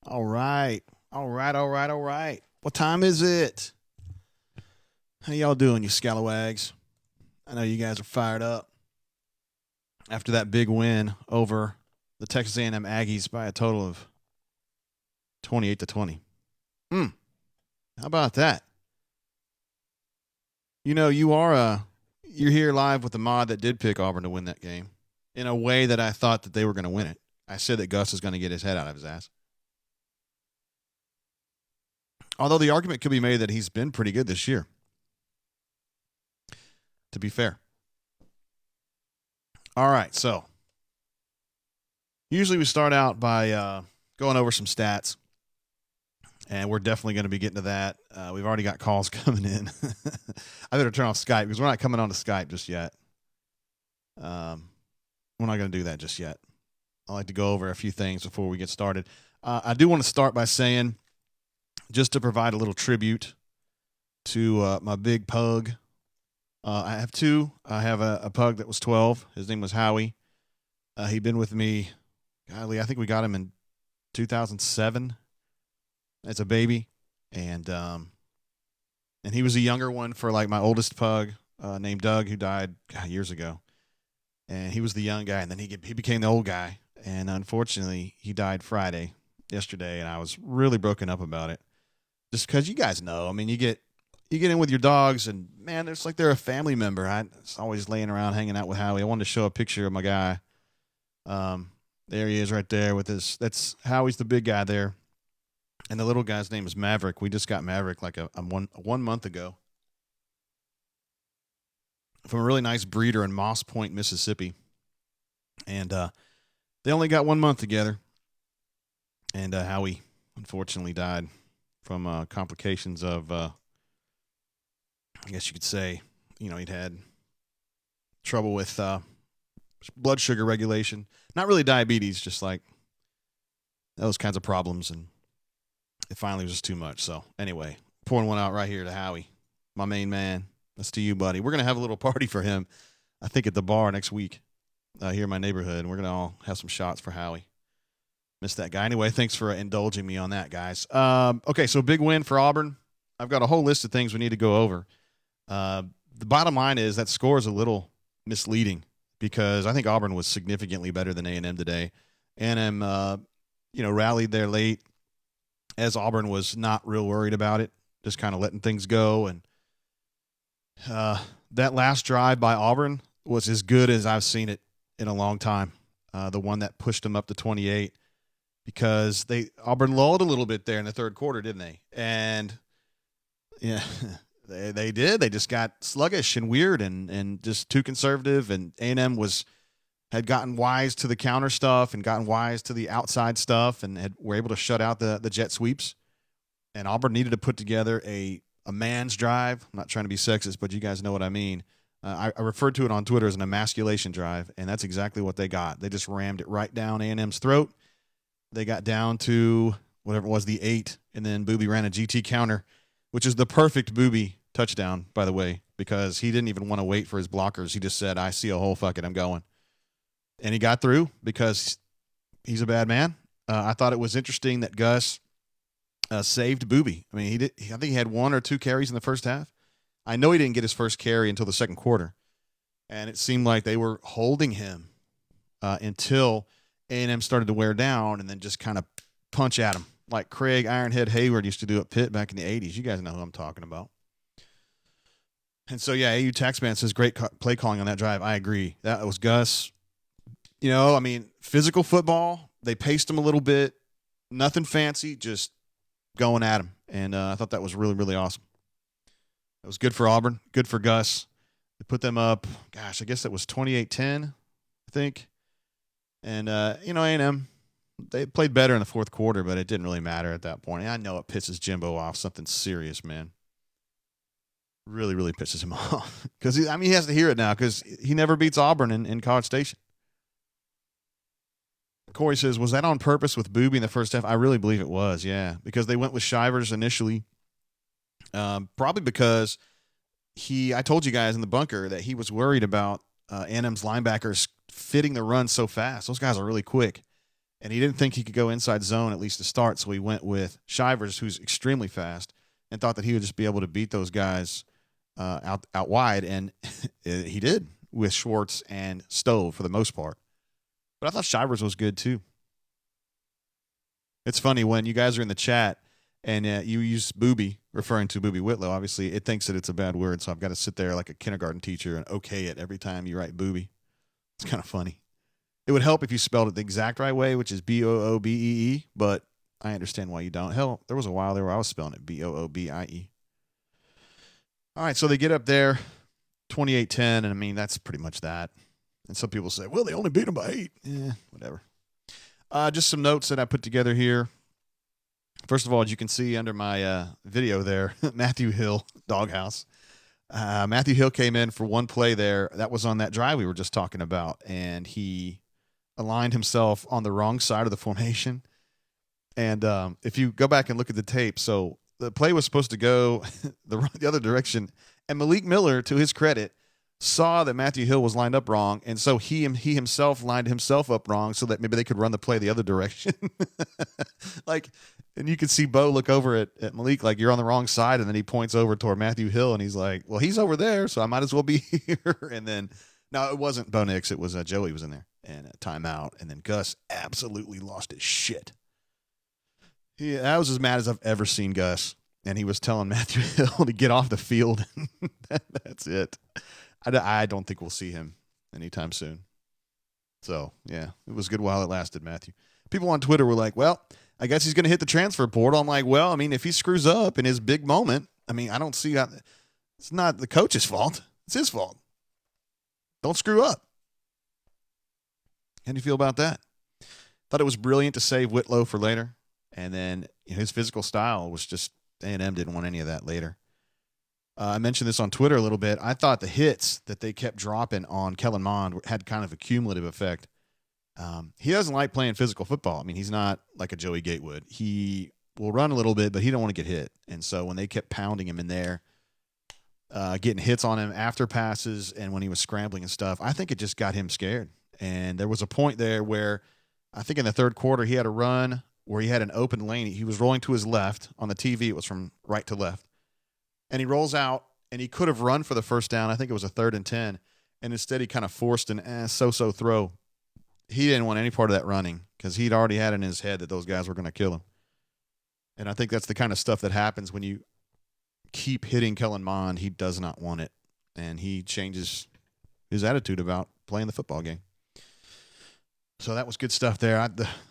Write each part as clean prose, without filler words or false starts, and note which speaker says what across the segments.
Speaker 1: All right. All right. All right. All right. What time is it? How y'all doing, you scalawags? I know you guys are fired up after that big win over the Texas A&M Aggies by a total of 28-20. Hmm. How about that? You know, you're here live with the mod that did pick Auburn to win that game in a way that I thought that they were going to win it. I said that Gus is going to get his head out of his ass. Although the argument could be made that he's been pretty good this year, to be fair. All right, so usually we start out by going over some stats, and we're definitely going to be getting to that. We've already got calls coming in. I better turn off Skype because we're not coming on to Skype just yet. We're not going to do that just yet. I like to go over a few things before we get started. I do want to start by saying, just to provide a little tribute to my big pug. I have two. I have a pug that was 12. His name was Howie. He'd been with me, golly, I think we got him in 2007 as a baby. And he was a younger one for like my oldest pug named Doug, who died years ago. And he was the young guy, and then he became the old guy. And unfortunately, he died yesterday, and I was really broken up about it. Just because you guys know, I mean, you get in with your dogs, and man, it's like they're a family member. I was always laying around hanging out with Howie. I wanted to show a picture of my guy. There he is right there with his. That's Howie's the big guy there, and the little guy's name is Maverick. We just got Maverick like a 1 month ago from a really nice breeder in Moss Point, Mississippi, and they only got 1 month together, and Howie unfortunately died from complications of, I guess you could say, he'd had trouble with blood sugar regulation. Not really diabetes, just like those kinds of problems. And it finally was just too much. So anyway, pouring one out right here to Howie, my main man. That's to you, buddy. We're going to have a little party for him, I think, at the bar next week here in my neighborhood. And we're going to all have some shots for Howie. Missed that guy. Anyway, thanks for indulging me on that, guys. Okay, so big win for Auburn. I've got a whole list of things we need to go over. The bottom line is that score is a little misleading because I think Auburn was significantly better than A&M today. A&M, rallied there late as Auburn was not real worried about it, just kind of letting things go. And that last drive by Auburn was as good as I've seen it in a long time, the one that pushed them up to 28. Because Auburn lulled a little bit there in the third quarter, didn't they? And yeah, they did. They just got sluggish and weird and just too conservative. And A&M had gotten wise to the counter stuff and gotten wise to the outside stuff and were able to shut out the jet sweeps. And Auburn needed to put together a man's drive. I'm not trying to be sexist, but you guys know what I mean. I referred to it on Twitter as an emasculation drive, and that's exactly what they got. They just rammed it right down A&M's throat. They got down to whatever it was, the 8, and then Booby ran a GT counter, which is the perfect Booby touchdown, by the way, because he didn't even want to wait for his blockers. He just said, I see a hole, fuck it, I'm going. And he got through because he's a bad man. I thought it was interesting that Gus saved Booby. I mean, I think he had 1 or 2 carries in the first half. I know he didn't get his first carry until the second quarter, and it seemed like they were holding him until A&M started to wear down and then just kind of punch at him like Craig Ironhead Hayward used to do at Pitt back in the 80s. You guys know who I'm talking about. And so, yeah, AU Taxman says great play calling on that drive. I agree. That was Gus. Physical football. They paced him a little bit. Nothing fancy, just going at him. And I thought that was really, really awesome. It was good for Auburn, good for Gus. They put them up, gosh, I guess that was 28-10, I think. And, A&M, they played better in the fourth quarter, but it didn't really matter at that point. And I know it pisses Jimbo off, something serious, man. Really, really pisses him off. Because, he has to hear it now because he never beats Auburn in College Station. Corey says, was that on purpose with Booby in the first half? I really believe it was, yeah. Because they went with Shivers initially. Probably because I told you guys in the bunker that he was worried about A&M's linebackers fitting the run so fast. Those guys are really quick. And he didn't think he could go inside zone, at least to start. So he went with Shivers, who's extremely fast, and thought that he would just be able to beat those guys out wide. And he did with Schwartz and Stove for the most part. But I thought Shivers was good too. It's funny when you guys are in the chat and you use booby, referring to Booby Whitlow. Obviously, it thinks that it's a bad word, so I've got to sit there like a kindergarten teacher and okay it every time you write booby. It's kind of funny. It would help if you spelled it the exact right way, which is Boobee, but I understand why you don't. Hell, there was a while there where I was spelling it Boobie. All right, so they get up there, 28-10, and I mean, that's pretty much that. And some people say, well, they only beat them by 8. Yeah, whatever. Just some notes that I put together here. First of all, as you can see under my video there, Matthew Hill, doghouse. Matthew Hill came in for one play there. That was on that drive we were just talking about, and he aligned himself on the wrong side of the formation. And if you go back and look at the tape, so the play was supposed to go the other direction, and Malik Miller, to his credit, saw that Matthew Hill was lined up wrong, and so he himself lined himself up wrong so that maybe they could run the play the other direction. And you could see Bo look over at Malik like, you're on the wrong side, and then he points over toward Matthew Hill, and he's like, well, he's over there, so I might as well be here. And then, no, it wasn't Bo Nix, it was Joey was in there, and a timeout, and then Gus absolutely lost his shit. I was as mad as I've ever seen Gus, and he was telling Matthew Hill to get off the field. That's it. I don't think we'll see him anytime soon. So, yeah, it was good while it lasted, Matthew. People on Twitter were like, well, I guess he's going to hit the transfer portal. I'm like, well, I mean, if he screws up in his big moment, I mean, I don't see how – it's not the coach's fault. It's his fault. Don't screw up. How do you feel about that? Thought it was brilliant to save Whitlow for later. And then his physical style was just – A&M didn't want any of that later. I mentioned this on Twitter a little bit. I thought the hits that they kept dropping on Kellen Mond had kind of a cumulative effect. He doesn't like playing physical football. I mean, he's not like a Joey Gatewood. He will run a little bit, but he don't want to get hit. And so when they kept pounding him in there, getting hits on him after passes and when he was scrambling and stuff, I think it just got him scared. And there was a point there where I think in the third quarter he had a run where he had an open lane. He was rolling to his left. On the TV, it was from right to left. And he rolls out, and he could have run for the first down. I think it was a 3rd and 10. And instead, he kind of forced an so-so throw. He didn't want any part of that running because he'd already had in his head that those guys were going to kill him. And I think that's the kind of stuff that happens when you keep hitting Kellen Mond. He does not want it. And he changes his attitude about playing the football game. So that was good stuff there.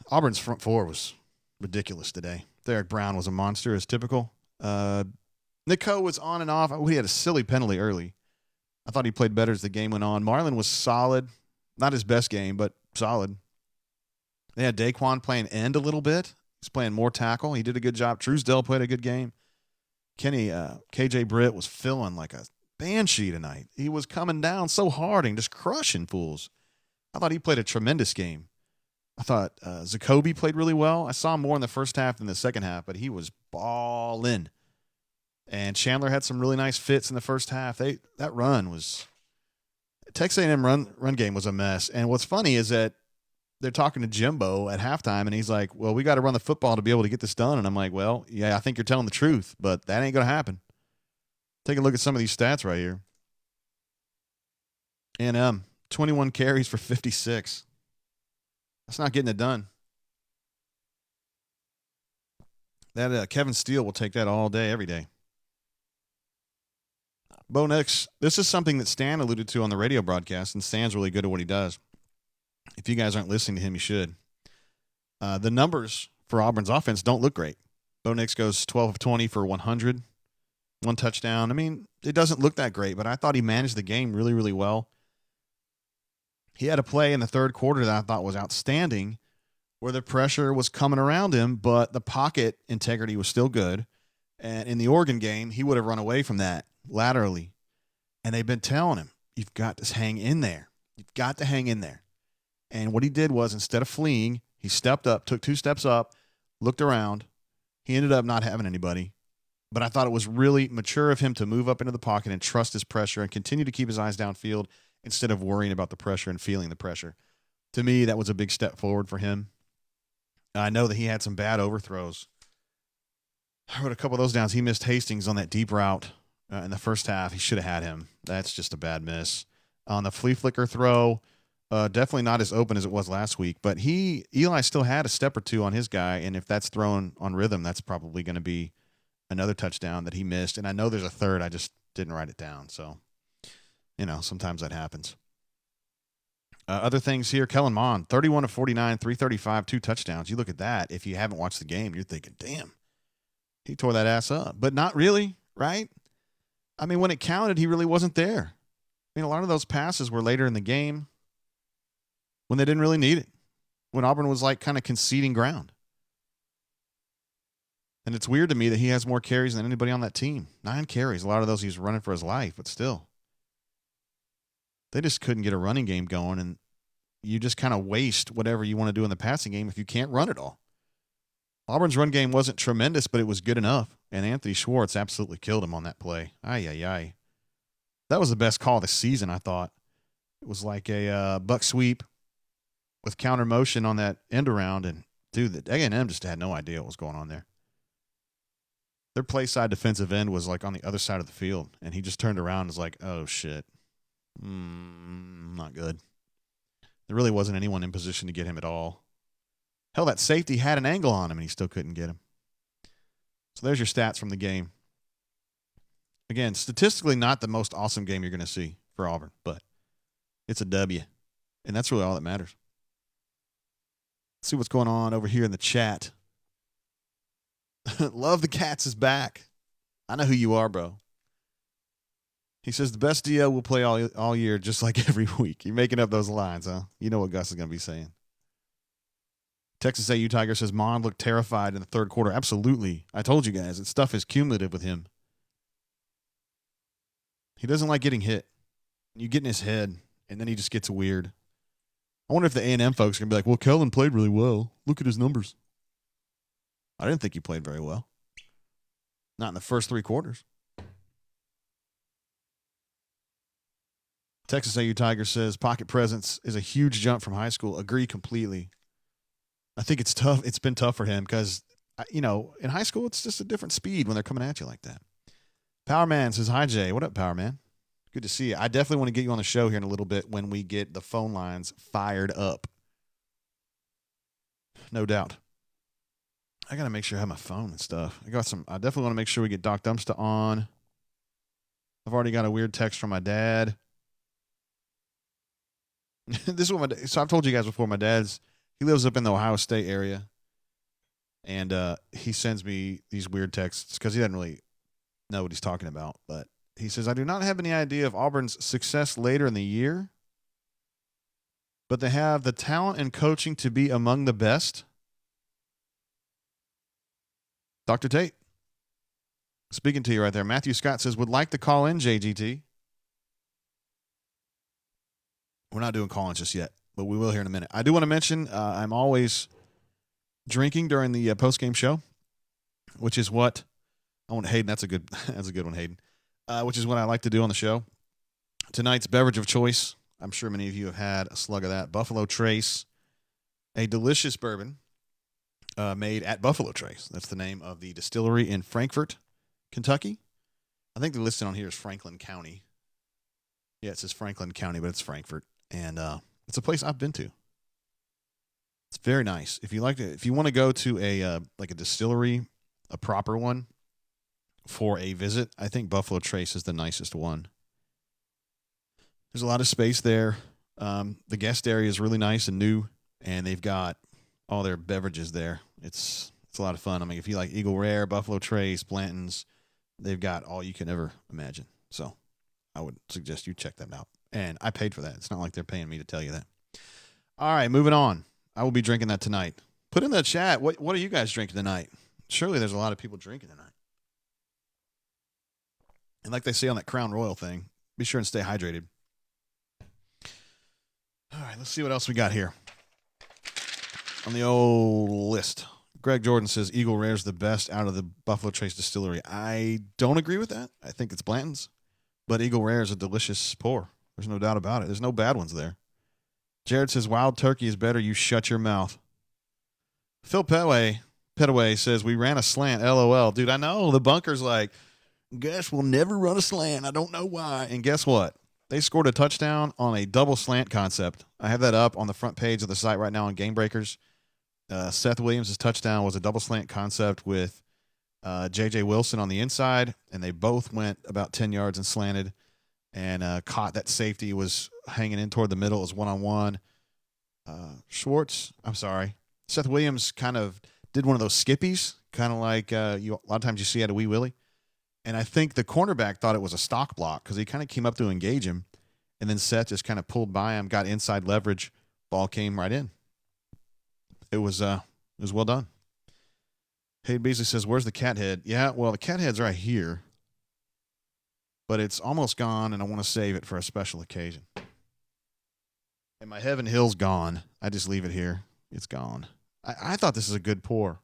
Speaker 1: Auburn's front four was ridiculous today. Derek Brown was a monster, as typical. Nick Coe was on and off. He had a silly penalty early. I thought he played better as the game went on. Marlon was solid. Not his best game, but solid. They had Daquan playing end a little bit. He's playing more tackle. He did a good job. Truesdell played a good game. KJ Britt was feeling like a banshee tonight. He was coming down so hard and just crushing fools. I thought he played a tremendous game. I thought Zacoby played really well. I saw him more in the first half than the second half, but he was balling. And Chandler had some really nice fits in the first half. That run was – Texas A&M run game was a mess. And what's funny is that they're talking to Jimbo at halftime, and he's like, well, we got to run the football to be able to get this done. And I'm like, well, yeah, I think you're telling the truth, but that ain't going to happen. Take a look at some of these stats right here. A&M, 21 carries for 56. That's not getting it done. That Kevin Steele will take that all day, every day. Bo Nix, this is something that Stan alluded to on the radio broadcast, and Stan's really good at what he does. If you guys aren't listening to him, you should. The numbers for Auburn's offense don't look great. Bo Nix goes 12 of 20 for 100, 1 touchdown. I mean, it doesn't look that great, but I thought he managed the game really, really well. He had a play in the third quarter that I thought was outstanding where the pressure was coming around him, but the pocket integrity was still good. And in the Oregon game, he would have run away from that laterally. And they've been telling him, you've got to hang in there. You've got to hang in there. And what he did was, instead of fleeing, he stepped up, took 2 steps up, looked around. He ended up not having anybody. But I thought it was really mature of him to move up into the pocket and trust his pressure and continue to keep his eyes downfield instead of worrying about the pressure and feeling the pressure. To me, that was a big step forward for him. I know that he had some bad overthrows. I wrote a couple of those down. He missed Hastings on that deep route in the first half. He should have had him. That's just a bad miss. On the flea flicker throw, definitely not as open as it was last week. But Eli still had a step or two on his guy, and if that's thrown on rhythm, that's probably going to be another touchdown that he missed. And I know there's a third. I just didn't write it down. So, sometimes that happens. Other things here, Kellen Mond, 31 of 49, 335, 2 touchdowns. You look at that. If you haven't watched the game, you're thinking, damn, he tore that ass up. But not really, right? I mean, when it counted, he really wasn't there. I mean, a lot of those passes were later in the game when they didn't really need it, when Auburn was like kind of conceding ground. And it's weird to me that he has more carries than anybody on that team. 9 carries. A lot of those he's running for his life, but still. They just couldn't get a running game going, and you just kind of waste whatever you want to do in the passing game if you can't run it all. Auburn's run game wasn't tremendous, but it was good enough, and Anthony Schwartz absolutely killed him on that play. Ay. That was the best call of the season, I thought. It was like a buck sweep with counter motion on that end around, and, dude, the A&M just had no idea what was going on there. Their play side defensive end was like on the other side of the field, and he just turned around and was like, oh, shit. Not good. There really wasn't anyone in position to get him at all. Hell, that safety had an angle on him, and he still couldn't get him. So there's your stats from the game. Again, statistically not the most awesome game you're going to see for Auburn, but it's a W, and that's really all that matters. Let's see what's going on over here in the chat. Love the Cats is back. I know who you are, bro. He says the best DL will play all year, just like every week. You're making up those lines, huh? You know what Gus is going to be saying. Texas A&M Tiger says Mond looked terrified in the third quarter. Absolutely. I told you guys, that stuff is cumulative with him. He doesn't like getting hit. You get in his head, and then he just gets weird. I wonder if the A&M folks are going to be like, well, Kellen played really well. Look at his numbers. I didn't think he played very well. Not in the first 3 quarters. Texas A&M Tiger says pocket presence is a huge jump from high school. Agree completely. I think it's tough. It's been tough for him because, in high school, it's just a different speed when they're coming at you like that. Power Man says, hi, Jay. What up, Power Man? Good to see you. I definitely want to get you on the show here in a little bit when we get the phone lines fired up. No doubt. I got to make sure I have my phone and stuff. I definitely want to make sure we get Doc Dumpsta on. I've already got a weird text from my dad. This is what so I've told you guys before, he lives up in the Ohio State area, and he sends me these weird texts because he doesn't really know what he's talking about. But he says, I do not have any idea of Auburn's success later in the year, but they have the talent and coaching to be among the best. Dr. Tate, speaking to you right there. Matthew Scott says, would like to call in, JGT. We're not doing call-ins just yet, but we will here in a minute. I do want to mention I'm always drinking during the post-game show, which is what I want. Hayden, that's a good one, Hayden. Which is what I like to do on the show. Tonight's beverage of choice, I'm sure many of you have had a slug of that. Buffalo Trace, a delicious bourbon made at Buffalo Trace. That's the name of the distillery in Frankfort, Kentucky. I think the listed on here is Franklin County. Yeah, it says Franklin County, but it's Frankfort. And it's a place I've been to. It's very nice. If you want to go to a distillery, a proper one for a visit, I think Buffalo Trace is the nicest one. There's a lot of space there. The guest area is really nice and new, and they've got all their beverages there. It's a lot of fun. I mean, if you like Eagle Rare, Buffalo Trace, Blanton's, they've got all you can ever imagine. So I would suggest you check them out. And I paid for that. It's not like they're paying me to tell you that. All right, moving on. I will be drinking that tonight. Put in the chat, what are you guys drinking tonight? Surely there's a lot of people drinking tonight. And like they say on that Crown Royal thing, be sure and stay hydrated. All right, let's see what else we got here on the old list. Greg Jordan says Eagle Rare is the best out of the Buffalo Trace Distillery. I don't agree with that. I think it's Blanton's. But Eagle Rare is a delicious pour. There's no doubt about it. There's no bad ones there. Jared says Wild Turkey is better. You shut your mouth. Phil Petaway says, we ran a slant, LOL. Dude, I know. The bunker's like, guess we'll never run a slant. I don't know why. And guess what? They scored a touchdown on a double slant concept. I have that up on the front page of the site right now on Game Breakers. Seth Williams' touchdown was a double slant concept with J.J. Wilson on the inside, and they both went about 10 yards and slanted and caught that safety, was hanging in toward the middle. It was one-on-one. Seth Williams kind of did one of those skippies, kind of like a lot of times you see at a Wee Willie. And I think the cornerback thought it was a stock block because he kind of came up to engage him, and then Seth just kind of pulled by him, got inside leverage, ball came right in. It was well done. Hayden Beasley says, where's the cat head? Yeah, well, the cat head's right here, but it's almost gone, and I want to save it for a special occasion. And my Heaven Hill's gone. I just leave it here. It's gone. I thought this is a good pour.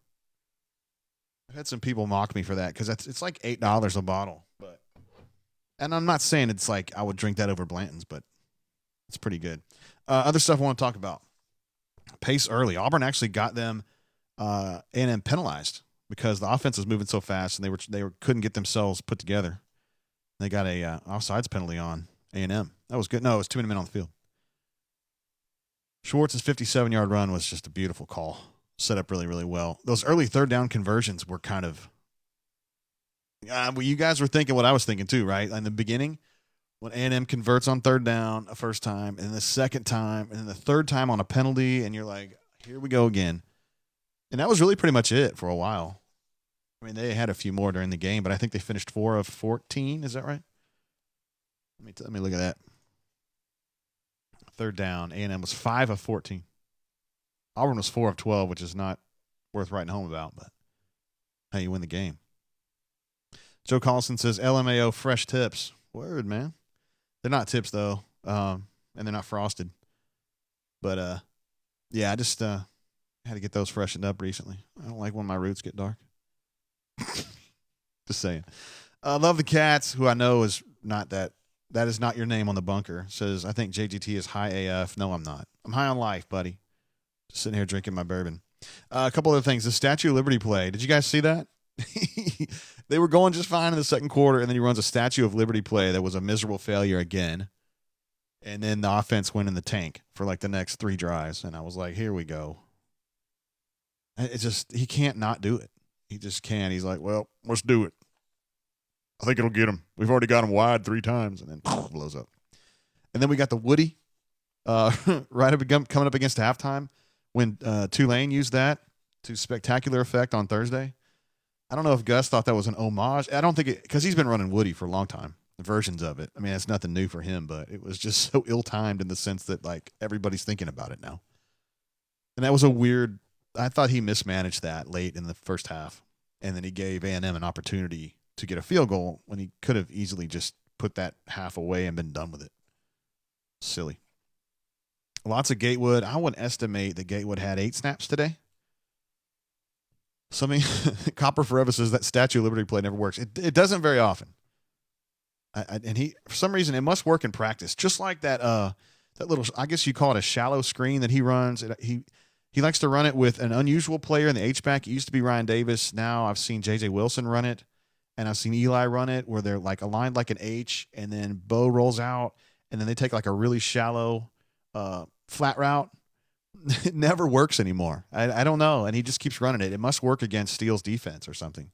Speaker 1: I've had some people mock me for that because it's like $8 a bottle. And I'm not saying it's like I would drink that over Blanton's, but it's pretty good. Other stuff I want to talk about. Pace early. Auburn actually got them A&M penalized because the offense was moving so fast and they couldn't get themselves put together. They got a offsides penalty on A&M. That was good. No, it was too many men on the field. Schwartz's 57-yard run was just a beautiful call. Set up really, really well. Those early third down conversions were kind of well, you guys were thinking what I was thinking too, right? In the beginning, when A&M converts on third down a first time, and the second time, and then the third time on a penalty, and you're like, here we go again. And that was really pretty much it for a while. I mean, they had a few more during the game, but I think they finished 4 of 14. Is that right? Let me look at that. Third down, A&M was 5 of 14. Auburn was 4 of 12, which is not worth writing home about, but how you win the game. Joe Collison says, LMAO fresh tips. Word, man. They're not tips, though, and they're not frosted. But, yeah, I just had to get those freshened up recently. I don't like when my roots get dark. Just saying. Love the Cats, who I know is not that. That is not your name on the bunker. Says, I think JGT is high AF. No, I'm not. I'm high on life, buddy. Just sitting here drinking my bourbon. A couple other things. The Statue of Liberty play. Did you guys see that? They were going just fine in the second quarter, and then he runs a Statue of Liberty play that was a miserable failure again. And then the offense went in the tank for like the next 3 drives. And I was like, here we go. It's just, he can't not do it. He just can't. He's like, well, let's do it. I think it'll get him. We've already got him wide 3 times, and then blows up. And then we got the Woody right up coming up against halftime when Tulane used that to spectacular effect on Thursday. I don't know if Gus thought that was an homage. I don't think it, because he's been running Woody for a long time, versions of it. I mean, it's nothing new for him, but it was just so ill-timed in the sense that, like, everybody's thinking about it now. And that was a weird, I thought he mismanaged that late in the first half, and then he gave A&M an opportunity to get a field goal when he could have easily just put that half away and been done with it. Silly. Lots of Gatewood. I would estimate that Gatewood had 8 snaps today. Something Copper Forever says that Statue of Liberty play never works. It doesn't very often. And he, for some reason, it must work in practice. Just like that little, I guess you call it a shallow screen that he runs. He likes to run it with an unusual player in the H-back. It used to be Ryan Davis. Now I've seen J.J. Wilson run it, and I've seen Eli run it where they're like aligned like an H, and then Bo rolls out, and then they take like a really shallow flat route. It never works anymore. I don't know, and he just keeps running it. It must work against Steele's defense or something.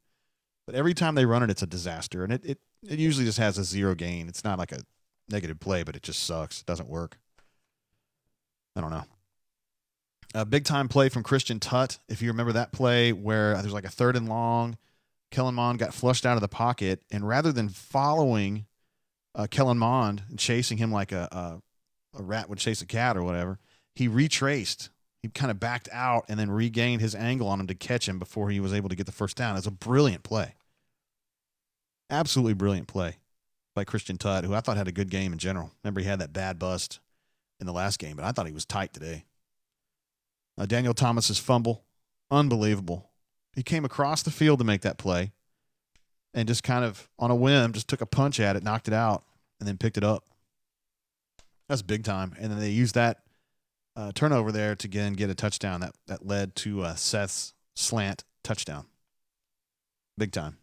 Speaker 1: But every time they run it, it's a disaster, and it usually just has a 0 gain. It's not like a negative play, but it just sucks. It doesn't work. I don't know. A big-time play from Christian Tutt, if you remember that play where there's like a 3rd and long. Kellen Mond got flushed out of the pocket, and rather than following Kellen Mond and chasing him like a rat would chase a cat or whatever, he retraced. He kind of backed out and then regained his angle on him to catch him before he was able to get the first down. It's a brilliant play. Absolutely brilliant play by Christian Tutt, who I thought had a good game in general. Remember, he had that bad bust in the last game, but I thought he was tight today. Daniel Thomas's fumble, unbelievable. He came across the field to make that play and just kind of on a whim just took a punch at it, knocked it out, and then picked it up. That's big time. And then they used that turnover there to again get a touchdown that led to Seth's slant touchdown. Big time.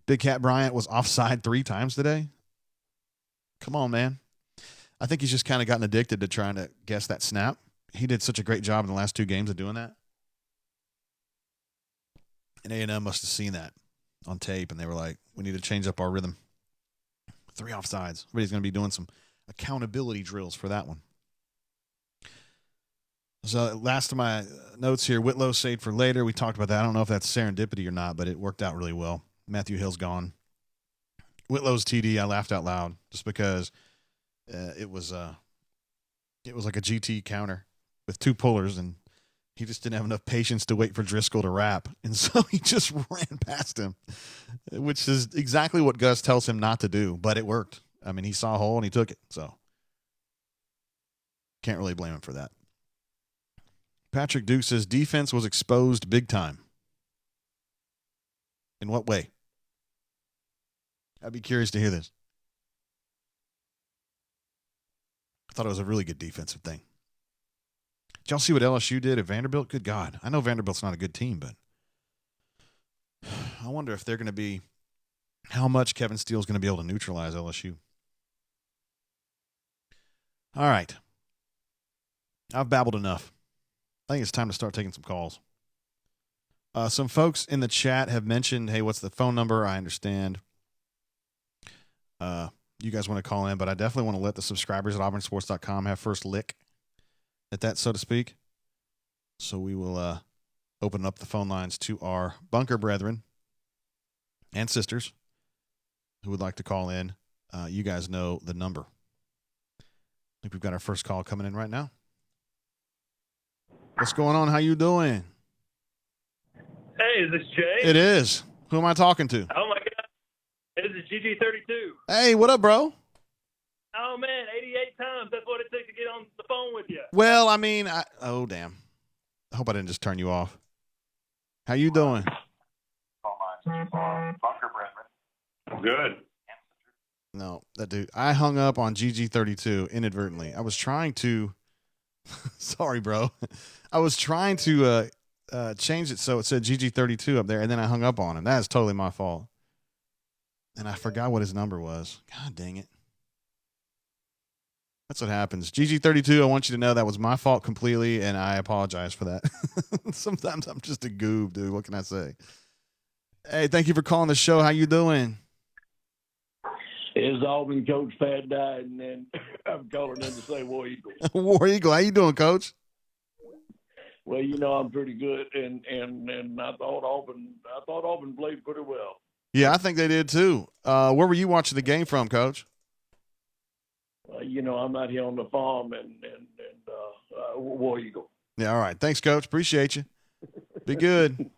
Speaker 1: Big Cat Bryant was offside 3 times today. Come on, man. I think he's just kind of gotten addicted to trying to guess that snap. He did such a great job in the last 2 games of doing that. And A&M must have seen that on tape, and they were like, we need to change up our rhythm. 3 offsides. Everybody's going to be doing some accountability drills for that one. So last of my notes here, Whitlow saved for later. We talked about that. I don't know if that's serendipity or not, but it worked out really well. Matthew Hill's gone. Whitlow's TD, I laughed out loud just because it was like a GT counter with 2 pullers, and he just didn't have enough patience to wait for Driscoll to wrap. And so he just ran past him, which is exactly what Gus tells him not to do, but it worked. I mean, he saw a hole and he took it. So can't really blame him for that. Patrick Duke says defense was exposed big time. In what way? I'd be curious to hear this. I thought it was a really good defensive thing. Did y'all see what LSU did at Vanderbilt? Good God. I know Vanderbilt's not a good team, but I wonder if they're going to be – how much Kevin Steele's going to be able to neutralize LSU. All right. I've babbled enough. I think it's time to start taking some calls. Some folks in the chat have mentioned, hey, what's the phone number? I understand. You guys want to call in, but I definitely want to let the subscribers at auburnsports.com have first lick at that, so to speak. So we will open up the phone lines to our bunker brethren and sisters who would like to call in. You guys know the number. I think we've got our first call coming in right now. What's going on? How you doing?
Speaker 2: Hey, is this Jay?
Speaker 1: It is. Who am I talking to?
Speaker 2: Oh, my God. This is GG32.
Speaker 1: Hey, what up, bro?
Speaker 2: Oh, man, 88 times. That's what it took to get on the phone with you.
Speaker 1: Well, I mean, oh, damn. I hope I didn't just turn you off. How you doing?
Speaker 3: Bunker Brethren. Good.
Speaker 1: No, that dude. I hung up on GG32 inadvertently. I was trying to – sorry, bro. I was trying to change it so it said GG32 up there, and then I hung up on him. That is totally my fault. And I forgot what his number was. God dang it. That's what happens. GG32, I want you to know that was my fault completely, and I apologize for that. Sometimes I'm just a goob, dude. What can I say? Hey, thank you for calling the show. How you doing?
Speaker 4: His Auburn coach Fat died, and then I'm calling in to say War Eagle.
Speaker 1: War Eagle, how you doing, Coach?
Speaker 4: Well, you know I'm pretty good, and I thought Auburn played pretty well.
Speaker 1: Yeah, I think they did too. Where were you watching the game from, Coach?
Speaker 4: You know, I'm out here on the farm and War Eagle.
Speaker 1: Yeah, all right. Thanks, Coach. Appreciate you. Be good.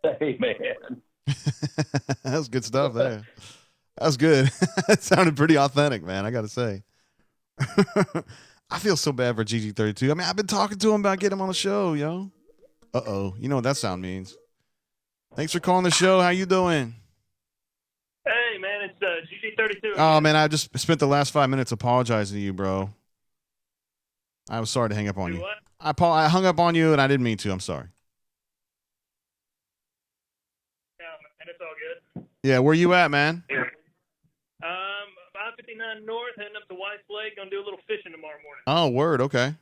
Speaker 4: Hey, man.
Speaker 1: That was good stuff there. That was good. It sounded pretty authentic, man, I got to say. I feel so bad for GG32. I mean, I've been talking to him about getting him on the show, yo. Uh-oh. You know what that sound means. Thanks for calling the show. How you doing?
Speaker 2: Hey, man, it's GG32.
Speaker 1: Oh, man, I just spent the last 5 minutes apologizing to you, bro. I was sorry to hang up on you.
Speaker 2: What?
Speaker 1: I hung up on you, and I didn't mean to. I'm sorry.
Speaker 2: Yeah, man, it's all good.
Speaker 1: Yeah, where you at, man?
Speaker 2: 559 North, heading up to White's Lake. Gonna do a little fishing tomorrow morning.
Speaker 1: Oh, word. Okay.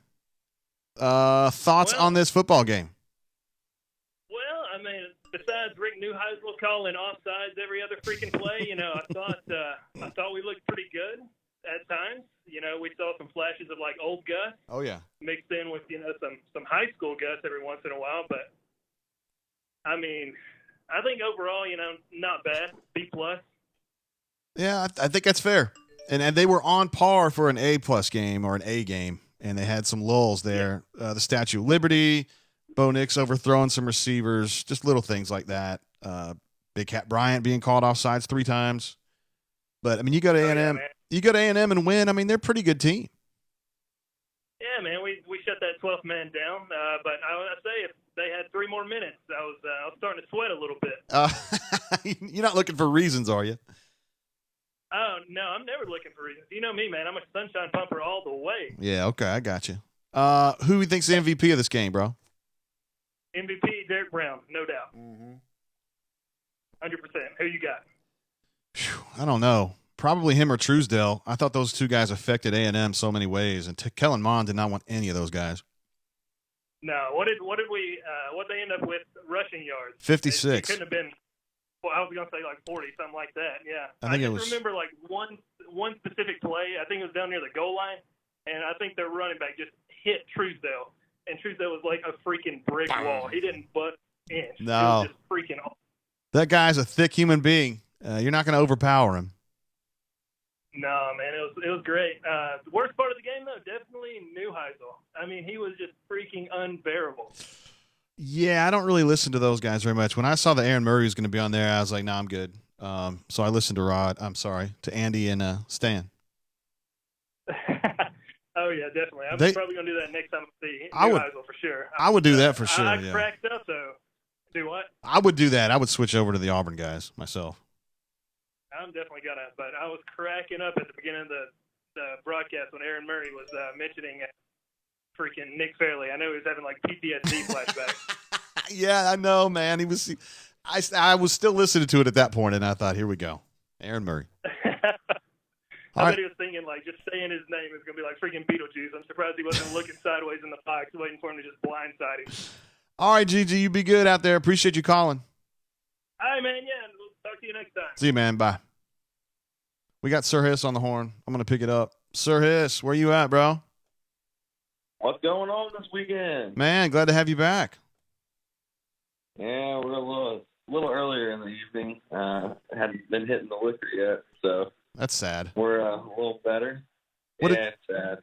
Speaker 1: Thoughts on this football game?
Speaker 2: Well, I mean, besides Rick Neuheisel calling offsides every other freaking play, you know, I thought we looked pretty good at times. You know, we saw some flashes of like old Gus.
Speaker 1: Oh yeah.
Speaker 2: Mixed in with, you know, some high school Gus every once in a while, but I mean, I think overall, you know, not bad. B+.
Speaker 1: Yeah, I think that's fair. And they were on par for an A+ game or an A game, and they had some lulls there. Yeah. The Statue of Liberty, Bo Nix overthrowing some receivers, just little things like that. Big Cat Bryant being called offsides 3 times. But I mean, you go to A&M, you go to A&M and win. I mean, they're a pretty good team.
Speaker 2: Yeah, man, we shut that 12th man down. But I say if they had 3 more minutes, I was starting to sweat a little bit.
Speaker 1: You're not looking for reasons, are you?
Speaker 2: Oh, no, I'm never looking for reasons. You know me, man. I'm a sunshine pumper all the way.
Speaker 1: Yeah, okay, I got you. Who thinks the MVP of this game, bro?
Speaker 2: MVP, Derek Brown, no doubt. 100%. Who you got?
Speaker 1: I don't know. Probably him or Truesdale. I thought those two guys affected A&M so many ways, and Kellen Mond did not want any of those guys.
Speaker 2: No. What did they end up with rushing yards?
Speaker 1: 56.
Speaker 2: It couldn't have been. Well, I was gonna say like 40, something like that. Yeah.
Speaker 1: I think it
Speaker 2: just
Speaker 1: was.
Speaker 2: remember like one specific play. I think it was down near the goal line, and I think their running back just hit Truesdale, and Truesdale was like a freaking brick wall. He didn't butt inch.
Speaker 1: No.
Speaker 2: It was just freaking awesome.
Speaker 1: That guy's a thick human being. You're not going to overpower him.
Speaker 2: No, man, it was great. The worst part of the game, though, definitely Neuheisel. I mean, he was just freaking unbearable.
Speaker 1: Yeah, I don't really listen to those guys very much. When I saw that Aaron Murray was going to be on there, I was like, nah, I'm good. So I listened to Andy and Stan.
Speaker 2: Oh, yeah, definitely. I'm probably going to do that next time I see Neuheisel for sure.
Speaker 1: I would do that for sure,
Speaker 2: I cracked up, though. Do what?
Speaker 1: I would do that. I would switch over to the Auburn guys myself.
Speaker 2: I'm definitely going to. But I was cracking up at the beginning of the broadcast when Aaron Murray was mentioning freaking Nick Fairley. I know he was having like PTSD flashbacks.
Speaker 1: Yeah, I know, man. I was still listening to it at that point, and I thought, here we go. Aaron Murray.
Speaker 2: I bet he was thinking, like, just saying his name is going to be like freaking Beetlejuice. I'm surprised he wasn't looking sideways in the box, waiting for him to just blindside him.
Speaker 1: All right, Gigi, you be good out there. Appreciate you calling.
Speaker 2: All right, man. Yeah, we'll talk to you next time.
Speaker 1: See you, man. Bye. We got Sir Hiss on the horn. I'm going to pick it up. Sir Hiss, where you at, bro?
Speaker 5: What's going on this weekend?
Speaker 1: Man, glad to have you back.
Speaker 5: Yeah, we're a little earlier in the evening. Hadn't been hitting the liquor yet, so
Speaker 1: that's sad.
Speaker 5: We're a little better. It's sad.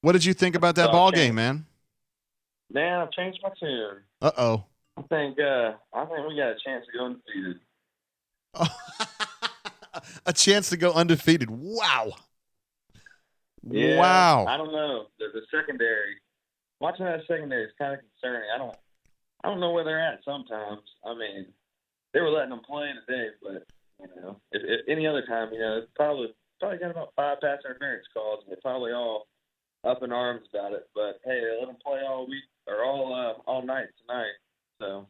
Speaker 1: What did you think about that ball game, man?
Speaker 5: Man, I've changed my tune.
Speaker 1: Uh-oh.
Speaker 5: I think we got a chance to go undefeated.
Speaker 1: A chance to go undefeated. Wow.
Speaker 5: Yeah,
Speaker 1: wow.
Speaker 5: I don't know. The secondary. Watching that secondary is kind of concerning. I don't know where they're at sometimes. I mean, they were letting them play today, but if any other time, probably got about 5 pass interference calls, and they're probably all up in arms about it. But hey, they let them play all week or all night tonight. So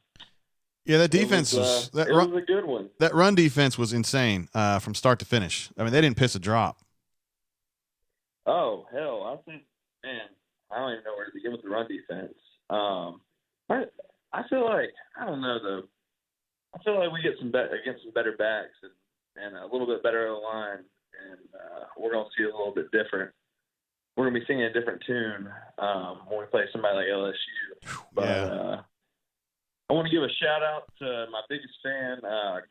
Speaker 1: yeah, that defense was
Speaker 5: a good one.
Speaker 1: That run defense was insane from start to finish. I mean, they didn't piss a drop.
Speaker 5: Oh hell, I think, man, I don't even know where to begin with the run defense. I feel like, I don't know though. I feel like we get against some better backs and a little bit better of a line, and we're gonna see a little bit different. We're gonna be singing a different tune when we play somebody like LSU. But I want to give a shout out to my biggest fan,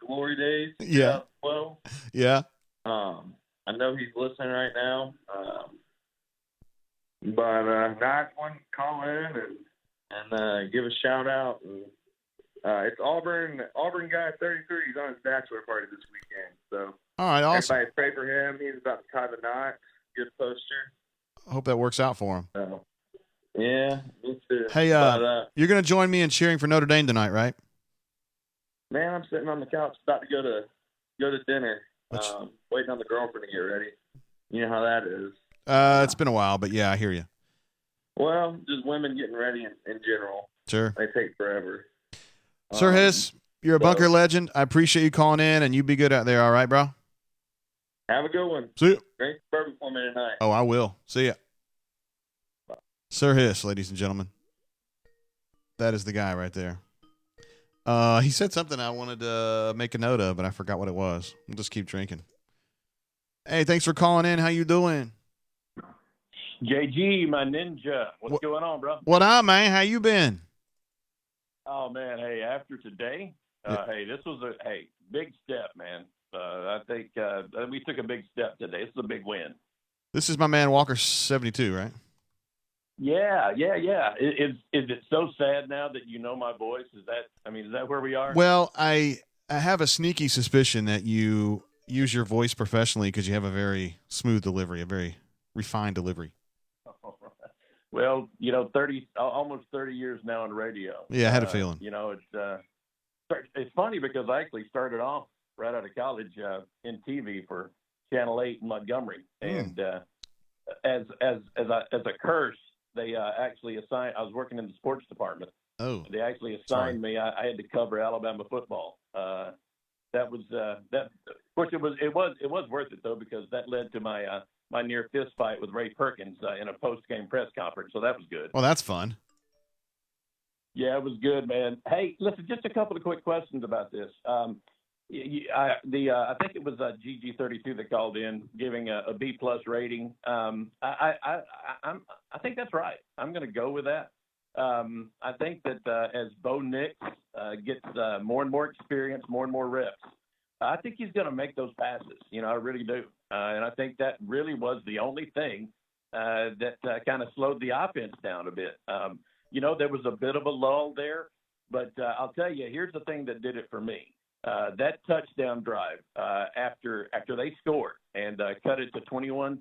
Speaker 5: Glory Days.
Speaker 1: Yeah.
Speaker 5: 12.
Speaker 1: Yeah.
Speaker 5: I know he's listening right now. But nice one, call in and give a shout out. And, it's Auburn guy 33. He's on his bachelor party this weekend. So
Speaker 1: all right, awesome.
Speaker 5: Everybody pray for him. He's about to tie the knot. Good poster.
Speaker 1: I hope that works out for him.
Speaker 5: Yeah, me too.
Speaker 1: Hey, you're going to join me in cheering for Notre Dame tonight, right?
Speaker 5: Man, I'm sitting on the couch about to go to dinner. Waiting on the girlfriend to get ready. You know how that is.
Speaker 1: It's been a while, but yeah, I hear you.
Speaker 5: Well, just women getting ready in general.
Speaker 1: Sure.
Speaker 5: They take forever.
Speaker 1: Sir Hiss, you're a bunker legend. I appreciate you calling in, and you be good out there, all right, bro?
Speaker 5: Have a good one.
Speaker 1: See you.
Speaker 5: Drink bourbon for me tonight.
Speaker 1: Oh, I will. See ya. Bye. Sir Hiss, ladies and gentlemen. That is the guy right there. He said something I wanted to make a note of, but I forgot what it was. We'll just keep drinking. Hey, thanks for calling in. How you doing?
Speaker 6: JG, my ninja. What's going on, bro?
Speaker 1: What up, man? How you been?
Speaker 6: Oh, man. Hey, after today, hey, this was a big step, man. I think we took a big step today. This is a big win.
Speaker 1: This is my man Walker 72, right?
Speaker 6: Yeah. Is it so sad now that you know my voice? Is that where we are?
Speaker 1: Well, I have a sneaky suspicion that you use your voice professionally because you have a very smooth delivery, a very refined delivery.
Speaker 6: Well, almost 30 years now in radio.
Speaker 1: Yeah, I had a feeling.
Speaker 6: It's funny because I actually started off right out of college in TV for Channel 8 in Montgomery, and as a curse, They actually assigned. I was working in the sports department.
Speaker 1: Oh,
Speaker 6: They actually assigned me. I had to cover Alabama football. That was that. Of course, it was worth it though, because that led to my near fist fight with Ray Perkins in a post game press conference. So that was good.
Speaker 1: well, that's fun.
Speaker 6: Yeah, it was good, man. Hey, listen, just a couple of quick questions about this. I think it was GG32 that called in, giving a B+ rating. I think that's right. I'm going to go with that. I think that as Bo Nix gets more and more experience, more and more reps, I think he's going to make those passes. I really do. And I think that really was the only thing that kind of slowed the offense down a bit. There was a bit of a lull there, but I'll tell you, here's the thing that did it for me. That touchdown drive after they scored and cut it to 21-10,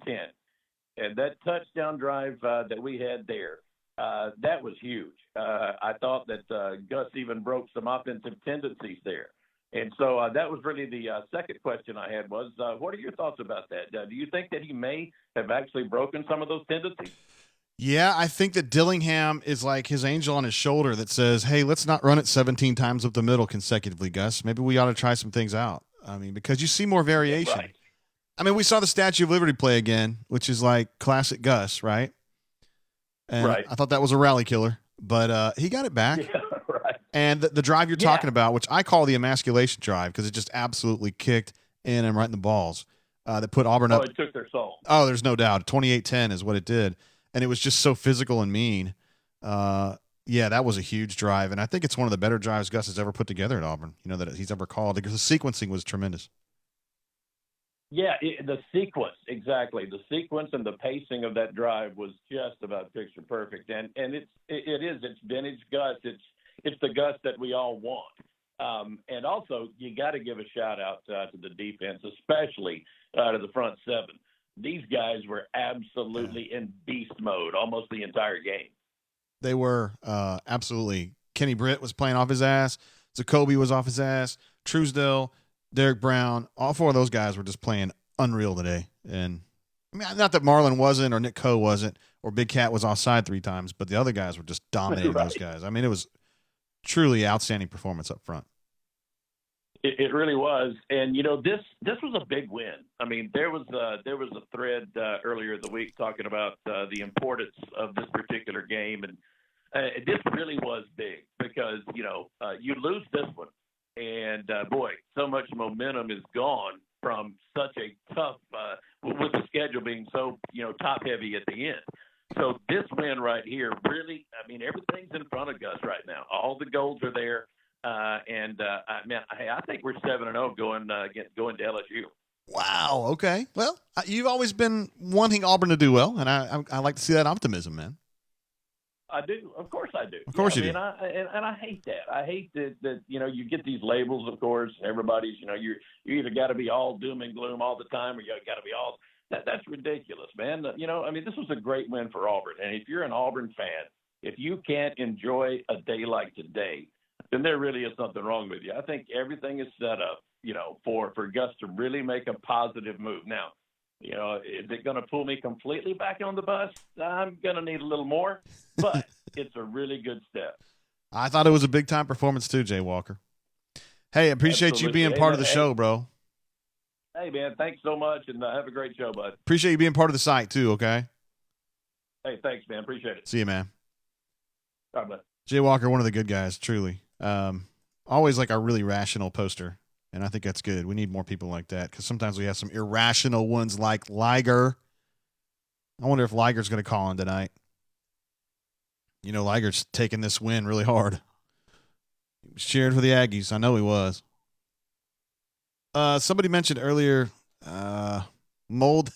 Speaker 6: and that touchdown drive that we had there, that was huge. I thought that Gus even broke some offensive tendencies there. And so that was really the second question I had was, what are your thoughts about that? Do you think that he may have actually broken some of those tendencies?
Speaker 1: Yeah, I think that Dillingham is like his angel on his shoulder that says, hey, let's not run it 17 times up the middle consecutively, Gus. Maybe we ought to try some things out. I mean, because you see more variation.
Speaker 6: Right.
Speaker 1: I mean, we saw the Statue of Liberty play again, which is like classic Gus, right? And
Speaker 6: right.
Speaker 1: I thought that was a rally killer, but he got it back.
Speaker 6: Yeah, right.
Speaker 1: And the drive you're talking about, which I call the emasculation drive because it just absolutely kicked in and right in the balls that put Auburn up.
Speaker 6: Oh, it took their soul.
Speaker 1: Oh, there's no doubt. 28-10 is what it did. And it was just so physical and mean. Yeah, that was a huge drive. And I think it's one of the better drives Gus has ever put together at Auburn, that he's ever called. Because the sequencing was tremendous.
Speaker 6: Yeah, the sequence, exactly. The sequence and the pacing of that drive was just about picture perfect. And it's vintage Gus. It's the Gus that we all want. And also, you got to give a shout-out to the defense, especially to the front seven. These guys were absolutely in beast mode almost the entire game.
Speaker 1: They were absolutely. Kenny Britt was playing off his ass. Zacoby was off his ass. Truesdell, Derek Brown, all four of those guys were just playing unreal today. And I mean, not that Marlon wasn't or Nick Coe wasn't or Big Cat was offside 3 times, but the other guys were just dominating
Speaker 6: right.
Speaker 1: those guys. I mean, it was truly outstanding performance up front.
Speaker 6: It really was, and this was a big win. I mean, there was a thread earlier in the week talking about the importance of this particular game, and this really was big because you lose this one, and boy, so much momentum is gone from such a tough with the schedule being so top heavy at the end. So this win right here, really, I mean, everything's in front of Gus right now. All the goals are there. I think we're 7-0 going to LSU.
Speaker 1: Wow. Okay. Well, you've always been wanting Auburn to do well, and I like to see that optimism, man.
Speaker 6: I do. Of course I do.
Speaker 1: Of course you do.
Speaker 6: And I hate that. I hate that you get these labels, of course. Everybody's, you either got to be all doom and gloom all the time or you got to be all – that's ridiculous, man. This was a great win for Auburn. And if you're an Auburn fan, if you can't enjoy a day like today, then there really is something wrong with you. I think everything is set up, for Gus to really make a positive move. Now, is it going to pull me completely back on the bus? I'm going to need a little more, but it's a really good step.
Speaker 1: I thought it was a big-time performance too, Jay Walker. Hey, I appreciate you being part of the show, bro.
Speaker 6: Hey, man, thanks so much, and have a great show, bud.
Speaker 1: Appreciate you being part of the site too, okay?
Speaker 6: Hey, thanks, man. Appreciate it.
Speaker 1: See you, man.
Speaker 6: All right, bud.
Speaker 1: Jay Walker, one of the good guys, truly. Always like a really rational poster, and I think that's good. We need more people like that because sometimes we have some irrational ones like Liger. I wonder if Liger's going to call in tonight. Liger's taking this win really hard. He was cheering for the Aggies. I know he was. Somebody mentioned earlier, Moldy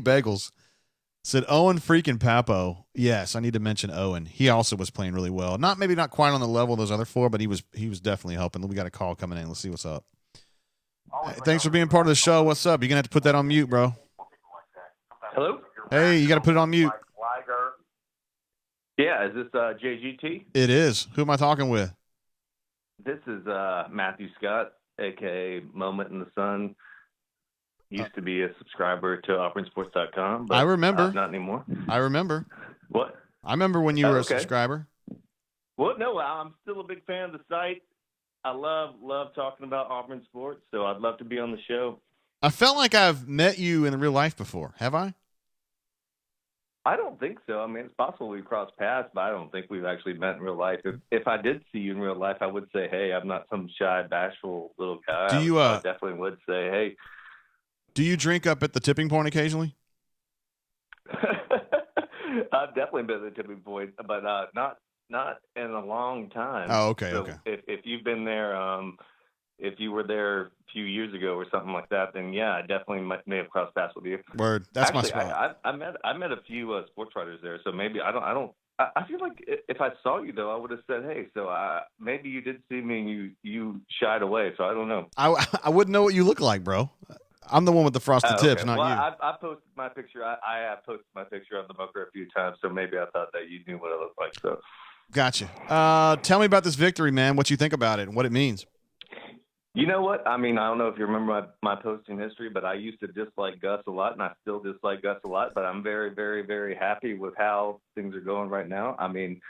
Speaker 1: Bagels said Owen freaking Papo. Yes, I need to mention Owen. He also was playing really well. Maybe not quite on the level of those other four, but he was definitely helping. We got a call coming in. Let's see what's up. Hey, thanks for being part of the show. What's up? You're gonna have to put that on mute, bro.
Speaker 7: Hello?
Speaker 1: Hey, you got to put it on mute.
Speaker 7: Yeah, is this JGT?
Speaker 1: It is. Who am I talking with?
Speaker 7: This is Matthew Scott, a.k.a. Moment in the Sun. Used to be a subscriber to AuburnSports.com, but
Speaker 1: I remember.
Speaker 7: not anymore.
Speaker 1: I remember.
Speaker 7: What?
Speaker 1: I remember when you were a
Speaker 7: Okay.
Speaker 1: subscriber.
Speaker 7: Well, no, I'm still a big fan of the site. I love talking about Auburn sports, so I'd love to be on the show.
Speaker 1: I felt like I've met you in real life before. Have I?
Speaker 7: I don't think so. I mean, it's possible we crossed paths, but I don't think we've actually met in real life. If I did see you in real life, I would say, hey, I'm not some shy, bashful little guy.
Speaker 1: Do you,
Speaker 7: I definitely would say, hey.
Speaker 1: Do you drink up at the tipping point occasionally?
Speaker 7: I've definitely been at the tipping point, but not in a long time.
Speaker 1: Oh, okay,
Speaker 7: so
Speaker 1: okay.
Speaker 7: If you've been there, if you were there a few years ago or something like that, then yeah, I definitely may have crossed paths with you.
Speaker 1: Word. That's
Speaker 7: actually,
Speaker 1: my spot.
Speaker 7: I met a few sports writers there, so maybe I feel like if I saw you though, I would have said, hey. So maybe you did see me and you shied away. So I don't know.
Speaker 1: I wouldn't know what you look like, bro. I'm the one with the frosted tips, not
Speaker 7: well,
Speaker 1: you.
Speaker 7: I posted my picture. I have posted my picture on the bunker a few times, so maybe I thought that you knew what I looked like. So,
Speaker 1: gotcha. Tell me about this victory, man. What you think about it and what it means.
Speaker 7: You know what? I mean, I don't know if you remember my posting history, but I used to dislike Gus a lot, and I still dislike Gus a lot. But I'm very, very, very happy with how things are going right now. I mean,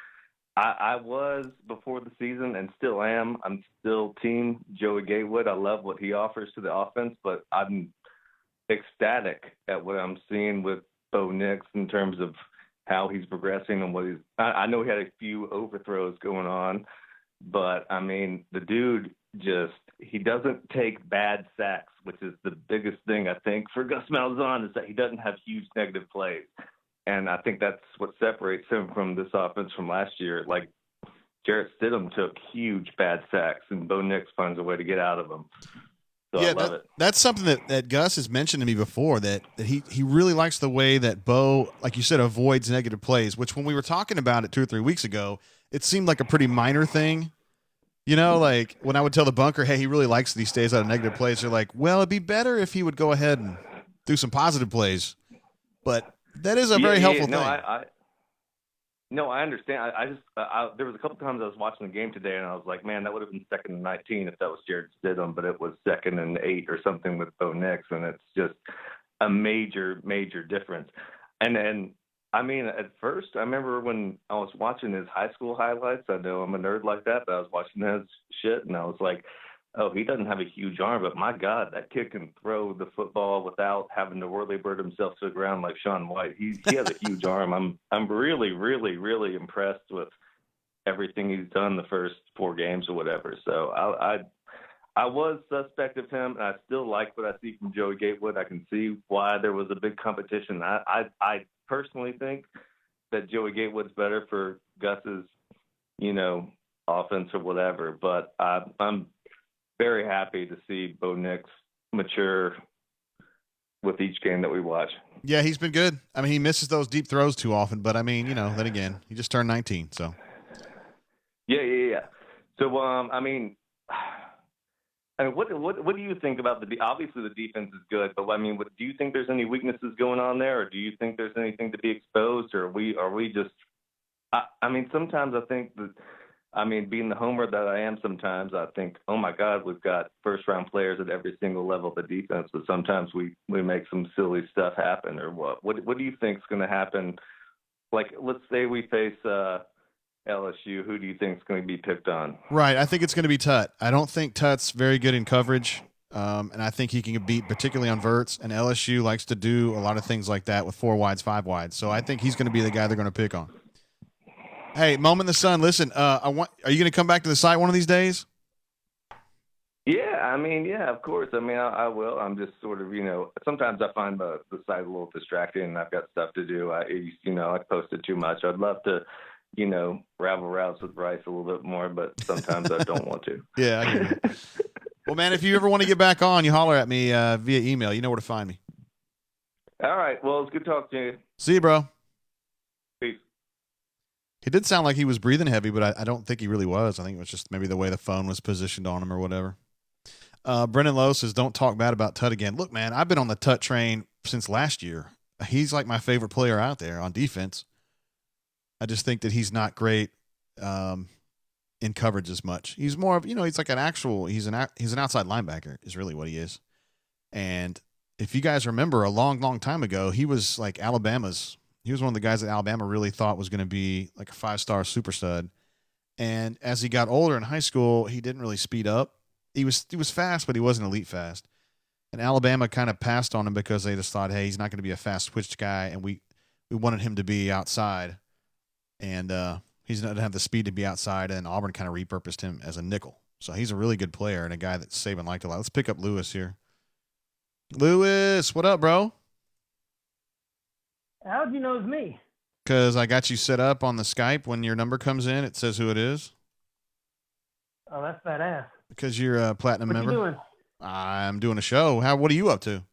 Speaker 7: I was before the season and still am. I'm still team Joey Gatewood. I love what he offers to the offense, but I'm ecstatic at what I'm seeing with Bo Nix in terms of how he's progressing and what he's – I know he had a few overthrows going on, but, I mean, the dude just – he doesn't take bad sacks, which is the biggest thing, I think, for Gus Malzahn is that he doesn't have huge negative plays. And I think that's what separates him from this offense from last year. Like, Jarrett Stidham took huge bad sacks, and Bo Nix finds a way to get out of them. So
Speaker 1: yeah,
Speaker 7: I love it.
Speaker 1: That's something that Gus has mentioned to me before, that he really likes the way that Bo, like you said, avoids negative plays, which when we were talking about it 2 or 3 weeks ago, it seemed like a pretty minor thing. You know, like when I would tell the bunker, hey, he really likes that he stays out of negative plays, they're like, well, it'd be better if he would go ahead and do some positive plays. But that is a very helpful thing.
Speaker 7: No, I understand. I just there was a couple times I was watching the game today, and I was like, man, that would have been 2nd and 19 if that was Jarrett Stidham, but it was 2nd and 8 or something with Bo Nix, and it's just a major, major difference. And then, I mean, at first, I remember when I was watching his high school highlights. I know I'm a nerd like that, but I was watching his shit, and I was like, oh, he doesn't have a huge arm, but my God, that kid can throw the football without having to whirly bird himself to the ground like Sean White. He has a huge arm. I'm really, really, really impressed with everything he's done the first 4 games or whatever. So I was suspect of him, and I still like what I see from Joey Gatewood. I can see why there was a big competition. I personally think that Joey Gatewood's better for Gus's, offense or whatever, but I'm very happy to see Bo Nix mature with each game that we watch.
Speaker 1: Yeah, he's been good. I mean, he misses those deep throws too often, but I mean, then again, he just turned 19, so.
Speaker 7: Yeah. So, I mean, what do you think about obviously the defense is good, but I mean, do you think there's any weaknesses going on there, or do you think there's anything to be exposed, or are we just? I mean, sometimes I think that. I mean, being the homer that I am sometimes, I think, oh, my God, we've got first-round players at every single level of the defense, but sometimes we make some silly stuff happen or what? What do you think is going to happen? Like, let's say we face LSU. Who do you think is going to be picked on?
Speaker 1: Right. I think it's going to be Tut. I don't think Tut's very good in coverage, and I think he can beat particularly on verts, and LSU likes to do a lot of things like that with 4 wides, 5 wides. So I think he's going to be the guy they're going to pick on. Hey, Moment in the Sun, listen, are you going to come back to the site one of these days?
Speaker 7: Yeah, I mean, yeah, of course. I mean, I will. I'm just sort of, sometimes I find the site a little distracting and I've got stuff to do. I posted too much. I'd love to, ravel routes with Bryce a little bit more, but sometimes I don't want to.
Speaker 1: Yeah, I get it. Well, man, if you ever want to get back on, you holler at me via email. You know where to find me.
Speaker 7: All right. Well, it's good talking to you.
Speaker 1: See you, bro.
Speaker 7: Peace.
Speaker 1: He did sound like he was breathing heavy, but I don't think he really was. I think it was just maybe the way the phone was positioned on him or whatever. Brennan Lowe says, don't talk bad about Tut again. Look, man, I've been on the Tut train since last year. He's like my favorite player out there on defense. I just think that he's not great in coverage as much. He's more of, he's like he's an outside linebacker is really what he is. And if you guys remember a long, long time ago, he was like Alabama's He was one of the guys that Alabama really thought was going to be like a 5-star super stud. And as he got older in high school, he didn't really speed up. He was fast, but he wasn't elite fast. And Alabama kind of passed on him because they just thought, hey, he's not going to be a fast switch guy, and we wanted him to be outside. And he's not going to have the speed to be outside, and Auburn kind of repurposed him as a nickel. So he's a really good player and a guy that Saban liked a lot. Let's pick up Lewis here. Lewis, what up, bro?
Speaker 8: How'd you know it's me?
Speaker 1: Because I got you set up on the Skype. When your number comes in, it says who it is.
Speaker 8: Oh, that's badass.
Speaker 1: Because you're a platinum member.
Speaker 8: What you doing?
Speaker 1: I'm doing a show. What are you up to?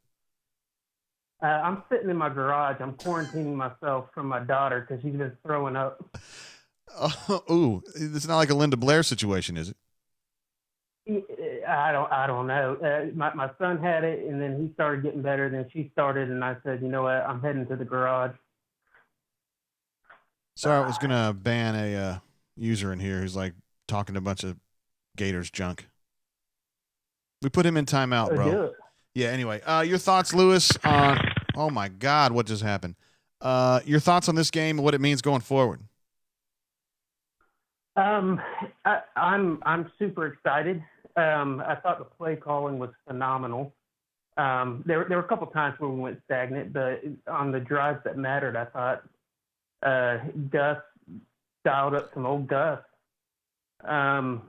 Speaker 8: I'm sitting in my garage. I'm quarantining myself from my daughter because she's been throwing up.
Speaker 1: Ooh, it's not like a Linda Blair situation, is it?
Speaker 8: I don't know. My son had it, and then he started getting better. Then she started, and I said, you know what? I'm heading to the garage.
Speaker 1: Sorry, I was gonna ban a user in here who's like talking a bunch of Gators junk. We put him in timeout, bro.
Speaker 8: Do it.
Speaker 1: Yeah. Anyway, your thoughts, Lewis? On oh my God, what just happened? Your thoughts on this game and what it means going forward?
Speaker 8: I'm super excited. I thought the play calling was phenomenal. There were a couple times where we went stagnant, but on the drives that mattered, I thought Gus dialed up some old Gus. And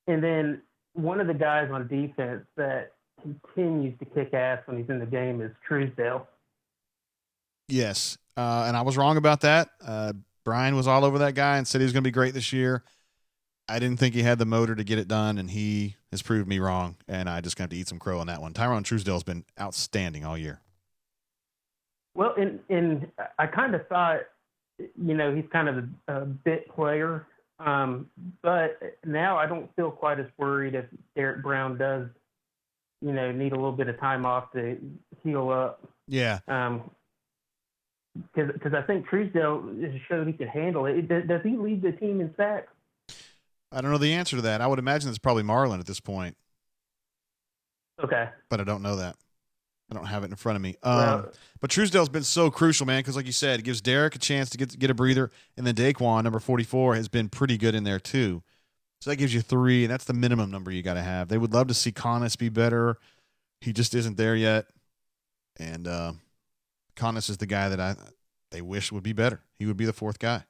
Speaker 8: then one of the guys on defense that continues to kick ass when he's in the game is Truesdale.
Speaker 1: Yes, and I was wrong about that. Brian was all over that guy and said he was going to be great this year. I didn't think he had the motor to get it done, and he has proved me wrong, and I just got to eat some crow on that one. Tyrone Truesdale's been outstanding all year.
Speaker 8: Well, and I kind of thought, he's kind of a bit player, but now I don't feel quite as worried if Derek Brown does, need a little bit of time off to heal up.
Speaker 1: Yeah.
Speaker 8: Because I think Truesdale showed he could handle it. Does he lead the team in sacks?
Speaker 1: I don't know the answer to that. I would imagine it's probably Marlon at this point.
Speaker 8: Okay.
Speaker 1: But I don't know that. I don't have it in front of me. But Truesdale's been so crucial, man, because like you said, it gives Derek a chance to get a breather, and then Daquan, number 44, has been pretty good in there too. So that gives you 3, and that's the minimum number you got to have. They would love to see Connis be better. He just isn't there yet. And Connis is the guy that they wish would be better. He would be the 4th guy.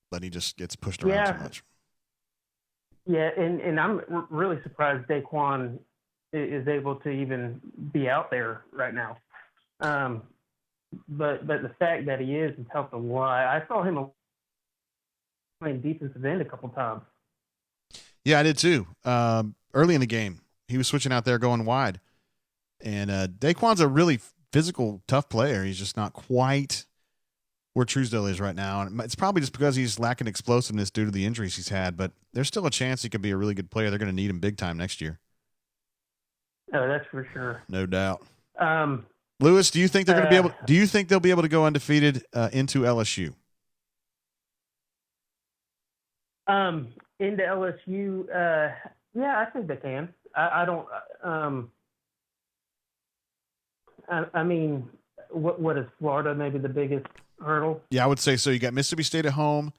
Speaker 1: But he just gets pushed around too much.
Speaker 8: Yeah, and I'm really surprised Daquan is able to even be out there right now. But the fact that he is has helped a lot. I saw him playing defensive end a couple times.
Speaker 1: Yeah, I did too. Early in the game, he was switching out there going wide. And Daquan's a really physical, tough player. He's just not quite where Truesdale is right now. And it's probably just because he's lacking explosiveness due to the injuries he's had, but there's still a chance he could be a really good player. They're going to need him big time next year.
Speaker 8: Oh, that's for sure.
Speaker 1: No doubt. Lewis, do you think they're going to be able? Do you think they'll be able to go undefeated into LSU?
Speaker 8: Into LSU, yeah, I think they can. I don't. I mean, what is Florida? Maybe the biggest hurdle.
Speaker 1: Yeah, I would say so. You got Mississippi State at home,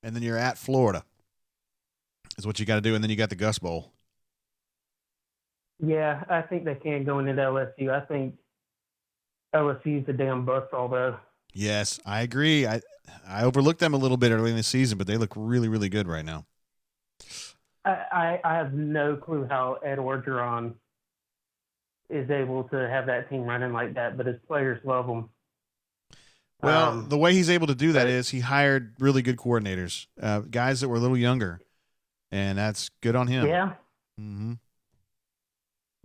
Speaker 1: and then you're at Florida. Is what you got to do, and then you got the Gus Bowl.
Speaker 8: Yeah, I think they can go into LSU. I think LSU's a damn bust, although.
Speaker 1: Yes, I agree. I overlooked them a little bit early in the season, but they look really, really good right now.
Speaker 8: I have no clue how Ed Orgeron is able to have that team running like that, but his players love him.
Speaker 1: Well, the way he's able to do that is he hired really good coordinators, guys that were a little younger, and that's good on him.
Speaker 8: Yeah.
Speaker 1: Mm-hmm.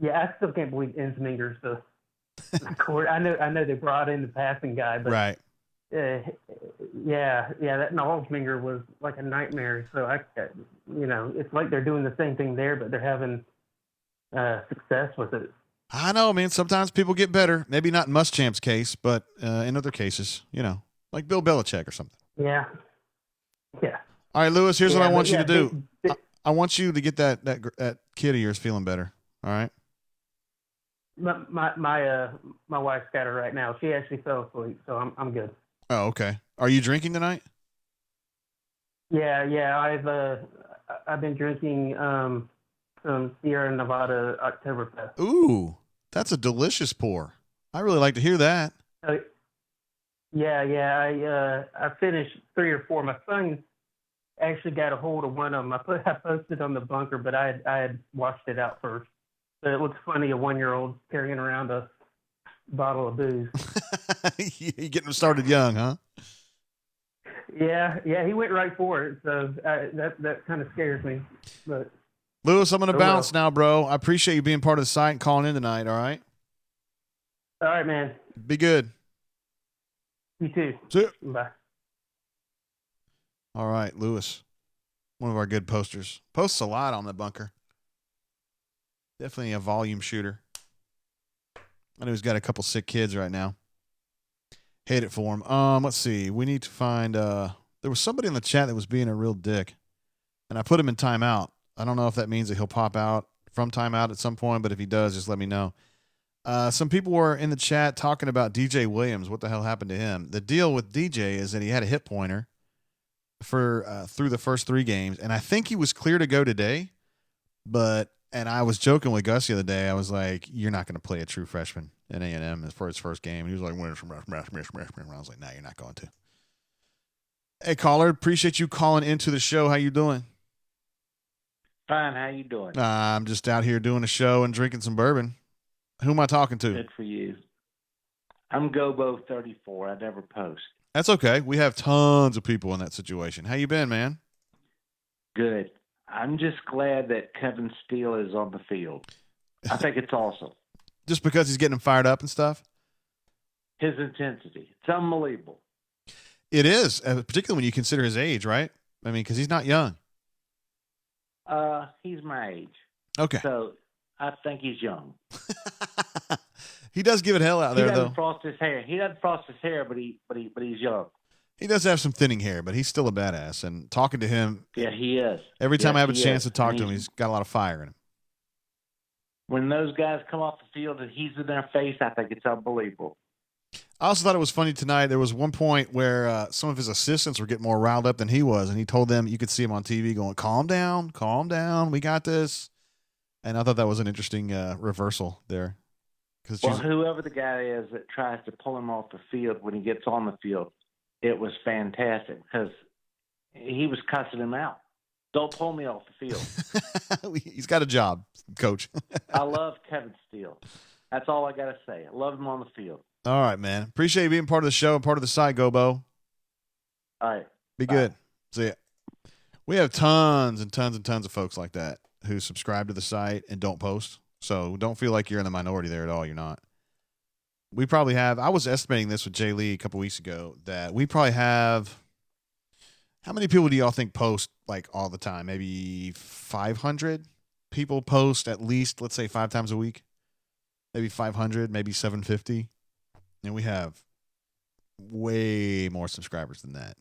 Speaker 8: Yeah, I still can't believe Ensminger's the court. I know they brought in the passing guy, but
Speaker 1: right.
Speaker 8: Yeah, that Ensminger was like a nightmare. So it's like they're doing the same thing there, but they're having success with it.
Speaker 1: I know, man. Sometimes people get better. Maybe not in Muschamp's case, but in other cases, like Bill Belichick or something.
Speaker 8: Yeah.
Speaker 1: All right, Lewis. Here's what I want you to do. I want you to get that kid of yours feeling better. All right.
Speaker 8: My wife's got her right now. She actually fell asleep, so I'm good.
Speaker 1: Oh, okay. Are you drinking tonight?
Speaker 8: Yeah. I've been drinking some Sierra Nevada Oktoberfest.
Speaker 1: Ooh, that's a delicious pour. I really like to hear that.
Speaker 8: I finished 3 or 4. My son actually got a hold of one of them. I posted on the bunker, but I had washed it out first. But it looks funny, a 1-year-old carrying around a bottle of booze.
Speaker 1: You getting them started young, huh?
Speaker 8: Yeah, he went right for it. So that kind of scares me. But
Speaker 1: Lewis, I'm going to bounce now, bro. I appreciate you being part of the site and calling in tonight, all right?
Speaker 8: All right, man.
Speaker 1: Be good.
Speaker 8: You too.
Speaker 1: See ya.
Speaker 8: Bye.
Speaker 1: All right, Lewis, one of our good posters. Posts a lot on the bunker. Definitely a volume shooter. I know he's got a couple sick kids right now. Hate it for him. Let's see. We need to find there was somebody in the chat that was being a real dick, and I put him in timeout. I don't know if that means that he'll pop out from timeout at some point, but if he does, just let me know. Some people were in the chat talking about DJ Williams. What the hell happened to him? The deal with DJ is that he had a hip pointer for through the first 3 games, and I think he was clear to go today. And I was joking with Gus the other day. I was like, "You're not going to play a true freshman in A&M for his first game." He was like, "When?" I was like, "No, you're not going to." Hey, caller, appreciate you calling into the show. How you doing?
Speaker 9: Fine. How you doing?
Speaker 1: I'm just out here doing a show and drinking some bourbon. Who am I talking to?
Speaker 9: Good for you. I'm Gobo34. I never post.
Speaker 1: That's okay. We have tons of people in that situation. How you been, man?
Speaker 9: Good. I'm just glad that Kevin Steele is on the field. I think it's awesome.
Speaker 1: Just because he's getting him fired up and stuff?
Speaker 9: His intensity. It's unbelievable.
Speaker 1: It is, particularly when you consider his age, right? I mean, because he's not young.
Speaker 9: He's my age.
Speaker 1: Okay.
Speaker 9: So I think he's young.
Speaker 1: He does give it hell out there, though.
Speaker 9: He doesn't frost his hair. But he's young.
Speaker 1: He does have some thinning hair, but he's still a badass. And talking to him,
Speaker 9: yeah, he is.
Speaker 1: Every time I have a chance to talk to him, he's got a lot of fire in him.
Speaker 9: When those guys come off the field and he's in their face, I think it's unbelievable.
Speaker 1: I also thought it was funny tonight. There was one point where some of his assistants were getting more riled up than he was, and he told them, you could see him on TV going, calm down, we got this. And I thought that was an interesting reversal there.
Speaker 9: Well, whoever the guy is that tries to pull him off the field when he gets on the field, it was fantastic because he was cussing him out. Don't pull me off the field.
Speaker 1: He's got a job, coach.
Speaker 9: I love Kevin Steele. That's all I got to say. I love him on the field.
Speaker 1: All right, man. Appreciate you being part of the show and part of the site, Gobo.
Speaker 9: All right.
Speaker 1: Be good. See ya. We have tons and tons and tons of folks like that who subscribe to the site and don't post. So don't feel like you're in the minority there at all. You're not. We probably have, I was estimating this with Jay Lee a couple weeks ago, that we probably have, how many people do y'all think post like all the time? Maybe 500 people post at least, let's say 5 times a week. Maybe 500, maybe 750. And we have way more subscribers than that.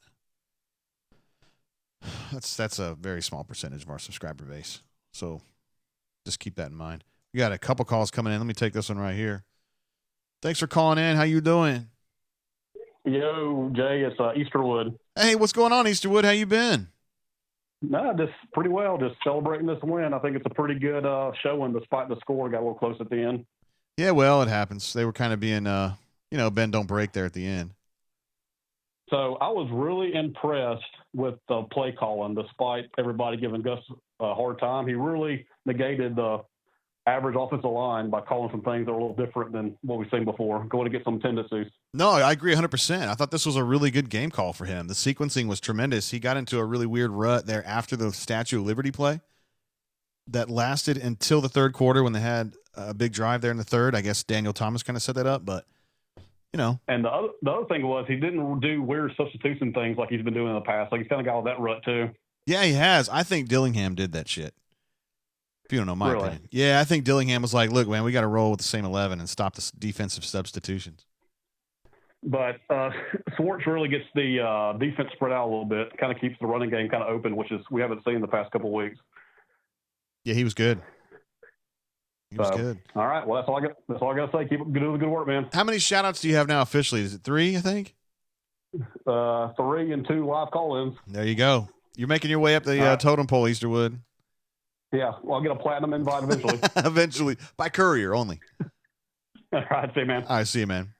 Speaker 1: That's a very small percentage of our subscriber base. So just keep that in mind. We got a couple calls coming in. Let me take this one right here. Thanks for calling in. How you doing?
Speaker 10: Yo, Jay, it's Easterwood.
Speaker 1: Hey, what's going on, Easterwood? How you been?
Speaker 10: No, just pretty well. Just celebrating this win. I think it's a pretty good showing despite the score. Got a little close at the end.
Speaker 1: Yeah, well, it happens. They were kind of being, bend, don't break there at the end.
Speaker 10: So I was really impressed with the play calling, despite everybody giving Gus a hard time. He really negated the average offensive line by calling some things that were a little different than what we've seen before, going to get some tendencies.
Speaker 1: No, I agree 100%. I thought this was a really good game call for him. The sequencing was tremendous. He got into a really weird rut there after the Statue of Liberty play that lasted until the third quarter when they had a big drive there in the third. I guess Daniel Thomas kind of set that up, but
Speaker 10: And the other thing was he didn't do weird substitution things like he's been doing in the past. Like he's kind of got all that rut too.
Speaker 1: Yeah, he has. I think Dillingham did that shit. If you don't know my
Speaker 10: Really?
Speaker 1: opinion. Yeah, I think Dillingham was like, look, man, we got to roll with the same 11 and stop the defensive substitutions.
Speaker 10: But Swartz really gets the defense spread out a little bit, kind of keeps the running game kind of open, which is we haven't seen the past couple of weeks.
Speaker 1: Yeah, he was good. He was good.
Speaker 10: All right. Well, that's all I got to say. Keep doing the good work, man.
Speaker 1: How many shout outs do you have now officially? Is it 3, I think?
Speaker 10: 3 and 2 live call-ins.
Speaker 1: There you go. You're making your way up the totem pole, Easterwood.
Speaker 10: Yeah, well, I'll get a platinum invite eventually.
Speaker 1: Eventually. By courier only.
Speaker 10: All right, see you, man.
Speaker 1: All right, see you, man.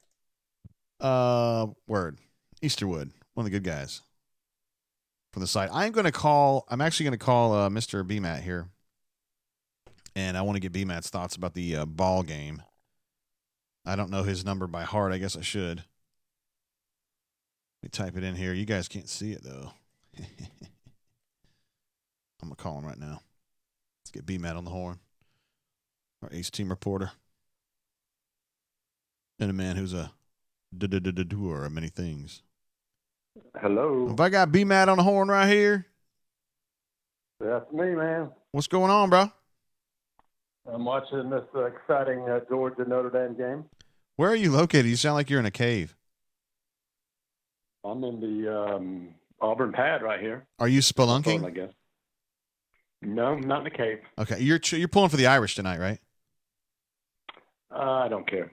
Speaker 1: Word. Easterwood, one of the good guys from the site. I'm actually going to call Mr. BMAT here. And I want to get BMAT's thoughts about the ball game. I don't know his number by heart. I guess I should. Let me type it in here. You guys can't see it, though. I'm going to call him right now. Let's get BMAT on the horn. Our Ace Team reporter. And a man who's a doer of many things.
Speaker 11: Hello.
Speaker 1: Have I got BMAT on the horn right here?
Speaker 11: That's me, man.
Speaker 1: What's going on, bro?
Speaker 11: I'm watching this exciting Georgia Notre Dame game.
Speaker 1: Where are you located? You sound like you're in a cave.
Speaker 11: I'm in the Auburn pad right here.
Speaker 1: Are you spelunking?
Speaker 11: I guess. No, not in the cave.
Speaker 1: Okay, you're pulling for the Irish tonight, right?
Speaker 11: I don't care.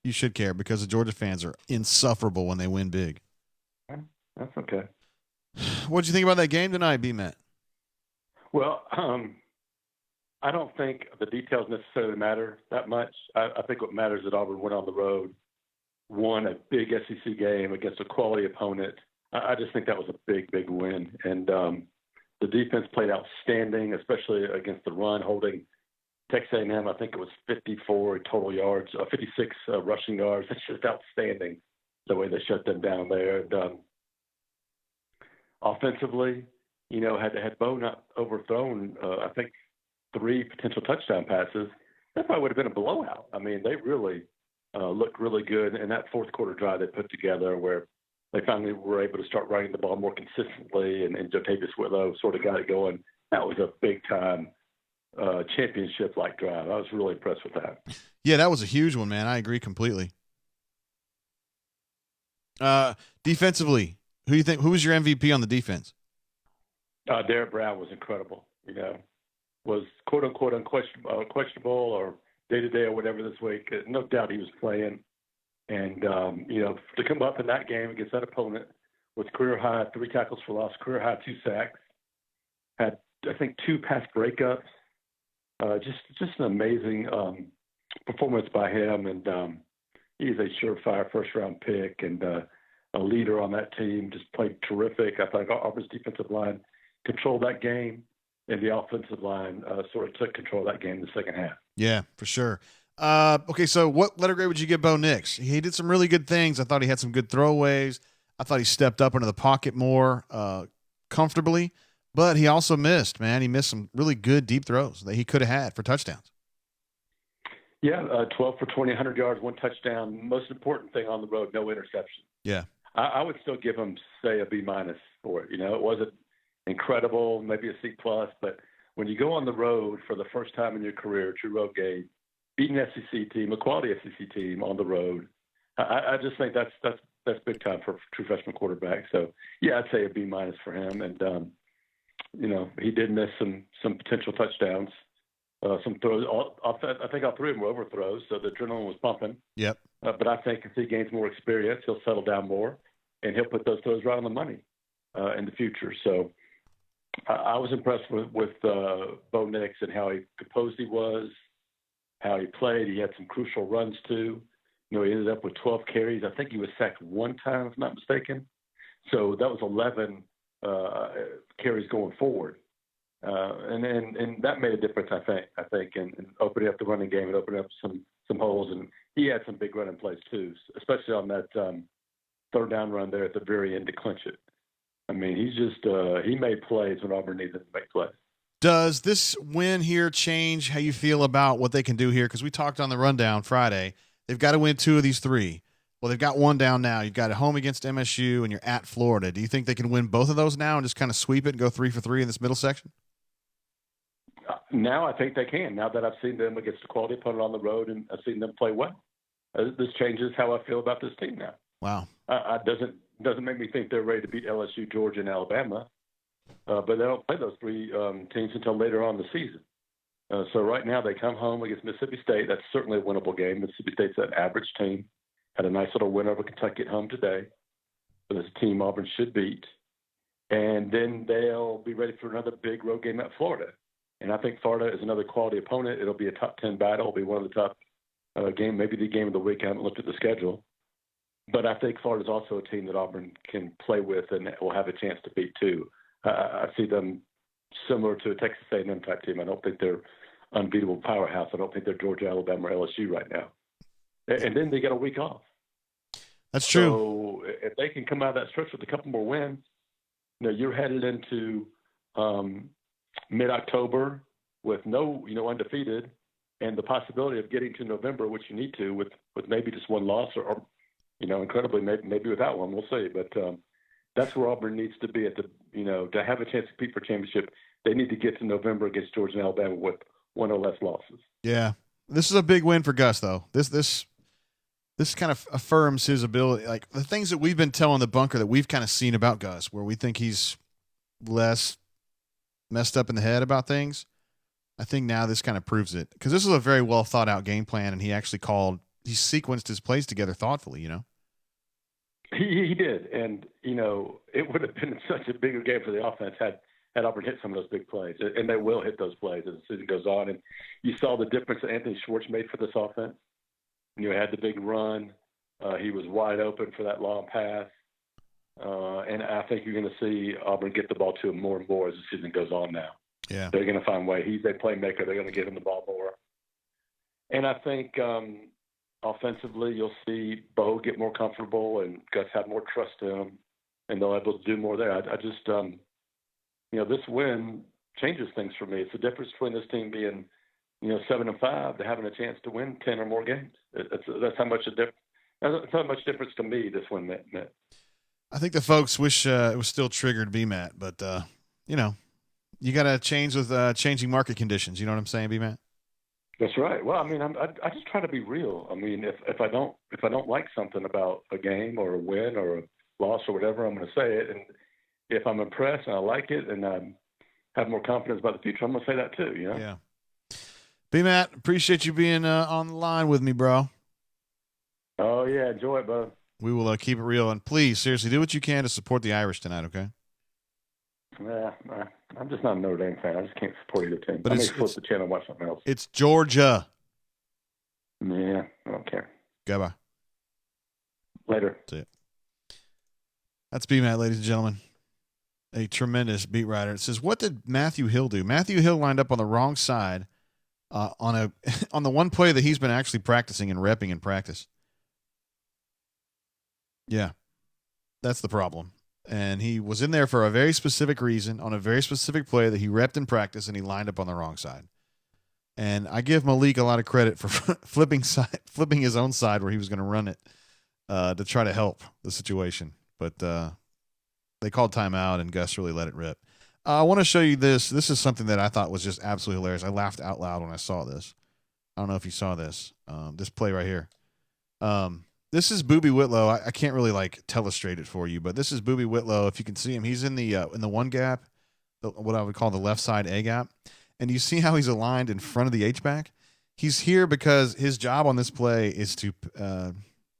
Speaker 1: You should care because the Georgia fans are insufferable when they win big.
Speaker 11: That's okay.
Speaker 1: What did you think about that game tonight, B-Matt?
Speaker 11: Well, I don't think the details necessarily matter that much. I think what matters is that Auburn went on the road, won a big SEC game against a quality opponent. I just think that was a big, big win. And the defense played outstanding, especially against the run, holding Texas A&M. I think it was 54 total yards, 56 rushing yards. It's just outstanding the way they shut them down there. And, offensively, had Bo not overthrown, I think, 3 potential touchdown passes, that probably would have been a blowout. I mean, they really looked really good in that fourth quarter drive they put together where they finally were able to start running the ball more consistently, and Jotavius Whitlow sort of got it going. That was a big-time championship-like drive. I was really impressed with that.
Speaker 1: Yeah, that was a huge one, man. I agree completely. Defensively, who was your MVP on the defense?
Speaker 11: Derek Brown was incredible. Was quote-unquote questionable or day-to-day or whatever this week. No doubt he was playing. And, to come up in that game against that opponent with career-high 3 tackles for loss, career-high 2 sacks, had, I think, 2 pass breakups. Just an amazing performance by him. And he's a surefire first-round pick and a leader on that team. Just played terrific. I think Auburn's defensive line controlled that game. And the offensive line sort of took control of that game in the second half.
Speaker 1: Yeah, for sure. Okay, so what letter grade would you give Bo Nix? He did some really good things. I thought he had some good throwaways. I thought he stepped up into the pocket more comfortably, but he also missed, man. He missed some really good deep throws that he could have had for touchdowns.
Speaker 11: Yeah, 12 for 20, 100 yards, 1 touchdown. Most important thing on the road, no interception.
Speaker 1: Yeah.
Speaker 11: I would still give him, say, a B- for it. It wasn't incredible, maybe a C+, but when you go on the road for the first time in your career, true road game, beating an SEC team, a quality SEC team on the road, I just think that's big time for a true freshman quarterback. So yeah, I'd say a B- for him. And he did miss some potential touchdowns, some throws. I think all 3 of them were overthrows, so the adrenaline was pumping.
Speaker 1: Yep.
Speaker 11: But I think if he gains more experience, he'll settle down more, and he'll put those throws right on the money in the future. So. I was impressed with Bo Nix and how composed he was, how he played. He had some crucial runs too. He ended up with 12 carries. I think he was sacked 1 time, if I'm not mistaken. So that was 11 carries going forward, and that made a difference. I think, in opening up the running game and opening up some holes. And he had some big running plays too, especially on that third down run there at the very end to clinch it. I mean, he made plays when Auburn needed to make plays.
Speaker 1: Does this win here change how you feel about what they can do here? Because we talked on the rundown Friday. They've got to win 2 of these 3. Well, they've got 1 down now. You've got a home against MSU, and you're at Florida. Do you think they can win both of those now and just kind of sweep it and go 3 for 3 in this middle section?
Speaker 11: Now I think they can. Now that I've seen them against a quality opponent on the road and I've seen them play well, this changes how I feel about this team now.
Speaker 1: Wow.
Speaker 11: Doesn't make me think they're ready to beat LSU, Georgia, and Alabama, but they don't play those 3 teams until later on in the season. So right now they come home against Mississippi State. That's certainly a winnable game. Mississippi State's an average team. Had a nice little win over Kentucky at home today. but it's a team Auburn should beat. And then they'll be ready for another big road game at Florida. And I think Florida is another quality opponent. It'll be a top 10 battle. It'll be one of the top game, maybe the game of the week. I haven't looked at the schedule. But I think Florida's also a team that Auburn can play with and will have a chance to beat too. I see them similar to a Texas A&M type team. I don't think they're unbeatable powerhouse. I don't think they're Georgia, Alabama, or LSU right now. And then they get a week off.
Speaker 1: That's true.
Speaker 11: So if they can come out of that stretch with a couple more wins, you're headed into mid-October with no, undefeated, and the possibility of getting to November, which you need to, with maybe just one loss or incredibly maybe without one. We'll see. But that's where Auburn needs to be to have a chance to compete for championship. They need to get to November against Georgia and Alabama with one or less losses.
Speaker 1: Yeah, this is a big win for Gus, though. This kind of affirms his ability. Like the things that we've been telling the bunker that we've kind of seen about Gus, where we think he's less messed up in the head about things. I think now this kind of proves it, because this is a very well thought out game plan, and he actually sequenced his plays together thoughtfully.
Speaker 11: He did, and it would have been such a bigger game for the offense had Auburn hit some of those big plays, and they will hit those plays as the season goes on. And you saw the difference that Anthony Schwartz made for this offense. Had the big run. He was wide open for that long pass. And I think you're going to see Auburn get the ball to him more and more as the season goes on now.
Speaker 1: Yeah.
Speaker 11: They're going to find a way. He's a playmaker. They're going to give him the ball more. And I think offensively you'll see Bo get more comfortable and Gus have more trust in him, and they'll be able to do more there. I just, this win changes things for me. It's the difference between this team being 7-5 to having a chance to win 10 or more games. That's how much difference to me this win meant.
Speaker 1: I think the folks wish it was still triggered BMAT, but you got to change with changing market conditions. You know what I'm saying, BMAT?
Speaker 11: That's right. Well, I mean, I just try to be real. I mean, if I don't like something about a game or a win or a loss or whatever, I'm going to say it. And if I'm impressed and I like it and I have more confidence about the future, I'm going to say that too.
Speaker 1: Yeah. B-Matt, appreciate you being on the line with me, bro.
Speaker 11: Oh, yeah. Enjoy it, bud.
Speaker 1: We will keep it real. And please, seriously, do what you can to support the Irish tonight, okay?
Speaker 11: Yeah, I'm just not a Notre Dame fan. I just can't support either team.
Speaker 1: But
Speaker 11: I may flip the channel and watch something else.
Speaker 1: It's Georgia.
Speaker 11: Yeah, I don't care.
Speaker 1: Goodbye.
Speaker 11: Later.
Speaker 1: That's it. That's B-Matt, ladies and gentlemen. A tremendous beat writer. It says, what did Matthew Hill do? Matthew Hill lined up on the wrong side on the one play that he's been actually practicing and repping in practice. Yeah, that's the problem. And he was in there for a very specific reason on a very specific play that he repped in practice, and he lined up on the wrong side. And I give Malik a lot of credit for flipping his own side where he was going to run it to try to help the situation. But they called timeout, and Gus really let it rip. I want to show you this. This is something that I thought was just absolutely hilarious. I laughed out loud when I saw this. I don't know if you saw this. This play right here. This is Boobie Whitlow. I can't really telestrate it for you, but this is Boobie Whitlow. If you can see him, he's in the one gap, what I would call the left side A gap. And you see how he's aligned in front of the H-back? He's here because his job on this play is to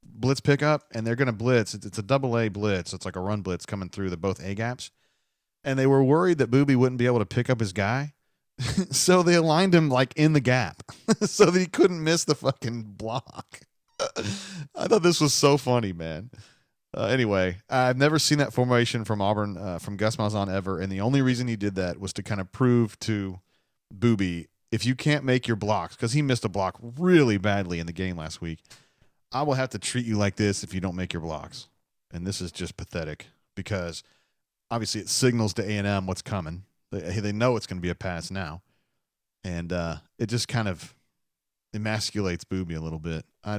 Speaker 1: blitz pickup, and they're going to blitz. It's a double A blitz. It's like a run blitz coming through the both A gaps. And they were worried that Boobie wouldn't be able to pick up his guy. So they aligned him in the gap so that he couldn't miss the fucking block. I thought this was so funny, man. Anyway, I've never seen that formation from Auburn, from Gus Malzahn ever. And the only reason he did that was to kind of prove to Boobie, if you can't make your blocks, because he missed a block really badly in the game last week, I will have to treat you like this if you don't make your blocks. And this is just pathetic because obviously it signals to A&M what's coming. They know it's going to be a pass now. And it just kind of emasculates Boobie a little bit. I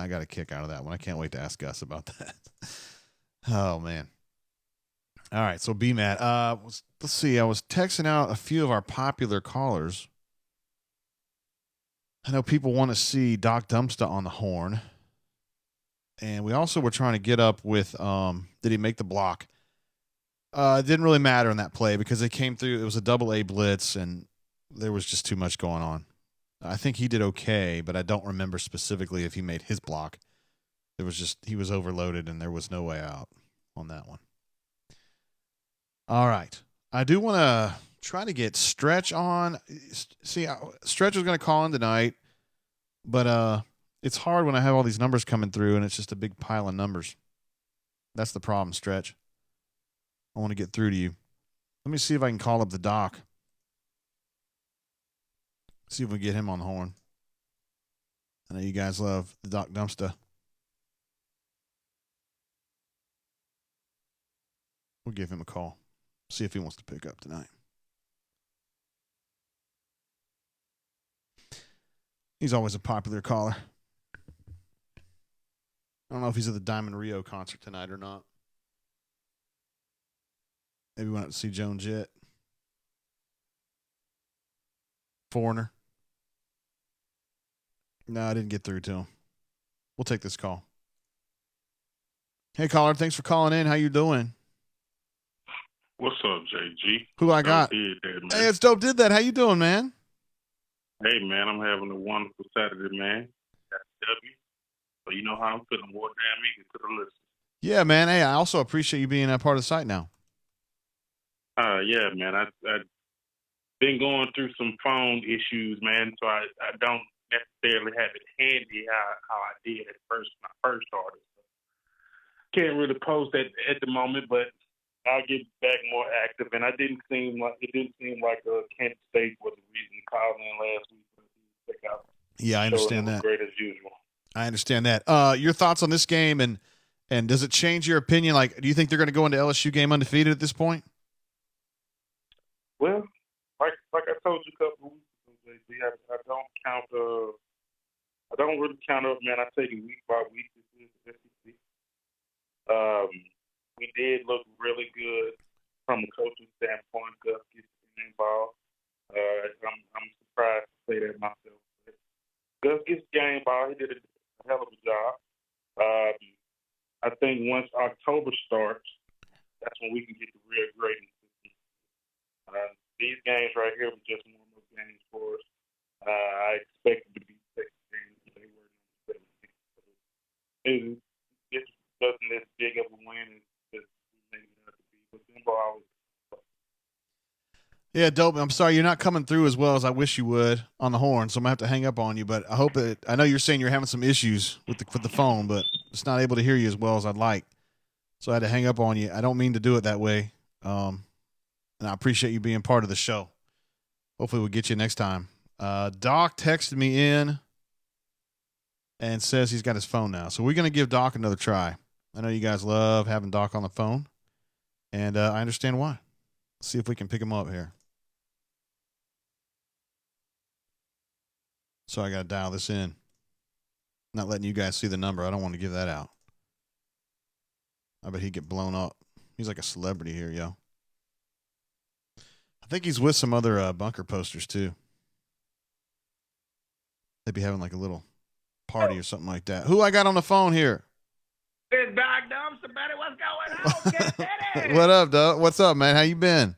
Speaker 1: got a kick out of that one. I can't wait to ask Gus about that. Oh, man. All right, so B-Matt. Let's see. I was texting out a few of our popular callers. I know people want to see Doc Dumpsta on the horn. And we also were trying to get up with did he make the block? It didn't really matter in that play because they came through. It was a double A blitz, and there was just too much going on. I think he did okay, but I don't remember specifically if he made his block. He was overloaded, and there was no way out. on that one. All right. I do want to try to get Stretch on. See, Stretch was going to call in tonight, but it's hard when I have all these numbers coming through and it's just a big pile of numbers. That's the problem, Stretch. I want to get through to you. Let me see if I can call up the doc. See if we can get him on the horn. I know you guys love the Doc Dumpster. We'll give him a call. See if he wants to pick up tonight. He's always a popular caller. I don't know if he's at the Diamond Rio concert tonight or not. Maybe we went out to see Joan Jett. Foreigner. No, I didn't get through to him. We'll take this call. Hey, caller, thanks for calling in. How you doing?
Speaker 12: What's up, JG?
Speaker 1: Who I got?
Speaker 12: Hey,
Speaker 1: it's Dope Did That. How you doing, man?
Speaker 12: Hey, man, I'm having a wonderful Saturday, man. Got a W. So you know how I'm feeling. More damn eager to the list.
Speaker 1: Yeah, man. Hey, I also appreciate you being a part of the site now.
Speaker 12: Yeah, man. I've been going through some phone issues, man, so I don't necessarily have it handy how I did at first when I first started. So can't really post at the moment, but I'll get back more active. And it didn't seem like Kent State was the reason to call in last week.
Speaker 1: Yeah, I understand that.
Speaker 12: Great as usual.
Speaker 1: I understand that. Your thoughts on this game and does it change your opinion? Like, do you think they're going to go into LSU game undefeated at this point?
Speaker 12: Well, like I told you a couple of weeks ago, JC, I don't really count up, man. I take it week by week. We did look really good from a coaching standpoint. Gus gets involved. I'm surprised to say that myself. Gus gets game ball. He did a hell of a job. I think once October starts, that's when we can get the real grading system. These games right here were just warm-up games for us. I expected to be Texas games, but they weren't. It wasn't as big of a win as we made it out to be. But Denver always.
Speaker 1: Yeah, Dope. I'm sorry you're not coming through as well as I wish you would on the horn, so I'm gonna have to hang up on you. But I know you're saying you're having some issues with the phone, but it's not able to hear you as well as I'd like. So I had to hang up on you. I don't mean to do it that way. And I appreciate you being part of the show. Hopefully we'll get you next time. Doc texted me in and says he's got his phone now. So we're going to give Doc another try. I know you guys love having Doc on the phone, and I understand why. Let's see if we can pick him up here. So I got to dial this in. Not letting you guys see the number. I don't want to give that out. I bet he'd get blown up. He's like a celebrity here, yo. I think he's with some other bunker posters, too. They'd be having like a little party or something like that. Who I got on the phone here?
Speaker 13: It's Doc Dumpster, buddy. What's going on? Get ready.
Speaker 1: What up, Doc? What's up, man? How you been?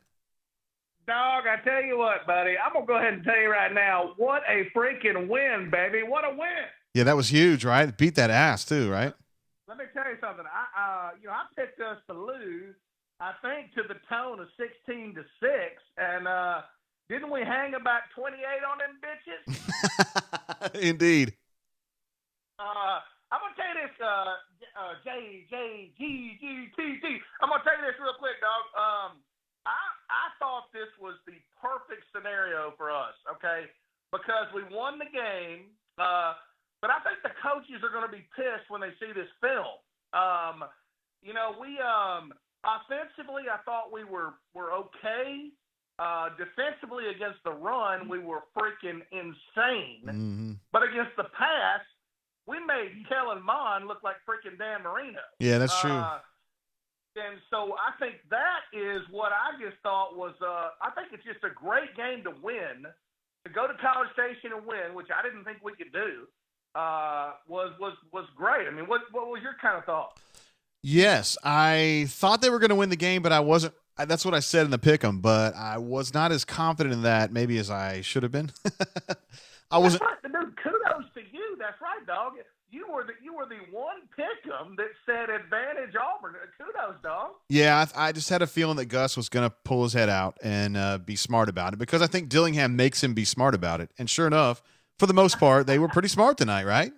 Speaker 13: Dog, I tell you what, buddy. I'm going to go ahead and tell you right now, what a freaking win, baby. What a win.
Speaker 1: Yeah, that was huge, right? Beat that ass, too, right?
Speaker 13: Let me tell you something. I picked us to lose, I think, to the tone of 16-6, and didn't we hang about 28 on them bitches?
Speaker 1: Indeed.
Speaker 13: I'm gonna tell you this, JJGGTT. I'm gonna tell you this real quick, dog. I thought this was the perfect scenario for us, okay? Because we won the game, but I think the coaches are going to be pissed when they see this film. We offensively, I thought we were okay. Defensively against the run, we were freaking insane.
Speaker 1: Mm-hmm.
Speaker 13: But against the pass, we made Kellen Mond look like freaking Dan Marino.
Speaker 1: Yeah, that's true.
Speaker 13: And so I think that is what I just thought was I think it's just a great game to win. To go to College Station and win, which I didn't think we could do, was great. I mean, what was your kind of thought?
Speaker 1: Yes, I thought they were going to win the game, but I wasn't. That's what I said in the pick'em, but I was not as confident in that maybe as I should have been. I wasn't.
Speaker 13: That's right, dude. Kudos to you. That's right, dog. You were the one pick'em that said advantage Auburn. Kudos, dog.
Speaker 1: Yeah, I just had a feeling that Gus was going to pull his head out and be smart about it because I think Dillingham makes him be smart about it. And sure enough, for the most part, they were pretty smart tonight, right?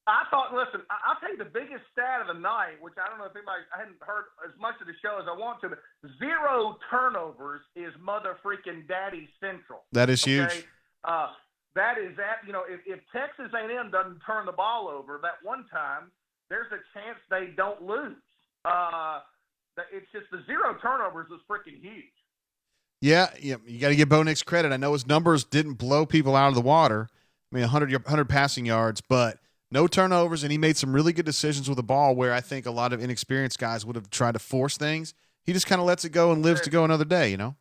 Speaker 13: I thought, listen, I'll tell you the biggest stat of the night, which I don't know if anybody, I hadn't heard as much of the show as I want to, but 0 turnovers is mother freaking daddy central.
Speaker 1: That is huge.
Speaker 13: That is that, if Texas A&M doesn't turn the ball over that one time, there's a chance they don't lose. It's just the 0 turnovers is freaking huge.
Speaker 1: Yeah, you got to give Bo Nix credit. I know his numbers didn't blow people out of the water. I mean, 100 passing yards, but no turnovers, and he made some really good decisions with the ball where I think a lot of inexperienced guys would have tried to force things. He just kind of lets it go and lives to go another day,
Speaker 13: Dude,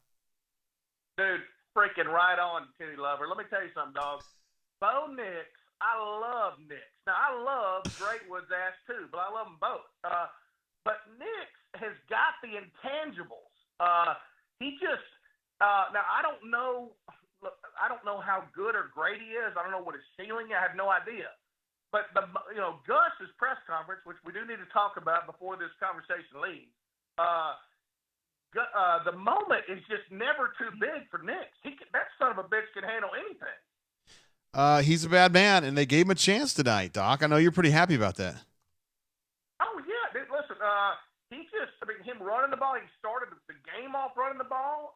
Speaker 13: freaking right on, Kitty Lover. Let me tell you something, dog. Bo Nix, I love Nix. Now, I love Greatwood's ass too, but I love them both. But Nix has got the intangibles. He just now I don't know how good or great he is. I don't know what his ceiling is. I have no idea. But Gus's press conference, which we do need to talk about before this conversation leaves, the moment is just never too big for Nix. That son of a bitch can handle anything.
Speaker 1: He's a bad man, and they gave him a chance tonight, Doc. I know you're pretty happy about that.
Speaker 13: Oh yeah, dude, listen. Him running the ball. He started the game off running the ball.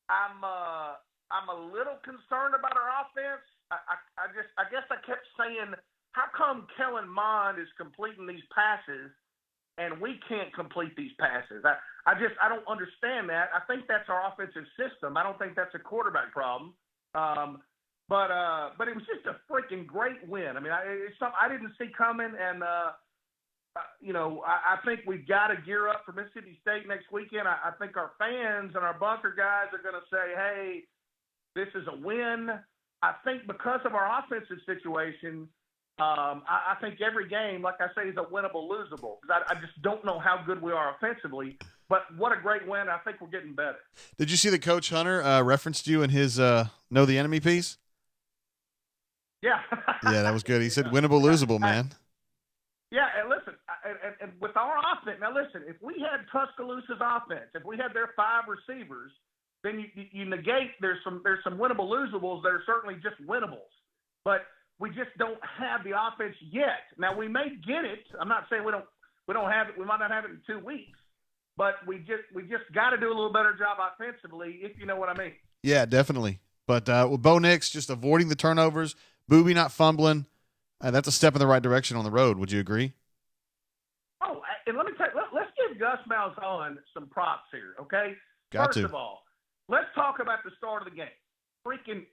Speaker 13: I'm a little concerned about our offense. I guess I kept saying, how come Kellen Mond is completing these passes and we can't complete these passes? I don't understand that. I think that's our offensive system. I don't think that's a quarterback problem. But it was just a freaking great win. I mean, it's something I didn't see coming, and I think we've got to gear up for Mississippi State next weekend. I think our fans and our bunker guys are going to say, hey, this is a win. I think because of our offensive situation, I think every game, like I say, is a winnable, losable. Because I just don't know how good we are offensively. But what a great win. I think we're getting better.
Speaker 1: Did you see that Coach Hunter referenced you in his Know the Enemy piece?
Speaker 13: Yeah.
Speaker 1: Yeah, that was good. He said winnable, losable, man.
Speaker 13: Yeah, and listen, and with our offense, now listen, if we had Tuscaloosa's offense, if we had their 5 receivers, then you negate there's some winnable losables that are certainly just winnables. But we just don't have the offense yet. Now we may get it. I'm not saying we don't have it. We might not have it in 2 weeks. But we just got to do a little better job offensively, if you know what I mean.
Speaker 1: Yeah, definitely. But with Bo Nix just avoiding the turnovers, Booby not fumbling, that's a step in the right direction on the road. Would you agree?
Speaker 13: Oh, and let me tell you, let's give Gus Malzahn some props here, okay?
Speaker 1: First
Speaker 13: of all, let's talk about the start of the game. Freaking,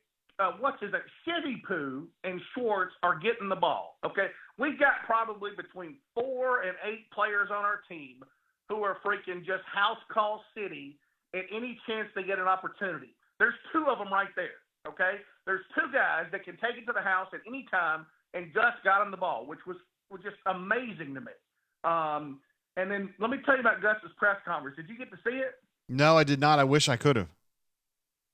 Speaker 13: what's his name? Chevy Poo and Schwartz are getting the ball, okay? We've got probably between 4 and 8 players on our team who are freaking just house call city at any chance they get an opportunity. There's 2 of them right there, okay? There's 2 guys that can take it to the house at any time, and Gus got him the ball, which was just amazing to me. And then let me tell you about Gus's press conference. Did you get to see it?
Speaker 1: No, I did not. I wish I could have.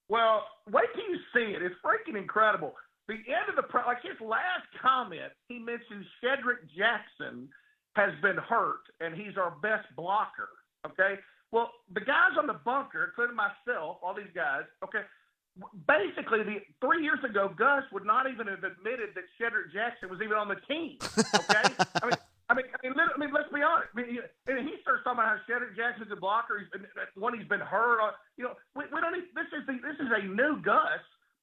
Speaker 13: Well, wait till you see it. It's freaking incredible. The end of the his last comment, he mentioned Shedrick Jackson has been hurt, and he's our best blocker, okay? Well, the guys on the bunker, including myself, all these guys, okay, basically 3 years ago, Gus would not even have admitted that Shedrick Jackson was even on the team, okay? I mean, let's be honest. And he starts talking about how Shedrick Jackson's a blocker. He's been hurt. We don't. This is a new Gus.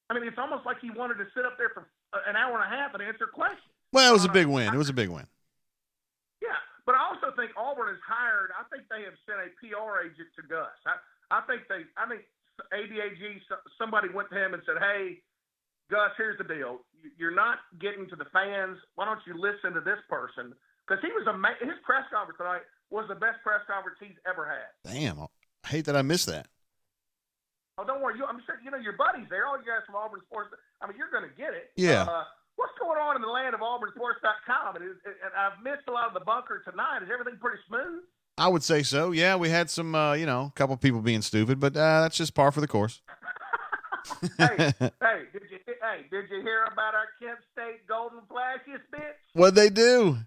Speaker 13: I mean, it's almost like he wanted to sit up there for an hour and a half and answer questions.
Speaker 1: Well, it was a big win. It was a big win.
Speaker 13: Yeah, but I also think Auburn has hired. I think they have sent a PR agent to Gus. I think ADAG. Somebody went to him and said, "Hey, Gus, here's the deal. You're not getting to the fans. Why don't you listen to this person?" Because he was his press conference tonight was the best press conference he's ever had.
Speaker 1: Damn, I hate that I missed that.
Speaker 13: Oh, don't worry. I'm sure your buddies there, all you guys from Auburn Sports. I mean, you're going to get it.
Speaker 1: Yeah.
Speaker 13: What's going on in the land of AuburnSports.com? And I've missed a lot of the bunker tonight. Is everything pretty smooth?
Speaker 1: I would say so. Yeah, we had some, a couple people being stupid, but that's just par for the course.
Speaker 13: did you hear about our Kent State Golden Flashes, bitch?
Speaker 1: What'd they do?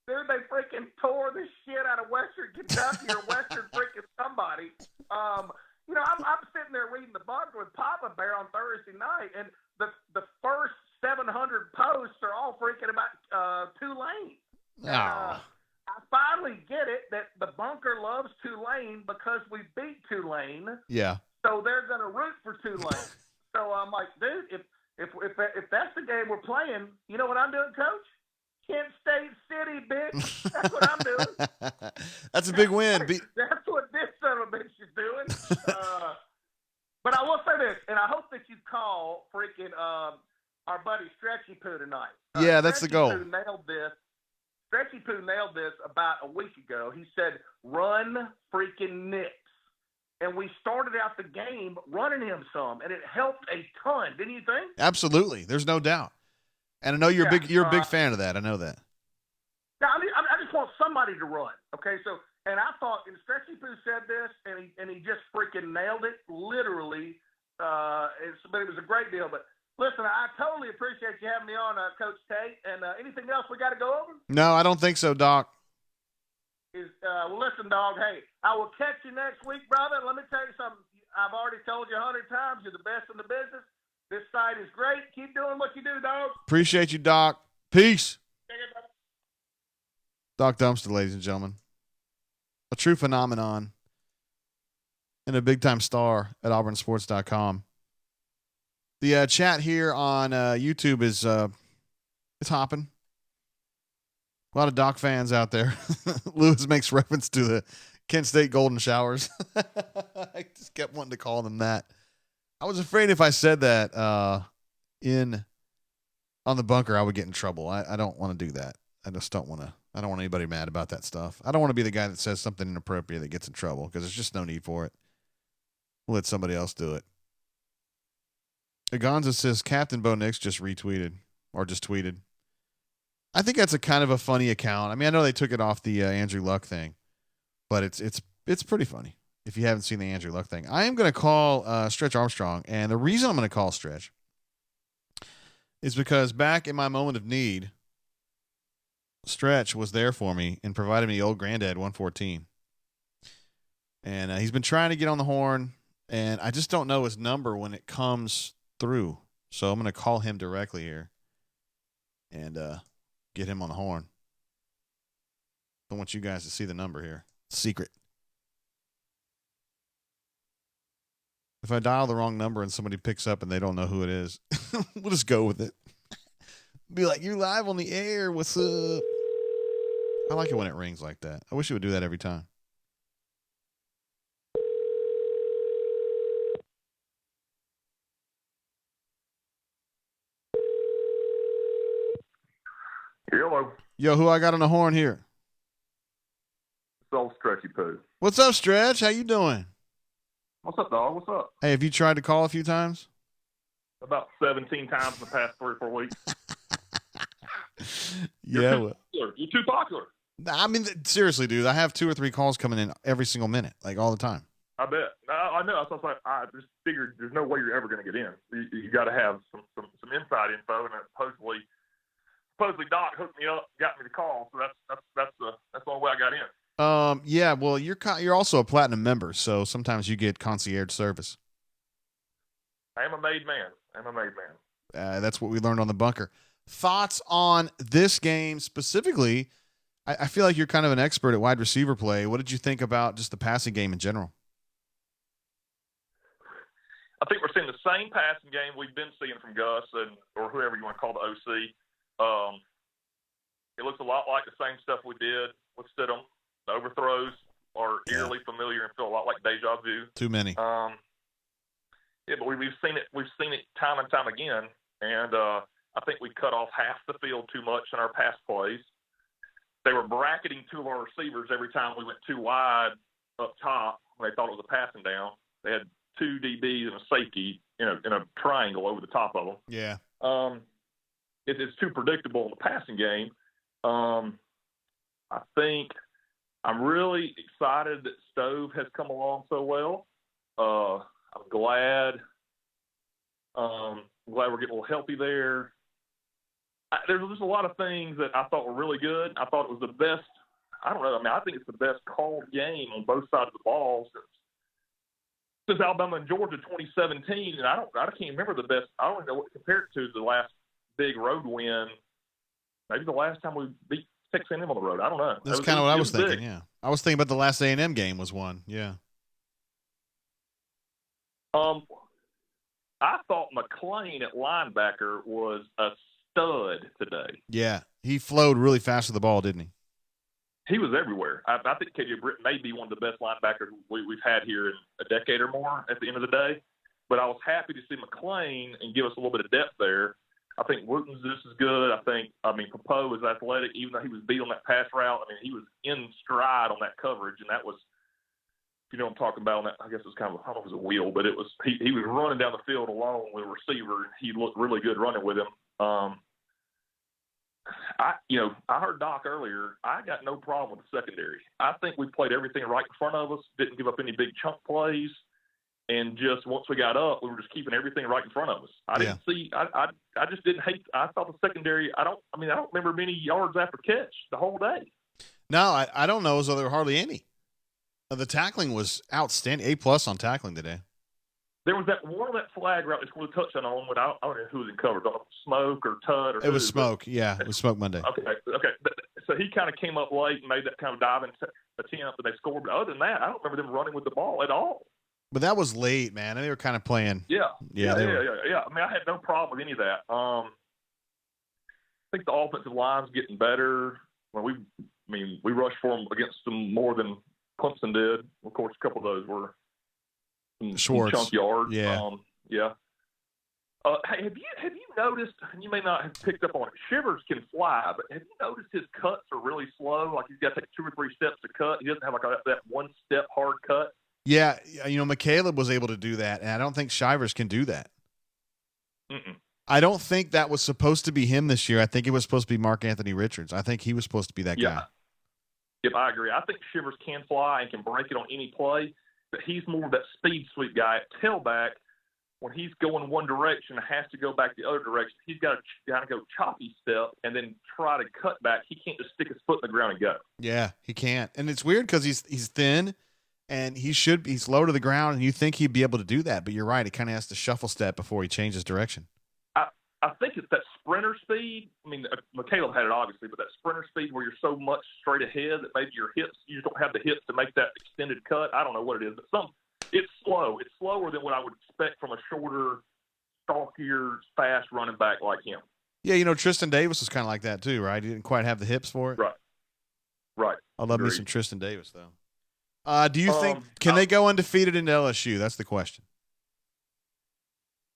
Speaker 13: Dude, they freaking tore the shit out of Western Kentucky or Western freaking somebody. I'm sitting there reading the bunker with Papa Bear on Thursday night, and the first 700 posts are all freaking about Tulane.
Speaker 1: Oh.
Speaker 13: I finally get it that the bunker loves Tulane because we beat Tulane.
Speaker 1: Yeah.
Speaker 13: So they're going to root for Tulane. So I'm like, dude, if that's the game we're playing, you know what I'm doing, Coach? Kent State City, bitch. That's what I'm doing.
Speaker 1: That's a big win.
Speaker 13: That's what this son of a bitch is doing. But I will say this, and I hope that you call freaking our buddy Stretchy Poo tonight.
Speaker 1: Yeah, that's the goal.
Speaker 13: Stretchy Poo nailed this about a week ago. He said, run freaking Knicks. And we started out the game running him some, and it helped a ton, didn't you think?
Speaker 1: Absolutely. There's no doubt. And I know you're a big fan of that. I know that.
Speaker 13: Yeah, I just want somebody to run. Okay, so and I thought, and Stretchy Poo said this, and he just freaking nailed it, literally. But it was a great deal. But listen, I totally appreciate you having me on, Coach Tate. And anything else we got to go over?
Speaker 1: No, I don't think so, Doc.
Speaker 13: Well, listen, dog. Hey, I will catch you next week, brother. Let me tell you something. I've already told you 100 times. You're the best in the business. This site is great. Keep doing what you do, dog.
Speaker 1: Appreciate you, Doc. Peace. Doc Dumpster, ladies and gentlemen. A true phenomenon and a big-time star at auburnsports.com. The chat here on YouTube is it's hopping. A lot of Doc fans out there. Lewis makes reference to the Kent State Golden Showers. I just kept wanting to call them that. I was afraid if I said that on the bunker, I would get in trouble. I don't want to do that. I just don't want to. I don't want anybody mad about that stuff. I don't want to be the guy that says something inappropriate that gets in trouble because there's just no need for it. We'll let somebody else do it. Agonza says Captain Bo Nix just retweeted or just tweeted. I think that's a kind of a funny account. I mean, I know they took it off the Andrew Luck thing, but it's pretty funny if you haven't seen the Andrew Luck thing. I am going to call Stretch Armstrong, and the reason I'm going to call Stretch is because back in my moment of need, Stretch was there for me and provided me old granddad 114. And he's been trying to get on the horn, and I just don't know his number when it comes through. So I'm going to call him directly here and get him on the horn. I want you guys to see the number here. Secret. If I dial the wrong number and somebody picks up and they don't know who it is, we'll just go with it. Be like, you're live on the air. What's up? I like it when it rings like that. I wish it would do that every time.
Speaker 3: Hello.
Speaker 1: Yo, who I got on the horn here?
Speaker 3: It's old Stretchy Poo.
Speaker 1: What's up, Stretch? How you doing?
Speaker 3: What's up, dog? What's up?
Speaker 1: Hey, have you tried to call a few times?
Speaker 3: About 17 times in the past 3 or 4 weeks.
Speaker 1: Yeah.
Speaker 3: You're too popular.
Speaker 1: I mean, seriously, dude. I have 2 or 3 calls coming in every single minute, like all the time.
Speaker 3: I bet. I know. I just figured there's no way you're ever going to get in. You got to have some inside info, and supposedly Doc hooked me up, got me the call. So that's the only way I got in.
Speaker 1: Yeah. Well, you're also a platinum member, so sometimes you get concierge service.
Speaker 3: I am a made man.
Speaker 1: That's what we learned on the bunker. Thoughts on this game specifically? I feel like you're kind of an expert at wide receiver play. What did you think about just the passing game in general?
Speaker 3: I think we're seeing the same passing game we've been seeing from Gus or whoever you want to call the OC. It looks a lot like the same stuff we did with Stidham. The overthrows are eerily familiar and feel a lot like deja vu.
Speaker 1: Too many.
Speaker 3: Yeah, but we've seen it. We've seen it time and time again, and I think we cut off half the field too much in our pass plays. They were bracketing 2 of our receivers every time we went too wide up top when they thought it was a passing down. They had 2 DBs and a safety, in a triangle over the top of them.
Speaker 1: Yeah.
Speaker 3: It's too predictable in the passing game. I think I'm really excited that Stove has come along so well. I'm glad I'm glad we're getting a little healthy there. There's just a lot of things that I thought were really good. I thought it was the best. I don't know. I mean, I think it's the best called game on both sides of the ball since Alabama and Georgia 2017. And I can't remember the best. I don't know what to compare it to the last big road win. Maybe the last time we beat Texas A&M on the road. I don't know.
Speaker 1: That's kind of what I was thinking. Yeah, I was thinking about the last A&M game was one. Yeah.
Speaker 3: I thought McClain at linebacker was a stud today.
Speaker 1: Yeah, he flowed really fast with the ball, didn't he?
Speaker 3: He was everywhere. I think KJ Britt may be one of the best linebackers we've had here in a decade or more at the end of the day. But I was happy to see McClain and give us a little bit of depth there. I think Wooten's just as good. I mean, Popo was athletic, even though he was beat on that pass route. I mean, he was in stride on that coverage, and that was, you know what I'm talking about, I guess it was kind of, I don't know if it was a wheel, but it was, he was running down the field alone with a receiver, and he looked really good running with him. I heard Doc earlier. I got no problem with the secondary. I think we played everything right in front of us, didn't give up any big chunk plays, and just once we got up, we were just keeping everything right in front of us. I just didn't hate. I thought the secondary. I don't remember many yards after catch the whole day.
Speaker 1: No, I don't know as though there were hardly any. The tackling was outstanding. A+ on tackling today.
Speaker 3: There was that flag route they scored a touchdown on, but I don't know who was in coverage. I don't know, Smoke or Tud or.
Speaker 1: It was Smoke. Yeah, it was Smoke Monday.
Speaker 3: Okay. So he kind of came up late and made that kind of diving attempt, and they scored. But other than that, I don't remember them running with the ball at all.
Speaker 1: But that was late, man. They were kind of playing.
Speaker 3: Yeah.
Speaker 1: Yeah.
Speaker 3: I mean, I had no problem with any of that. I think the offensive line's getting better. We rushed for them against them more than Clemson did. Of course, a couple of those were some chunk yards.
Speaker 1: Yeah.
Speaker 3: Hey, have you noticed? And you may not have picked up on it. Shivers can fly, but have you noticed his cuts are really slow? Like he's got to take 2 or 3 steps to cut. He doesn't have that 1-step hard cut.
Speaker 1: Yeah, McCaleb was able to do that, and I don't think Shivers can do that. I don't think that was supposed to be him this year. I think it was supposed to be Mark Anthony Richards. I think he was supposed to be that guy.
Speaker 3: Yep, I agree. I think Shivers can fly and can break it on any play, but he's more of that speed sweep guy at tailback. When he's going one direction and has to go back the other direction, he's got to go choppy step and then try to cut back. He can't just stick his foot in the ground and go.
Speaker 1: Yeah, he can't. And it's weird because he's thin and he's low to the ground, and you think he'd be able to do that, but you're right. He kind of has to shuffle step before he changes direction.
Speaker 3: I think it's that sprinter speed. I mean, McCaleb had it obviously, but that sprinter speed where you're so much straight ahead that maybe your hips, you just don't have the hips to make that extended cut. I don't know what it is, but it's slow. It's slower than what I would expect from a shorter, stalkier, fast running back like him.
Speaker 1: Yeah, Tristan Davis was kind of like that too, right? He didn't quite have the hips for it.
Speaker 3: Right.
Speaker 1: I love me some Tristan Davis, though. Do you think can they go undefeated into LSU? That's the question.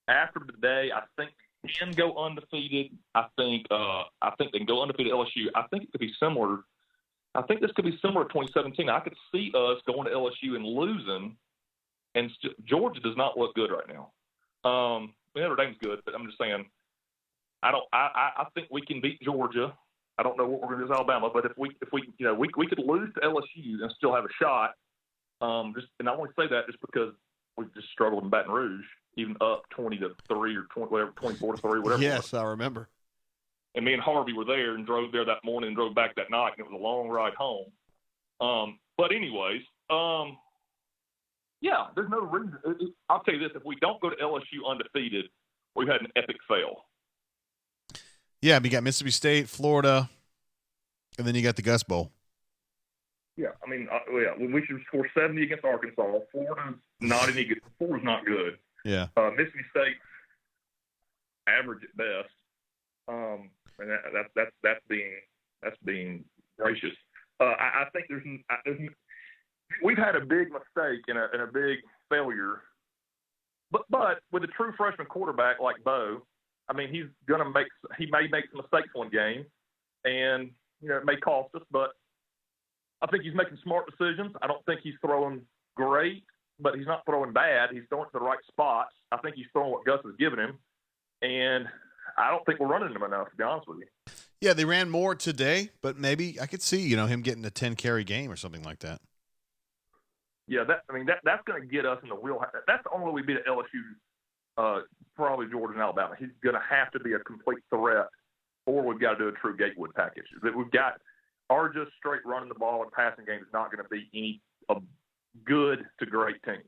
Speaker 3: After today, I think they can go undefeated. I think they can go undefeated at LSU. I think it could be similar. I think this could be similar to 2017. I could see us going to LSU and losing. And Georgia does not look good right now. Notre Dame's good, but I'm just saying, I think we can beat Georgia. I don't know what we're going to do with Alabama, but if we we could lose to LSU and still have a shot. And I only say that just because we've just struggled in Baton Rouge, even up 20-3 or 24-3, whatever.
Speaker 1: Yes, I remember.
Speaker 3: And me and Harvey were there and drove there that morning and drove back that night, and it was a long ride home. But anyways. Yeah, there's no reason. I'll tell you this: if we don't go to LSU undefeated, we've had an epic fail.
Speaker 1: Yeah, you got Mississippi State, Florida, and then you got the Gus Bowl.
Speaker 3: Yeah, I mean, we should score 70 against Arkansas. Florida's not any good. Florida's not good.
Speaker 1: Yeah.
Speaker 3: Mississippi State, average at best. And that's being gracious. I think there's we've had a big mistake and a big failure, but with a true freshman quarterback like Bo, I mean, he may make some mistakes one game, and it may cost us, but I think he's making smart decisions. I don't think he's throwing great, but he's not throwing bad. He's throwing to the right spots. I think he's throwing what Gus has given him, and I don't think we're running him enough, to be honest with you.
Speaker 1: Yeah, they ran more today, but maybe I could see him getting a 10-carry game or something like that.
Speaker 3: Yeah, that's going to get us in the wheel. That's the only way we beat an LSU probably Georgia and Alabama. He's going to have to be a complete threat, or we've got to do a true Gatewood package. That we've got our just straight running the ball and passing game is not going to be any good to great teams.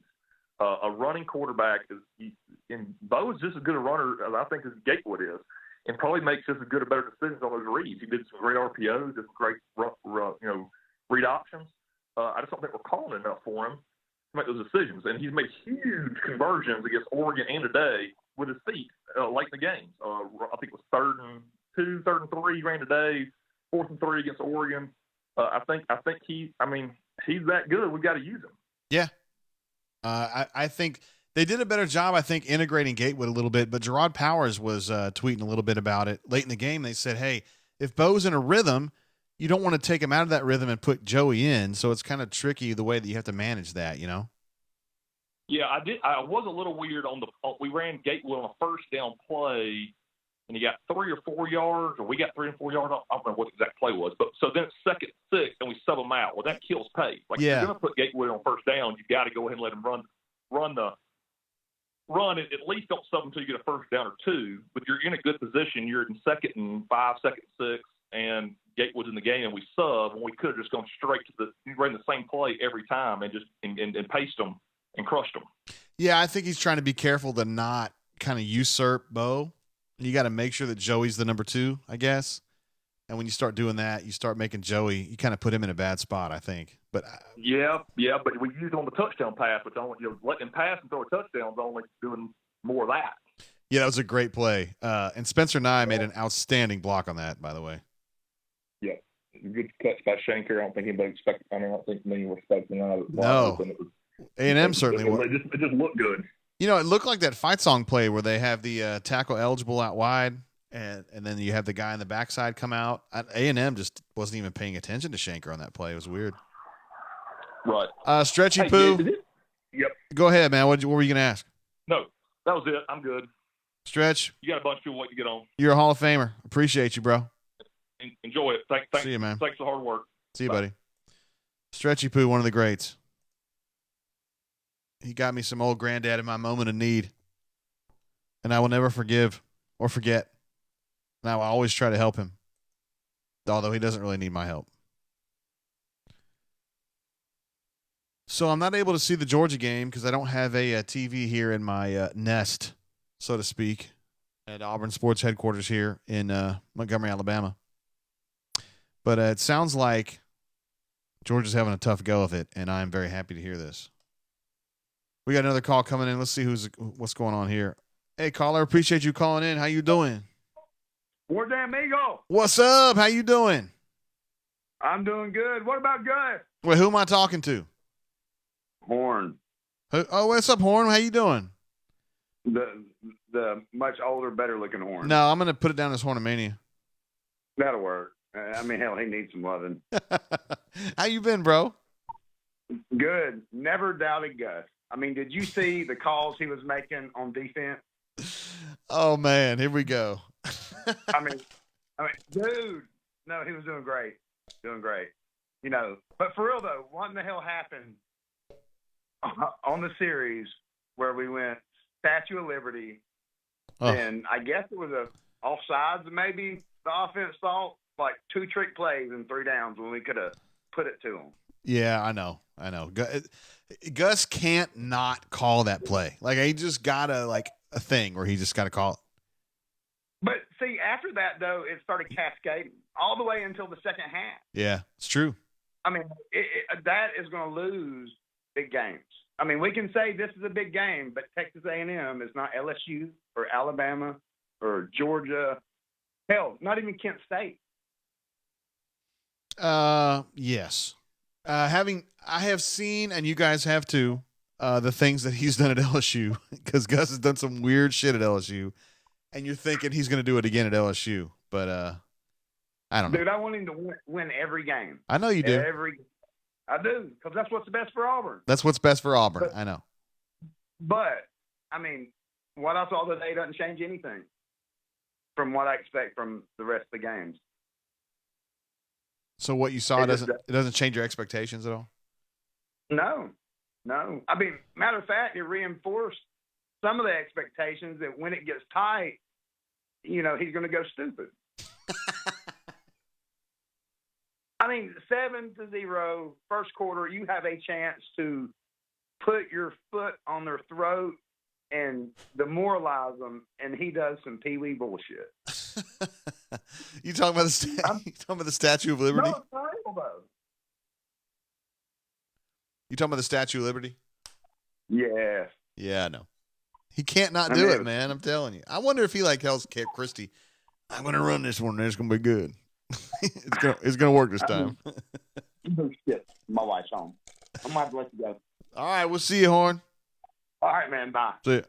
Speaker 3: A running quarterback and Bo is just as good a runner as I think as Gatewood is, and probably makes just as good or better decisions on those reads. He did some great RPOs, did some great read options. I just don't think we're calling enough for him to make those decisions. And he's made huge conversions against Oregon and today with his feet late in the game. I think it was 3rd and 2, 3rd and 3 ran today, 4th and 3 against Oregon. I think he's that good. We've got to use him.
Speaker 1: Yeah. I think they did a better job, I think, integrating Gatewood a little bit, but Gerard Powers was tweeting a little bit about it late in the game. They said, hey, if Bo's in a rhythm, you don't want to take him out of that rhythm and put Joey in, so it's kind of tricky the way that you have to manage that, you know?
Speaker 3: Yeah, I did. I was a little weird we ran Gatewood on a first down play, and he got 3 or 4 yards, or we got 3 and 4 yards. I don't remember what the exact play was, but so then it's 2nd and 6, and we sub him out. Well, that kills pace. Like, if you're going to put Gatewood on first down, you've got to go ahead and let him run it. At least don't sub him until you get a first down or 2. But you're in a good position. You're in 2nd and 5, 2nd and 6, and Gatewood's in the game, and we sub, and we could have just gone straight to ran the same play every time and just and paced them and crushed them.
Speaker 1: Yeah, I think he's trying to be careful to not kind of usurp Bo. You got to make sure that Joey's the number 2, I guess. And when you start doing that, you start making Joey, you kind of put him in a bad spot, I think. But
Speaker 3: yeah, but we used on the touchdown pass, which only letting him pass and throw a touchdown is only doing more of that.
Speaker 1: Yeah, that was a great play. And Spencer Nye made an outstanding block on that, by the way.
Speaker 3: Yeah, good catch by Shanker. I don't think anybody expected. I don't think many were expecting that.
Speaker 1: No, A&M certainly was.
Speaker 3: It just looked good.
Speaker 1: You know, it looked like that fight song play where they have the tackle eligible out wide, and then you have the guy in the backside come out. A&M just wasn't even paying attention to Shanker on that play. It was weird.
Speaker 3: Right.
Speaker 1: Stretchy Poo.
Speaker 3: Yep.
Speaker 1: Go ahead, man. What were you going to ask?
Speaker 3: No, that was it. I'm good.
Speaker 1: Stretch.
Speaker 3: You got a bunch of people waiting to get on.
Speaker 1: You're a Hall of Famer. Appreciate you, bro.
Speaker 3: Enjoy it. Thanks.
Speaker 1: See you, man.
Speaker 3: Thanks for the hard work.
Speaker 1: See you, buddy. Stretchy Poo, one of the greats. He got me some old granddad in my moment of need. And I will never forgive or forget. And I will always try to help him. Although he doesn't really need my help. So I'm not able to see the Georgia game because I don't have a TV here in my nest, so to speak, at Auburn Sports Headquarters here in Montgomery, Alabama. But it sounds like Georgia's having a tough go of it, and I'm very happy to hear this. We got another call coming in. Let's see what's going on here. Hey, caller, appreciate you calling in. How you doing?
Speaker 14: Where's that amigo?
Speaker 1: What's up? How you doing?
Speaker 14: I'm doing good. What about Gus?
Speaker 1: Wait, who am I talking to?
Speaker 14: Horn.
Speaker 1: Oh, what's up, Horn? How you doing?
Speaker 14: The much older, better looking Horn.
Speaker 1: No, I'm gonna put it down as Hornomania.
Speaker 14: That'll work. I mean, hell, he needs some loving.
Speaker 1: How you been, bro?
Speaker 14: Good. Never doubted Gus. I mean, did you see the calls he was making on defense?
Speaker 1: Oh man, here we go.
Speaker 14: I mean, dude. No, he was doing great. Doing great. You know, but for real though, what in the hell happened on the series where we went Statue of Liberty, and I guess it was a offsides, maybe the offense thought, like 2 trick plays and 3 downs when we could have put it to them.
Speaker 1: Yeah, I know. Gus can't not call that play. Like, he just got a thing where he just got to call it.
Speaker 14: But see, after that though, it started cascading all the way until the second half.
Speaker 1: Yeah, it's true.
Speaker 14: I mean, that is going to lose big games. I mean, we can say this is a big game, but Texas A&M is not LSU or Alabama or Georgia. Hell, not even Kent State.
Speaker 1: Yes. I have seen, and you guys have too, the things that he's done at LSU, because Gus has done some weird shit at LSU, and you're thinking he's going to do it again at LSU, but I don't know.
Speaker 14: Dude, I want him to win every game.
Speaker 1: I know you do.
Speaker 14: I do, because that's what's best for Auburn.
Speaker 1: That's what's best for Auburn. I know.
Speaker 14: But, I mean, what I saw today doesn't change anything from what I expect from the rest of the games.
Speaker 1: So what you saw doesn't change your expectations at all?
Speaker 14: No. I mean, matter of fact, it reinforced some of the expectations that when it gets tight, he's going to go stupid. I mean, 7-0, first quarter, you have a chance to put your foot on their throat and demoralize them, and he does some peewee bullshit.
Speaker 1: You talking about the Statue of Liberty?
Speaker 14: No, it's not able, though.
Speaker 1: You talking about the Statue of Liberty?
Speaker 14: Yeah.
Speaker 1: Yeah, I know. He can't not do it, man. I'm telling you. I wonder if he tells Christy, I'm going to run this one, and it's going to be good. it's gonna work this time.
Speaker 14: Shit. My wife's home. I might have to let you go.
Speaker 1: All right, we'll see you, Horn.
Speaker 14: All right, man. Bye.
Speaker 1: See ya.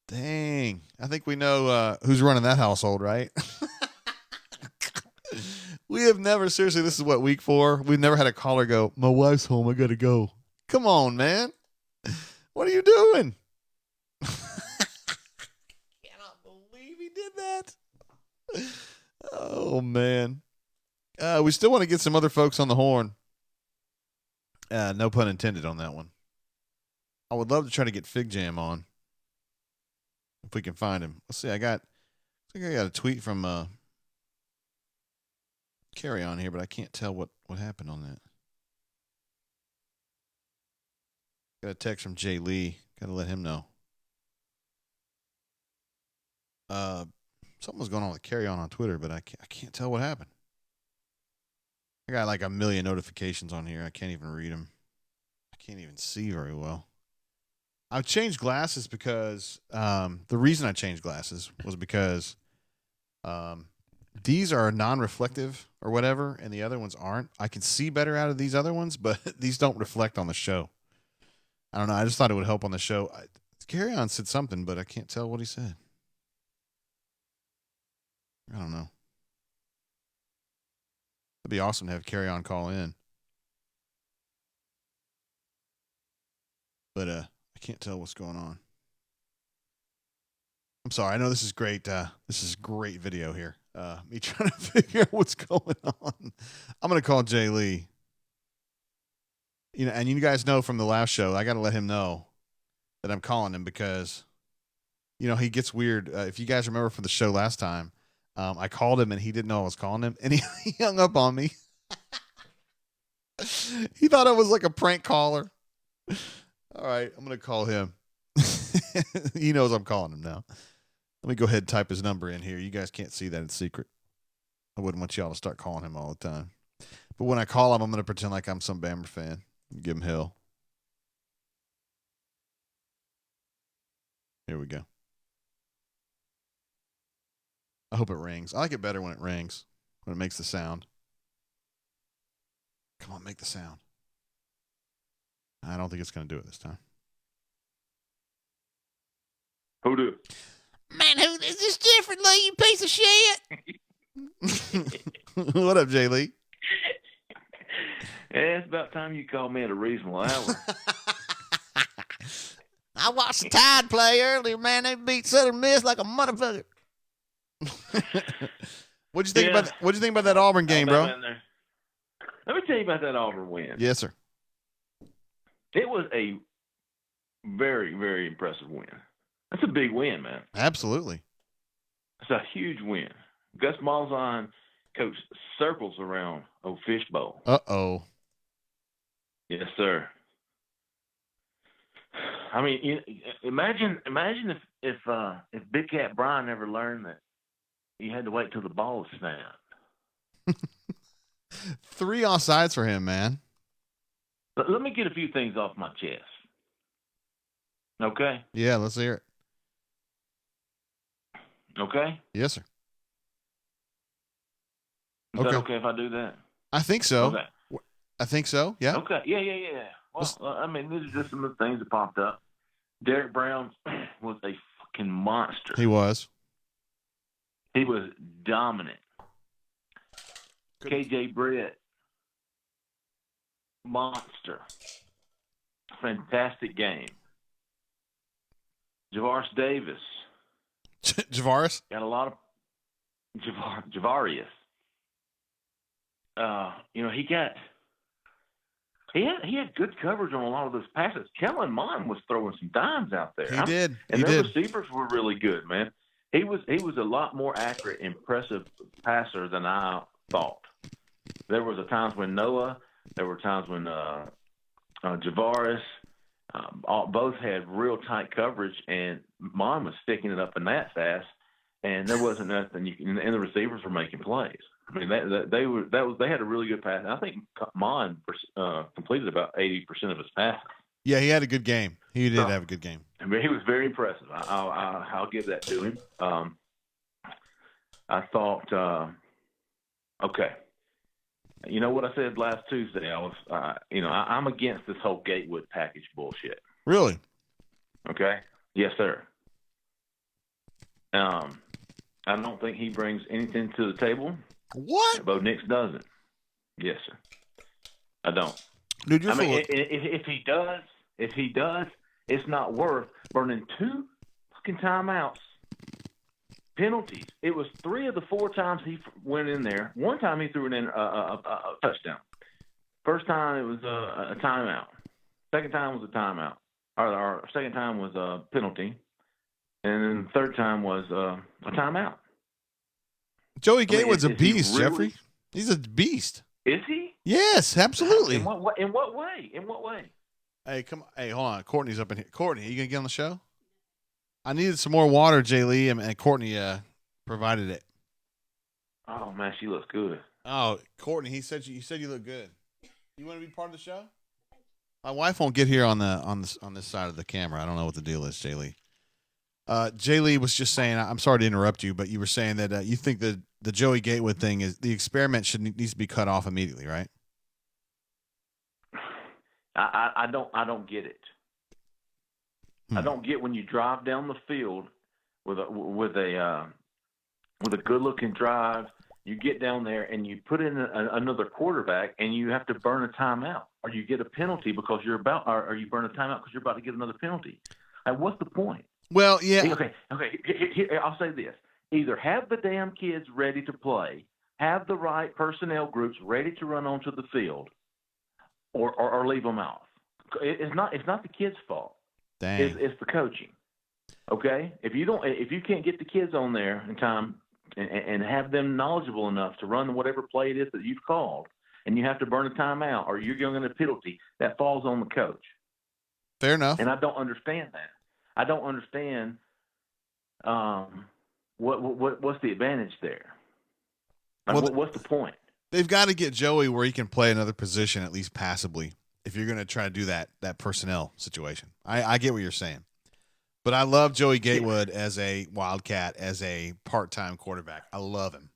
Speaker 1: Dang. I think we know who's running that household, right? We have never, seriously, this is what, week 4? We've never had a caller go, my wife's home, I gotta go. Come on, man. What are you doing? Cannot believe he did that. Oh, man. We still want to get some other folks on the horn. No pun intended on that one. I would love to try to get Fig Jam on. If we can find him. Let's see. I think I got a tweet from Carry On here, but I can't tell what happened on that. Got a text from Jay Lee. Got to let him know. Something was going on with Carry On Twitter, but I can't tell what happened. I got like a million notifications on here. I can't even read them. I can't even see very well. I've changed glasses because the reason I changed glasses was because these are non-reflective or whatever, and the other ones aren't. I can see better out of these other ones, but these don't reflect on the show. I don't know. I just thought it would help on the show. Carry On said something, but I can't tell what he said. I don't know. It'd be awesome to have Carry On call in. But I can't tell what's going on. I'm sorry. I know this is great. This is great video here. Me trying to figure out what's going on. I'm going to call Jay Lee. And you guys know from the last show, I got to let him know that I'm calling him because, he gets weird. If you guys remember from the show last time, I called him and he didn't know I was calling him, and he hung up on me. He thought I was like a prank caller. All right, I'm going to call him. He knows I'm calling him now. Let me go ahead and type his number in here. You guys can't see that. It's secret. I wouldn't want y'all to start calling him all the time. But when I call him, I'm going to pretend like I'm some Bammer fan. Give him hell. Here we go. I hope it rings. I like it better when it rings, when it makes the sound. Come on, make the sound. I don't think it's going to do it this time.
Speaker 4: Who do?
Speaker 15: Man, who is this Jeffrey Lee, you piece of shit?
Speaker 1: What up, Jay Lee?
Speaker 6: Yeah, it's about time you called me at a reasonable hour.
Speaker 15: I watched the Tide play earlier, man. They beat Southern Miss like a motherfucker.
Speaker 1: What'd you think about that Auburn game, bro?
Speaker 6: Let me tell you about that Auburn win.
Speaker 1: Yes, sir.
Speaker 6: It was a very, very impressive win. That's a big win, man.
Speaker 1: Absolutely.
Speaker 6: It's a huge win. Gus Malzahn coached circles around Fishbowl.
Speaker 1: Uh-oh.
Speaker 6: Yes, sir. I mean, imagine if Big Cat Brian ever learned that you had to wait till the ball snapped.
Speaker 1: 3 offsides for him, man.
Speaker 6: But let me get a few things off my chest. Okay?
Speaker 1: Yeah, let's hear it.
Speaker 6: Okay?
Speaker 1: Yes, sir.
Speaker 6: Is that okay if I do that?
Speaker 1: I think so.
Speaker 6: Okay.
Speaker 1: I think so, yeah.
Speaker 6: Okay, yeah. Well, I mean, these are just some of the things that popped up. Derek Brown was a fucking monster.
Speaker 1: He was.
Speaker 6: He was dominant. KJ Britt, monster. Fantastic game. Javaris Davis.
Speaker 1: Javaris?
Speaker 6: Got a lot of Javarius. He got
Speaker 16: He had good coverage on a lot of those passes. Kellen Mond was throwing some dimes out there.
Speaker 1: He did.
Speaker 16: And their receivers were really good, man. He was a lot more accurate, impressive passer than I thought. There was times when Noah, there were times when Javaris, both had real tight coverage, and Mond was sticking it up in that fast, and there wasn't nothing and the receivers were making plays. I mean, they had a really good pass. I think Mond completed about 80% of his passes.
Speaker 1: Yeah, he had a good game. He did have a good game.
Speaker 16: I mean, he was very impressive. I'll give that to him. I thought, okay. You know what I said last Tuesday? I was, I'm against this whole Gatewood package bullshit.
Speaker 1: Really?
Speaker 16: Okay. Yes, sir. I don't think he brings anything to the table.
Speaker 1: What?
Speaker 16: Bo Nix doesn't. Yes, sir. I don't.
Speaker 1: Dude, you're
Speaker 16: if he does, it's not worth burning 2 fucking timeouts. Penalties. It was 3 of the 4 times he went in there. One time he threw it in a touchdown. First time it was a timeout. Second time was a timeout. Or second time was a penalty. And then the third time was a timeout.
Speaker 1: Joey Gatewood's a beast, Jeffrey. He's a beast.
Speaker 16: Is he?
Speaker 1: Yes, absolutely.
Speaker 16: In what way? In what way?
Speaker 1: Hey, come on. Hey, hold on. Courtney's up in here. Courtney, are you going to get on the show? I needed some more water, Jay Lee, and Courtney provided it.
Speaker 16: Oh, man, she looks good.
Speaker 1: Oh, Courtney, he said you look good. You want to be part of the show? My wife won't get here on this side of the camera. I don't know what the deal is, Jay Lee. Jay Lee was just saying, I'm sorry to interrupt you, but you were saying that you think the Joey Gatewood thing is the experiment needs to be cut off immediately, right?
Speaker 16: I don't get it. I don't get when you drive down the field with a good looking drive. You get down there and you put in another quarterback, and you have to burn a timeout, or you get a penalty because or you burn a timeout because you're about to get another penalty. And what's the point?
Speaker 1: Well, yeah.
Speaker 16: Okay. Here, I'll say this: either have the damn kids ready to play, have the right personnel groups ready to run onto the field, or leave them off. It's not the kids' fault.
Speaker 1: Dang.
Speaker 16: It's the coaching. Okay, if you can't get the kids on there in time and have them knowledgeable enough to run whatever play it is that you've called, and you have to burn a timeout or you're going to penalty, that falls on the coach.
Speaker 1: Fair enough.
Speaker 16: And I don't understand that. I don't understand what's the advantage there. What's the point?
Speaker 1: They've got to get Joey where he can play another position at least passably if you're going to try to do that personnel situation. I get what you're saying. But I love Joey Gatewood as a Wildcat, as a part-time quarterback. I love him.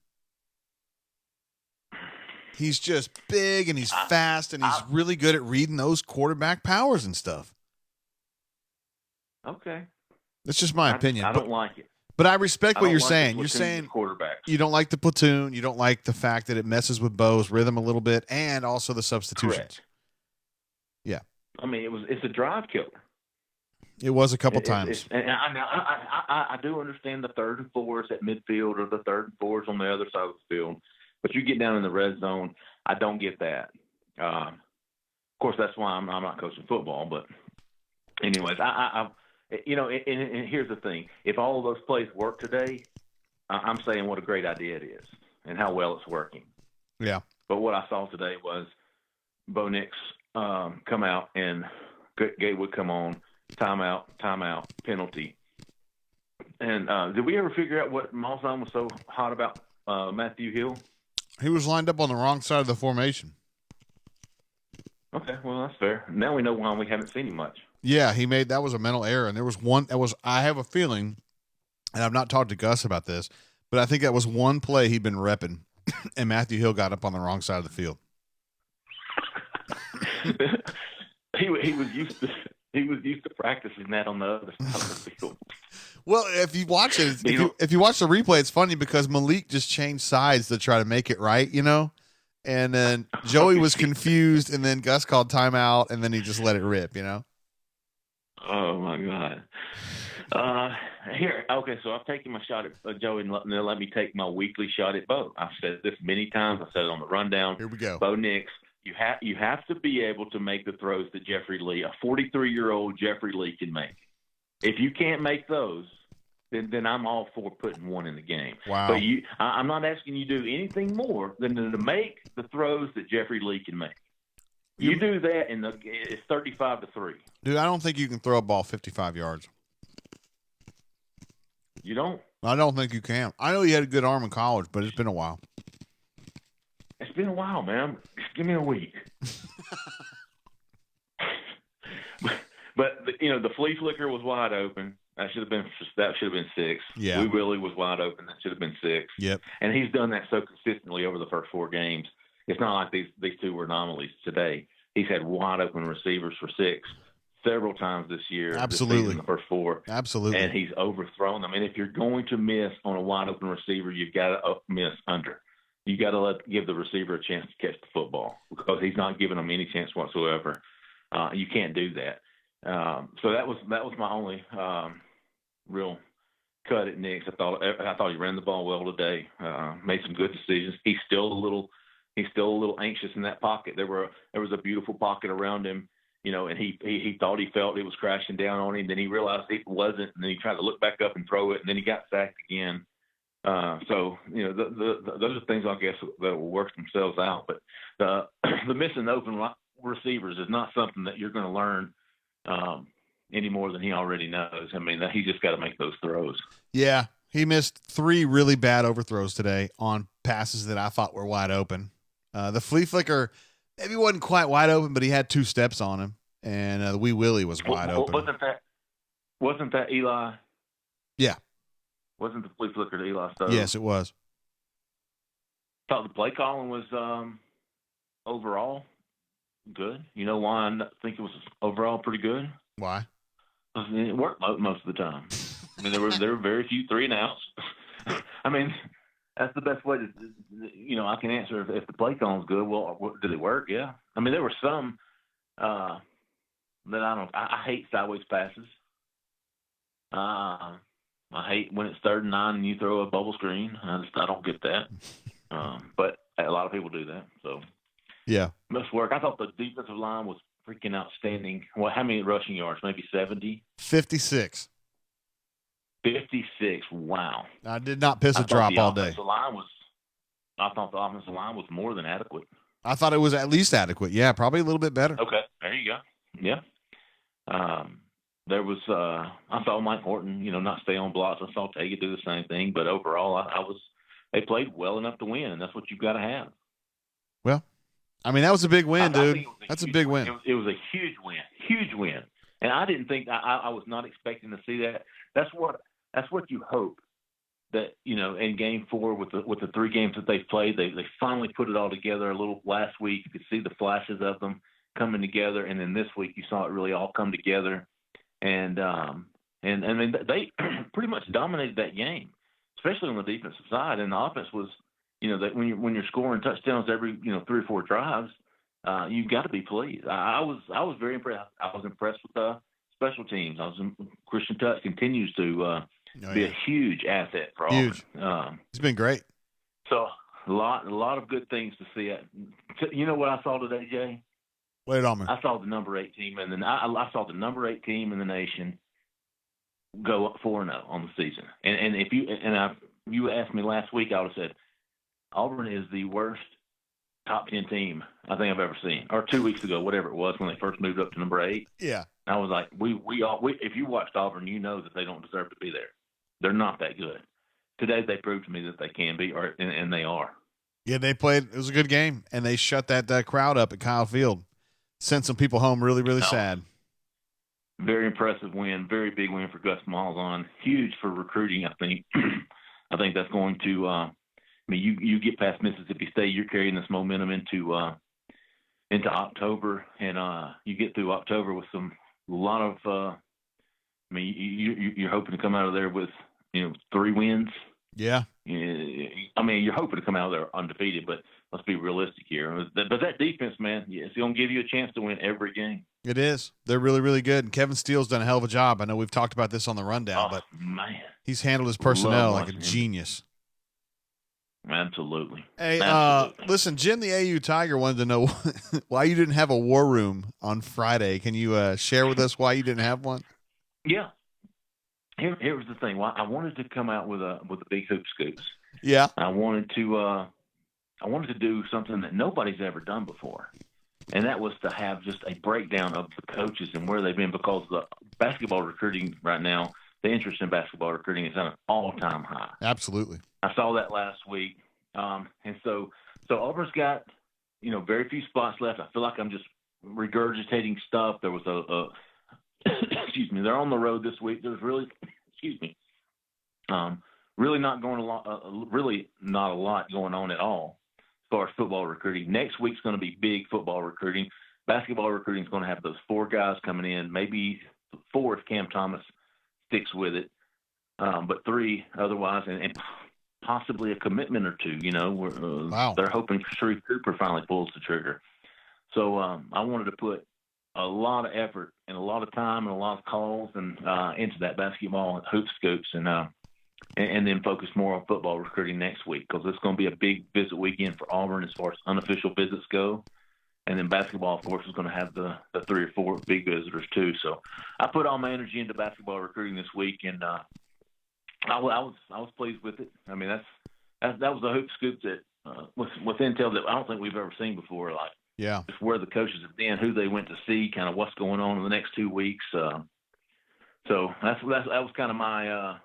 Speaker 1: He's just big and he's fast and he's really good at reading those quarterback powers and stuff.
Speaker 16: Okay.
Speaker 1: That's just my opinion.
Speaker 16: I don't like it.
Speaker 1: But I respect what you're saying.
Speaker 16: You're saying quarterbacks.
Speaker 1: You don't like the platoon. You don't like the fact that it messes with Bo's rhythm a little bit, and also the substitutions.
Speaker 16: Correct.
Speaker 1: Yeah.
Speaker 16: I mean, it's a drive killer.
Speaker 1: It was a couple times.
Speaker 16: And I do understand the 3rd and 4s at midfield or the 3rd and 4s on the other side of the field, but you get down in the red zone, I don't get that. Of course, that's why I'm not coaching football. But anyways, and here's the thing: if all of those plays work today, I'm saying what a great idea it is and how well it's working.
Speaker 1: Yeah.
Speaker 16: But what I saw today was Bo Nix come out and Gatewood come on. Timeout, penalty. And did we ever figure out what Malzahn was so hot about Matthew Hill?
Speaker 1: He was lined up on the wrong side of the formation.
Speaker 16: Okay, well, that's fair. Now we know why we haven't seen him much.
Speaker 1: Yeah, that was a mental error. And there was one I have a feeling, and I've not talked to Gus about this, but I think that was one play he'd been repping, and Matthew Hill got up on the wrong side of the field.
Speaker 16: He was used to practicing that on the other side of the field.
Speaker 1: Well, if you watch it, if you watch the replay, it's funny because Malik just changed sides to try to make it right, and then Joey was confused, and then Gus called timeout, and then he just let it rip,
Speaker 16: Oh my God! Here, okay, so I've taken my shot at Joey, and let me take my weekly shot at Bo. I've said this many times. I said it on the rundown.
Speaker 1: Here we go.
Speaker 16: Bo Nix, You have to be able to make the throws that Jeffrey Lee, a 43-year-old Jeffrey Lee, can make. If you can't make those, then I'm all for putting one in the game.
Speaker 1: Wow.
Speaker 16: But I'm not asking you to do anything more than to make the throws that Jeffrey Lee can make. You do that, and it's 35-3.
Speaker 1: Dude, I don't think you can throw a ball 55 yards.
Speaker 16: You don't?
Speaker 1: I don't think you can. I know you had a good arm in college, but it's been a while.
Speaker 16: It's been a while, man. Just give me a week. But the flea flicker was wide open. That should have been 6.
Speaker 1: Yeah.
Speaker 16: Wee Willie was wide open. That should have been 6.
Speaker 1: Yep.
Speaker 16: And he's done that so consistently over the first 4 games. It's not like these 2 were anomalies today. He's had wide open receivers for 6 several times this year.
Speaker 1: Absolutely.
Speaker 16: This season, the first 4.
Speaker 1: Absolutely.
Speaker 16: And he's overthrown them. And if you're going to miss on a wide open receiver, you've got to miss under. You got to give the receiver a chance to catch the football because he's not giving them any chance whatsoever. You can't do that. So that was my only real cut at Nix. I thought he ran the ball well today. Made some good decisions. He's still a little anxious in that pocket. There was a beautiful pocket around him, and he thought he felt it was crashing down on him. Then he realized it wasn't, and then he tried to look back up and throw it, and then he got sacked again. So those are things I guess that will work themselves out. But the missing open receivers is not something that you're going to learn any more than he already knows. I mean, he just got to make those throws.
Speaker 1: Yeah, he missed 3 really bad overthrows today on passes that I thought were wide open. The flea flicker maybe wasn't quite wide open, but he had 2 steps on him, and the Wee Willie was wide open.
Speaker 16: Wasn't that Eli?
Speaker 1: Yeah.
Speaker 16: Wasn't the flea flicker to Eli Stone?
Speaker 1: Yes, it was.
Speaker 16: Thought the play calling was overall good. You know why I think it was overall pretty good?
Speaker 1: Why?
Speaker 16: It worked most of the time. I mean, there were very few 3 and outs. I mean, that's the best way to, I can answer if the play calling's good. Well, did it work? Yeah. I mean, there were some that I hate sideways passes. I hate when it's 3rd and 9 and you throw a bubble screen. I don't get that. But a lot of people do that. So
Speaker 1: yeah,
Speaker 16: must work. I thought the defensive line was freaking outstanding. Well, how many rushing yards? Maybe 70?
Speaker 1: 56.
Speaker 16: 56. Wow.
Speaker 1: I did not piss a drop all day.
Speaker 16: I thought the offensive line was more than adequate.
Speaker 1: I thought it was at least adequate. Yeah, probably a little bit better.
Speaker 16: Okay, there you go. Yeah. There was I saw Mike Horton, not stay on blocks. I saw Tega do the same thing, but overall, they played well enough to win, and that's what you've got to have.
Speaker 1: Well, I mean, that was a big win, dude. That's a big win.
Speaker 16: It was a huge win, and I didn't think I was not expecting to see that. That's what you hope that in Game 4 with the 3 games that they've played, they finally put it all together. A little last week, you could see the flashes of them coming together, and then this week you saw it really all come together. And I mean, they pretty much dominated that game, especially on the defensive side. And the offense was, that when you're scoring touchdowns every 3 or 4 drives, you've got to be pleased. I was very impressed. I was impressed with the special teams. Christian Tutt continues to be a huge asset for Auburn.
Speaker 1: He's been great.
Speaker 16: So a lot of good things to see. You know what I saw today, Jay?
Speaker 1: Wait on me.
Speaker 16: I saw the number 8 team, and then I saw the number 8 team in the nation go up 4-0 on the season. And if you asked me last week, I would have said Auburn is the worst top 10 team I think I've ever seen. Or 2 weeks ago, whatever it was, when they first moved up to number 8.
Speaker 1: Yeah.
Speaker 16: I was like, we if you watched Auburn, you know that they don't deserve to be there. They're not that good. Today they proved to me that they can be, and they are.
Speaker 1: Yeah, they played. It was a good game, and they shut that crowd up at Kyle Field. Sent some people home really, really sad.
Speaker 16: Very impressive win. Very big win for Gus Malzahn. Huge for recruiting, I think. I think that's going to you get past Mississippi State, you're carrying this momentum into October, and you get through October with a lot of you're hoping to come out of there with 3 wins.
Speaker 1: Yeah.
Speaker 16: I mean, you're hoping to come out of there undefeated, but let's be realistic here. But that defense, man, it's going to give you a chance to win every game.
Speaker 1: It is. They're really, really good. And Kevin Steele's done a hell of a job. I know we've talked about this on the rundown, but
Speaker 16: man,
Speaker 1: he's handled his personnel like a genius.
Speaker 16: Absolutely.
Speaker 1: Hey,
Speaker 16: Absolutely.
Speaker 1: listen, Jim the AU Tiger wanted to know why you didn't have a war room on Friday. Can you share with us why you didn't have one?
Speaker 16: Yeah. Here was the thing. Well, I wanted to come out with a big hoop scoops.
Speaker 1: Yeah.
Speaker 16: I wanted to do something that nobody's ever done before, and that was to have just a breakdown of the coaches and where they've been, because the basketball recruiting right now, the interest in basketball recruiting is at an all-time high.
Speaker 1: Absolutely.
Speaker 16: I saw that last week, and so Auburn's got very few spots left. I feel like I'm just regurgitating stuff. There was a excuse me. They're on the road this week. There's really really not a lot going on at all as far as football recruiting. Next week's going to be big football recruiting. Basketball recruiting is going to have those 4 guys coming in, maybe 4 if Cam Thomas sticks with it, but 3 otherwise, and possibly a commitment or 2.
Speaker 1: Wow.
Speaker 16: They're hoping Sharif Cooper finally pulls the trigger. So I wanted to put a lot of effort and a lot of time and a lot of calls and into that basketball hoop scoops, and then focus more on football recruiting next week, because it's going to be a big visit weekend for Auburn as far as unofficial visits go. And then basketball, of course, is going to have the 3 or 4 big visitors too. So I put all my energy into basketball recruiting this week, and I was pleased with it. I mean, that was a hoop scoop that with intel that I don't think we've ever seen before. Like,
Speaker 1: yeah,
Speaker 16: just where the coaches have been, who they went to see, kind of what's going on in the next 2 weeks. So that was kind of my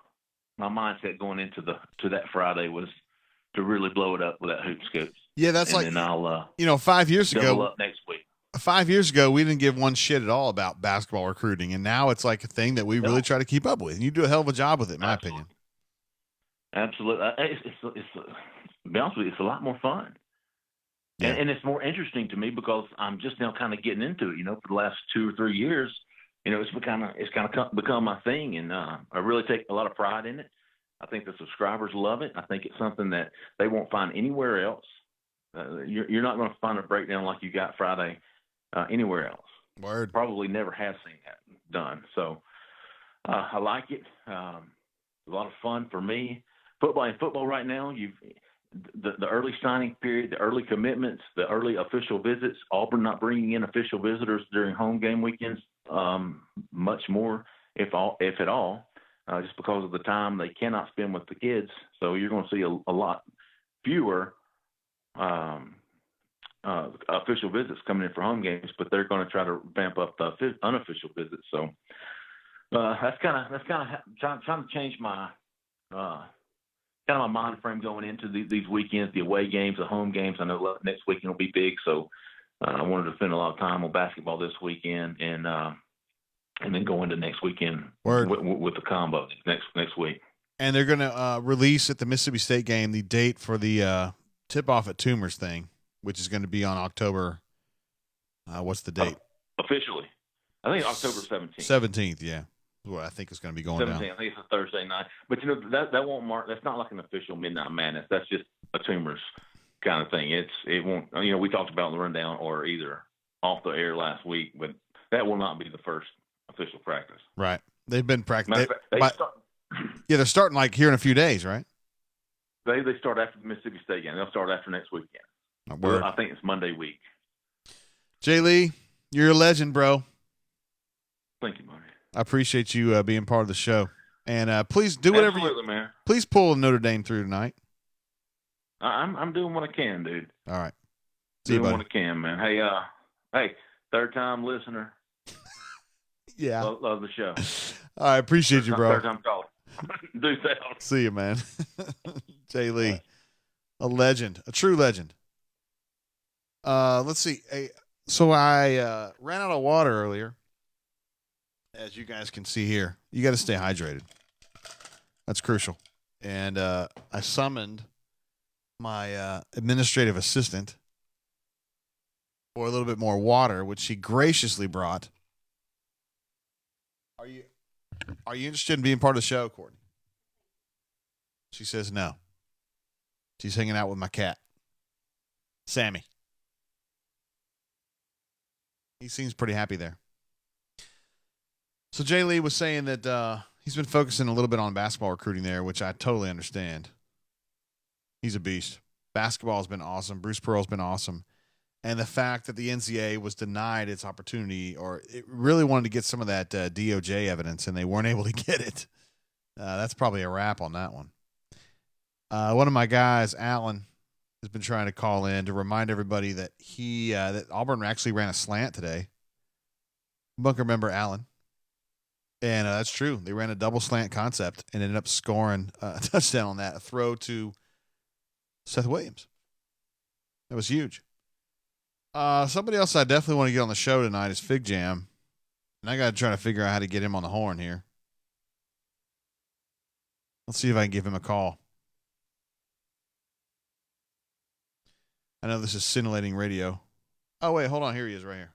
Speaker 16: mindset going into that Friday, was to really blow it up with that hoop scoop.
Speaker 1: Yeah, that's
Speaker 16: and then I'll
Speaker 1: 5 years ago.
Speaker 16: Double up next week.
Speaker 1: 5 years ago, we didn't give one shit at all about basketball recruiting, and now it's like a thing that we really try to keep up with. And you do a hell of a job with it, in my opinion.
Speaker 16: Absolutely. It's to be honest with you, it's a lot more fun. Yeah. And it's more interesting to me because I'm just now kind of getting into it. For the last 2 or 3 years, it's kind of become my thing, and I really take a lot of pride in it. I think the subscribers love it. I think it's something that they won't find anywhere else. You're not going to find a breakdown like you got Friday anywhere else.
Speaker 1: Word.
Speaker 16: Probably never have seen that done. So I like it. A lot of fun for me. Football right now, the early signing period, the early commitments, the early official visits, Auburn not bringing in official visitors during home game weekends, much more, if at all, just because of the time they cannot spend with the kids. So you're going to see a lot fewer official visits coming in for home games, but they're going to try to vamp up the unofficial visits. So that's kind of trying to change my kind of my mind frame going into these weekends, the away games, the home games. I know next weekend will be big, so I wanted to spend a lot of time on basketball this weekend, and then go into next weekend with the combo next week.
Speaker 1: And they're going to release at the Mississippi State game the date for the tip-off at Toomer's thing, which is going to be on October. What's the date?
Speaker 16: Officially, I think October 17th.
Speaker 1: 17th, yeah. What I think is going to be going 17th,
Speaker 16: down. I think it's a Thursday night. But that won't mark. That's not like an official Midnight Madness. That's just a Toomer's kind of thing. It won't. We talked about in the rundown or either off the air last week, but that will not be the first official practice.
Speaker 1: Right. They've been practicing.
Speaker 16: Yeah,
Speaker 1: they're starting like here in a few days, right?
Speaker 16: They start after the Mississippi State game. They'll start after next weekend. I think it's Monday week.
Speaker 1: Jay Lee, you're a legend, bro.
Speaker 16: Thank you, Marty.
Speaker 1: I appreciate you being part of the show. And please do whatever
Speaker 16: man.
Speaker 1: Please pull Notre Dame through tonight.
Speaker 16: I'm doing what I can, dude.
Speaker 1: All right.
Speaker 16: Doing what I can, man. Hey, third time listener.
Speaker 1: Yeah.
Speaker 16: Love the show.
Speaker 1: I appreciate you, bro.
Speaker 16: Third time caller. Do that.
Speaker 1: See you, man. Jay Lee, a legend, a true legend. Let's see. So I ran out of water earlier. As you guys can see here, you got to stay hydrated. That's crucial. And I summoned my administrative assistant for a little bit more water, which she graciously brought. Are you interested in being part of the show, Courtney? She says no. She's hanging out with my cat, Sammy. He seems pretty happy there. So Jay Lee was saying that he's been focusing a little bit on basketball recruiting there, which I totally understand. He's a beast. Basketball has been awesome. Bruce Pearl's been awesome. And the fact that the NCAA was denied its opportunity, or it really wanted to get some of that DOJ evidence, and they weren't able to get it. That's probably a wrap on that one. One of my guys, Alan, has been trying to call in to remind everybody that that Auburn actually ran a slant today. Bunker member Alan. And that's true. They ran a double slant concept and ended up scoring a touchdown on that, a throw to Seth Williams. That was huge. Somebody else I definitely want to get on the show tonight is Fig Jam. And I got to try to figure out how to get him on the horn here. Let's see if I can give him a call. I know this is scintillating radio. Oh, wait, hold on. Here he is right here.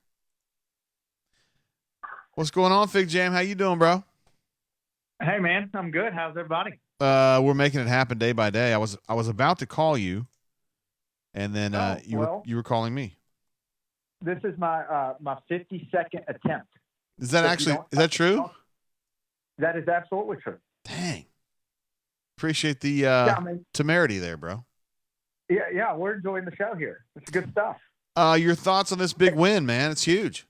Speaker 1: What's going on, Fig Jam? How you doing, bro?
Speaker 17: Hey, man. I'm good. How's everybody?
Speaker 1: We're making it happen day by day. I was about to call you, and then you were calling me.
Speaker 17: This is my 52nd attempt.
Speaker 1: Is that true?
Speaker 17: That is absolutely true.
Speaker 1: Dang. Appreciate the temerity there, bro.
Speaker 17: Yeah, we're enjoying the show here. It's good stuff.
Speaker 1: Your thoughts on this big win, man? It's huge.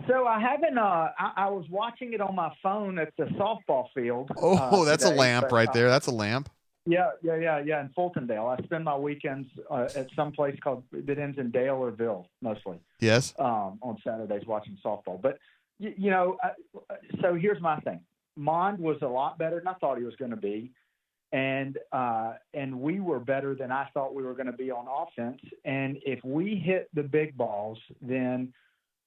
Speaker 17: So I haven't. I was watching it on my phone at the softball field.
Speaker 1: Oh, that's
Speaker 17: today,
Speaker 1: a lamp right there. That's a lamp.
Speaker 17: Yeah. In Fultondale, I spend my weekends at some place called that ends in Dale or Ville, mostly.
Speaker 1: Yes.
Speaker 17: On Saturdays watching softball, but so here's my thing. Mond was a lot better than I thought he was going to be, and we were better than I thought we were going to be on offense. And if we hit the big balls, then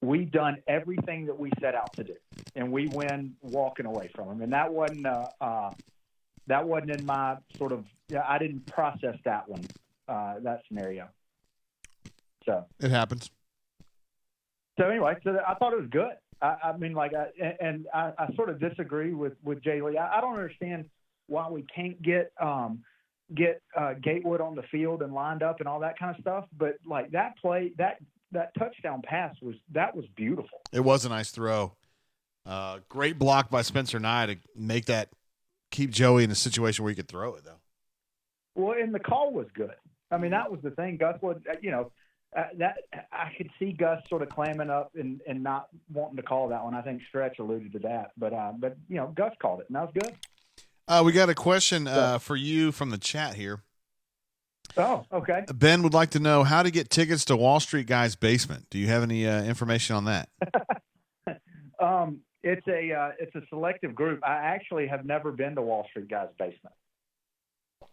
Speaker 17: we've done everything that we set out to do, and we win walking away from them. And that wasn't in my sort of. I didn't process that one, that scenario. So
Speaker 1: it happens.
Speaker 17: So anyway, I thought it was good. I sort of disagree with Jay Lee. I don't understand why we can't get Gatewood on the field and lined up and all that kind of stuff. But like that play, that touchdown pass was beautiful.
Speaker 1: It was a nice throw. Great block by Spencer Nye to keep Joey in a situation where he could throw it, though.
Speaker 17: Well, and the call was good. I mean, that was the thing. Gus would, that I could see Gus sort of clamming up and not wanting to call that one. I think Stretch alluded to that, but Gus called it, and that was good.
Speaker 1: We got a question for you from the chat here.
Speaker 17: Oh, okay.
Speaker 1: Ben would like to know how to get tickets to Wall Street Guy's basement. Do you have any information on that?
Speaker 17: It's a selective group. I actually have never been to Wall Street Guy's basement,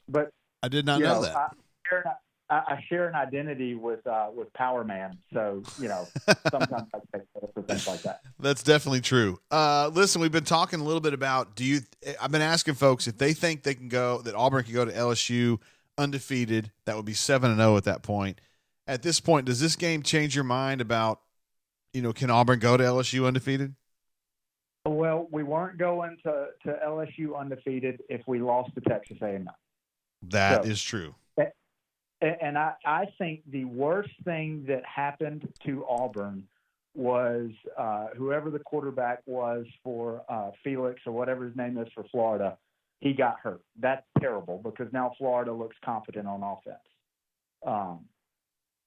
Speaker 17: but
Speaker 1: I did not know that.
Speaker 17: I share an identity with Power Man, so sometimes I take for things like that.
Speaker 1: That's definitely true. Listen, we've been talking a little bit about. I've been asking folks if they think they can go, that Auburn can go to LSU undefeated. That would be 7-0 at that point. At this point, does this game change your mind about, can Auburn go to LSU undefeated?
Speaker 17: Well, we weren't going to LSU undefeated if we lost to Texas A&M.
Speaker 1: That is true.
Speaker 17: And I think the worst thing that happened to Auburn was whoever the quarterback was for Felix or whatever his name is for Florida, he got hurt. That's terrible because now Florida looks competent on offense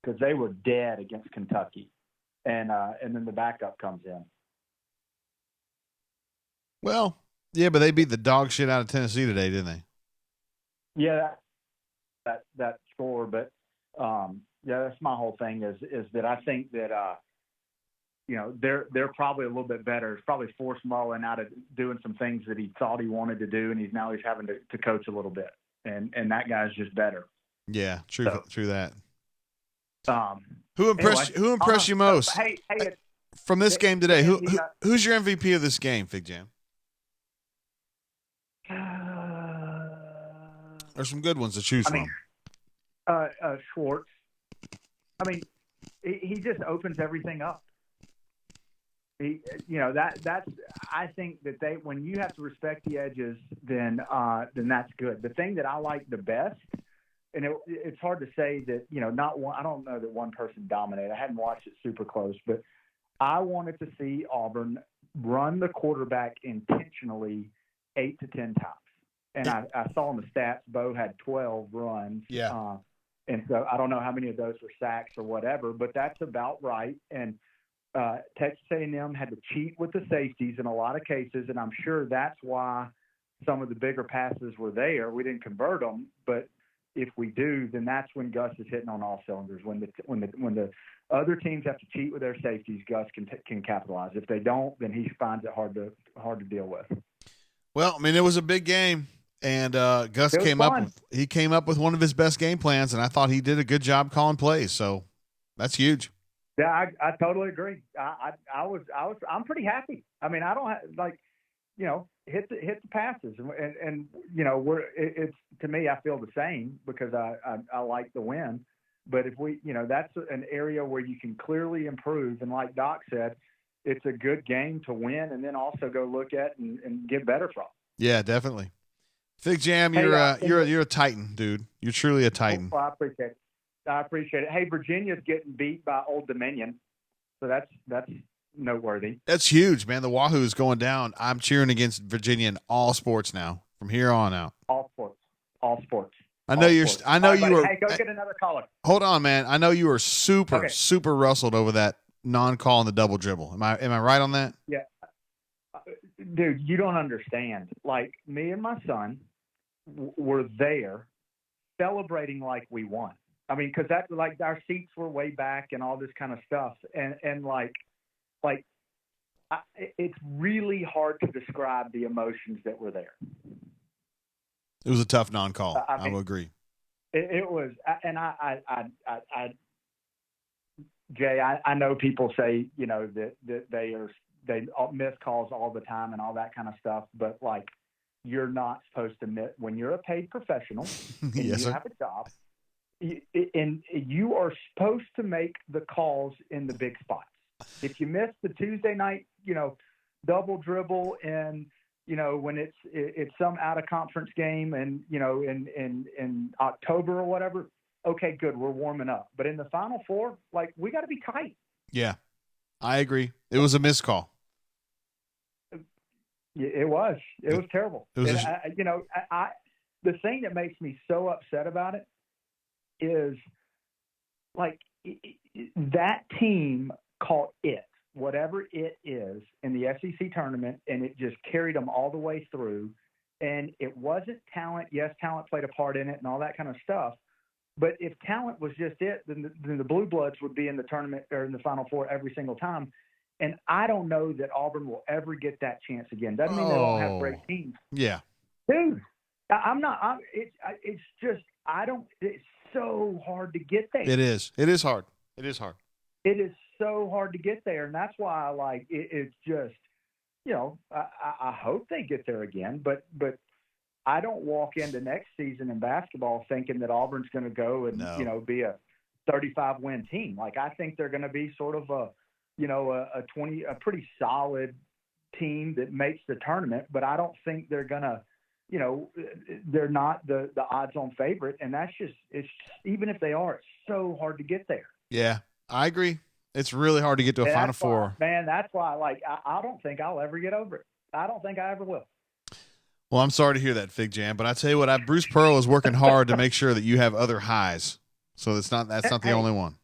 Speaker 17: because they were dead against Kentucky, and then the backup comes in.
Speaker 1: Well, yeah, but they beat the dog shit out of Tennessee today, didn't they?
Speaker 17: Yeah, that score, but that's my whole thing is that I think that they're probably a little bit better. It's probably forced Mullen out of doing some things that he thought he wanted to do, and he's having to coach a little bit, and that guy's just better.
Speaker 1: Yeah, true that.
Speaker 17: Who
Speaker 1: impressed you most?
Speaker 17: Hey,
Speaker 1: from this game today, who's your MVP of this game, Fig Jam? There's some good ones to choose from.
Speaker 17: Schwartz. I mean, he just opens everything up. That's. I think that when you have to respect the edges, then that's good. The thing that I like the best, and it's hard to say that not one. I don't know that one person dominated. I hadn't watched it super close, but I wanted to see Auburn run the quarterback intentionally 8 to 10 times. and I saw in the stats Bo had 12 runs.
Speaker 1: Yeah.
Speaker 17: And so I don't know how many of those were sacks or whatever, but that's about right. And Texas A&M had to cheat with the safeties in a lot of cases, and I'm sure that's why some of the bigger passes were there. We didn't convert them, but if we do, then that's when Gus is hitting on all cylinders. When the other teams have to cheat with their safeties, Gus can capitalize. If they don't, then he finds it hard to deal with.
Speaker 1: Well, I mean, it was a big game, and Gus came up with one of his best game plans, and I thought he did a good job calling plays. So that's huge.
Speaker 17: Yeah, I totally agree. I'm pretty happy. I mean, I don't hit the passes, and it's to me, I feel the same because I like the win. But if we, that's an area where you can clearly improve, and like Doc said, it's a good game to win, and then also go look at and get better from.
Speaker 1: Yeah, definitely. Fig Jam, you're a Titan, dude. You're truly a Titan.
Speaker 17: Well, I appreciate it. Hey, Virginia's getting beat by Old Dominion, so that's noteworthy.
Speaker 1: That's huge, man. The Wahoo is going down. I'm cheering against Virginia in all sports now, from here on out.
Speaker 17: All sports.
Speaker 1: I know you were.
Speaker 17: Hey, go get another caller.
Speaker 1: Hold on, man. I know you were super rustled over that non-call and the double dribble. Am I right on that?
Speaker 17: Yeah, dude, you don't understand. Like, me and my son were there celebrating like we won. I mean, because that, like, our seats were way back and all this kind of stuff, and it's really hard to describe the emotions that were there.
Speaker 1: It was a tough non-call. I will agree.
Speaker 17: It was, and Jay, I know people say, that they miss calls all the time and all that kind of stuff, but like, you're not supposed to miss when you're a paid professional and
Speaker 1: yes,
Speaker 17: you have a job. And you are supposed to make the calls in the big spots. If you miss the Tuesday night, double dribble, and when it's some out of conference game, and in October or whatever, okay, good, we're warming up. But in the Final Four, like, we got to be tight.
Speaker 1: Yeah, I agree. It was a missed call.
Speaker 17: It was terrible.
Speaker 1: It was
Speaker 17: the thing that makes me so upset about it is, like, that team caught it, whatever it is, in the SEC tournament, and it just carried them all the way through. And it wasn't talent. Yes, talent played a part in it and all that kind of stuff. But if talent was just it, then the Blue Bloods would be in the tournament or in the Final Four every single time. And I don't know that Auburn will ever get that chance again. Doesn't mean they won't have great teams.
Speaker 1: Yeah.
Speaker 17: Dude, it's so hard to get there.
Speaker 1: It is. It is hard. It is hard.
Speaker 17: It is so hard to get there. And that's why, like, it's just, I hope they get there again, but I don't walk into next season in basketball thinking that Auburn's going to go and, be a 35-win team. Like, I think they're going to be sort of a pretty solid team that makes the tournament, but I don't think they're going to, they're not the odds-on favorite. And it's even if they are, it's so hard to get there.
Speaker 1: Yeah, I agree. It's really hard to get to a Final Four.
Speaker 17: Man, that's why, like, I don't think I'll ever get over it. I don't think I ever will.
Speaker 1: Well, I'm sorry to hear that, Fig Jam, but I tell you what, Bruce Pearl is working hard to make sure that you have other highs. So that's not the only one.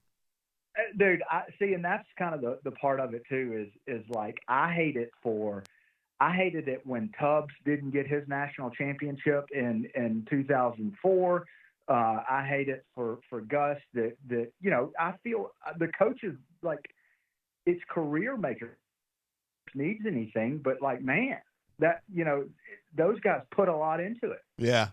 Speaker 17: Dude, and that's kind of the part of it too, is like, I hated it when Tubbs didn't get his national championship in 2004. I hate it for Gus that I feel the coaches, like, it's career maker needs anything, but, like, man, that, those guys put a lot into it.
Speaker 1: Yeah.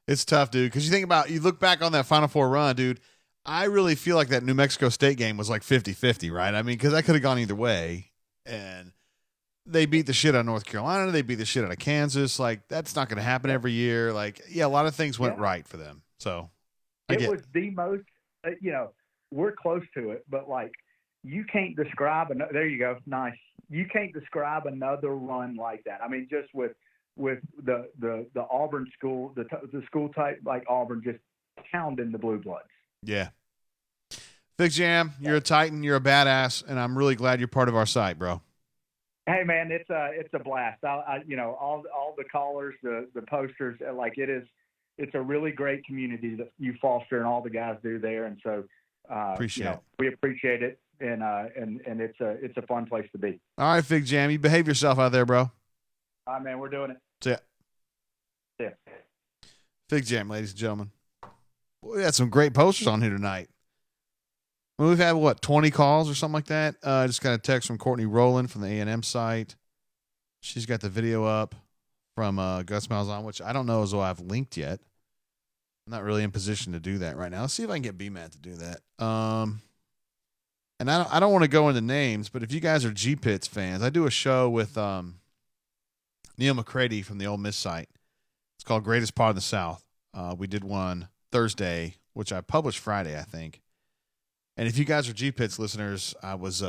Speaker 1: It's tough, dude. Cause you look back on that Final Four run, dude, I really feel like that New Mexico State game was like 50-50, right? I mean, cause that could have gone either way, and they beat the shit out of North Carolina. They beat the shit out of Kansas. Like, that's not going to happen every year. Like, yeah, a lot of things went right for them. So
Speaker 17: it was the most, we're close to it, but, like, you can't describe there you go. Nice. You can't describe another run like that. I mean, just with the Auburn school, the school type like Auburn, just pounding the Blue Bloods.
Speaker 1: Yeah. Fig Jam, you're a Titan, you're a badass, and I'm really glad you're part of our site, bro.
Speaker 17: Hey man, it's a blast. All the callers, the posters, it's a really great community that you foster and all the guys do there. And so, we appreciate it, and it's a fun place to be.
Speaker 1: All right, Fig Jam, you behave yourself out there, bro.
Speaker 17: All right, man, we're doing it.
Speaker 1: See ya.
Speaker 17: Yeah.
Speaker 1: Fig Jam, ladies and gentlemen. Boy, we had some great posters on here tonight. Well, we've had, 20 calls or something like that? I just got a text from Courtney Rowland from the A&M site. She's got the video up from Gus Malzahn, which I don't know as though I've linked yet. I'm not really in position to do that right now. Let's see if I can get BMAT to do that. And I don't want to go into names, but if you guys are G-Pits fans, I do a show with Neil McCready from the Ole Miss site. It's called Greatest Pod in the South. We did one Thursday, which I published Friday, I think. And if you guys are G-Pits listeners, I was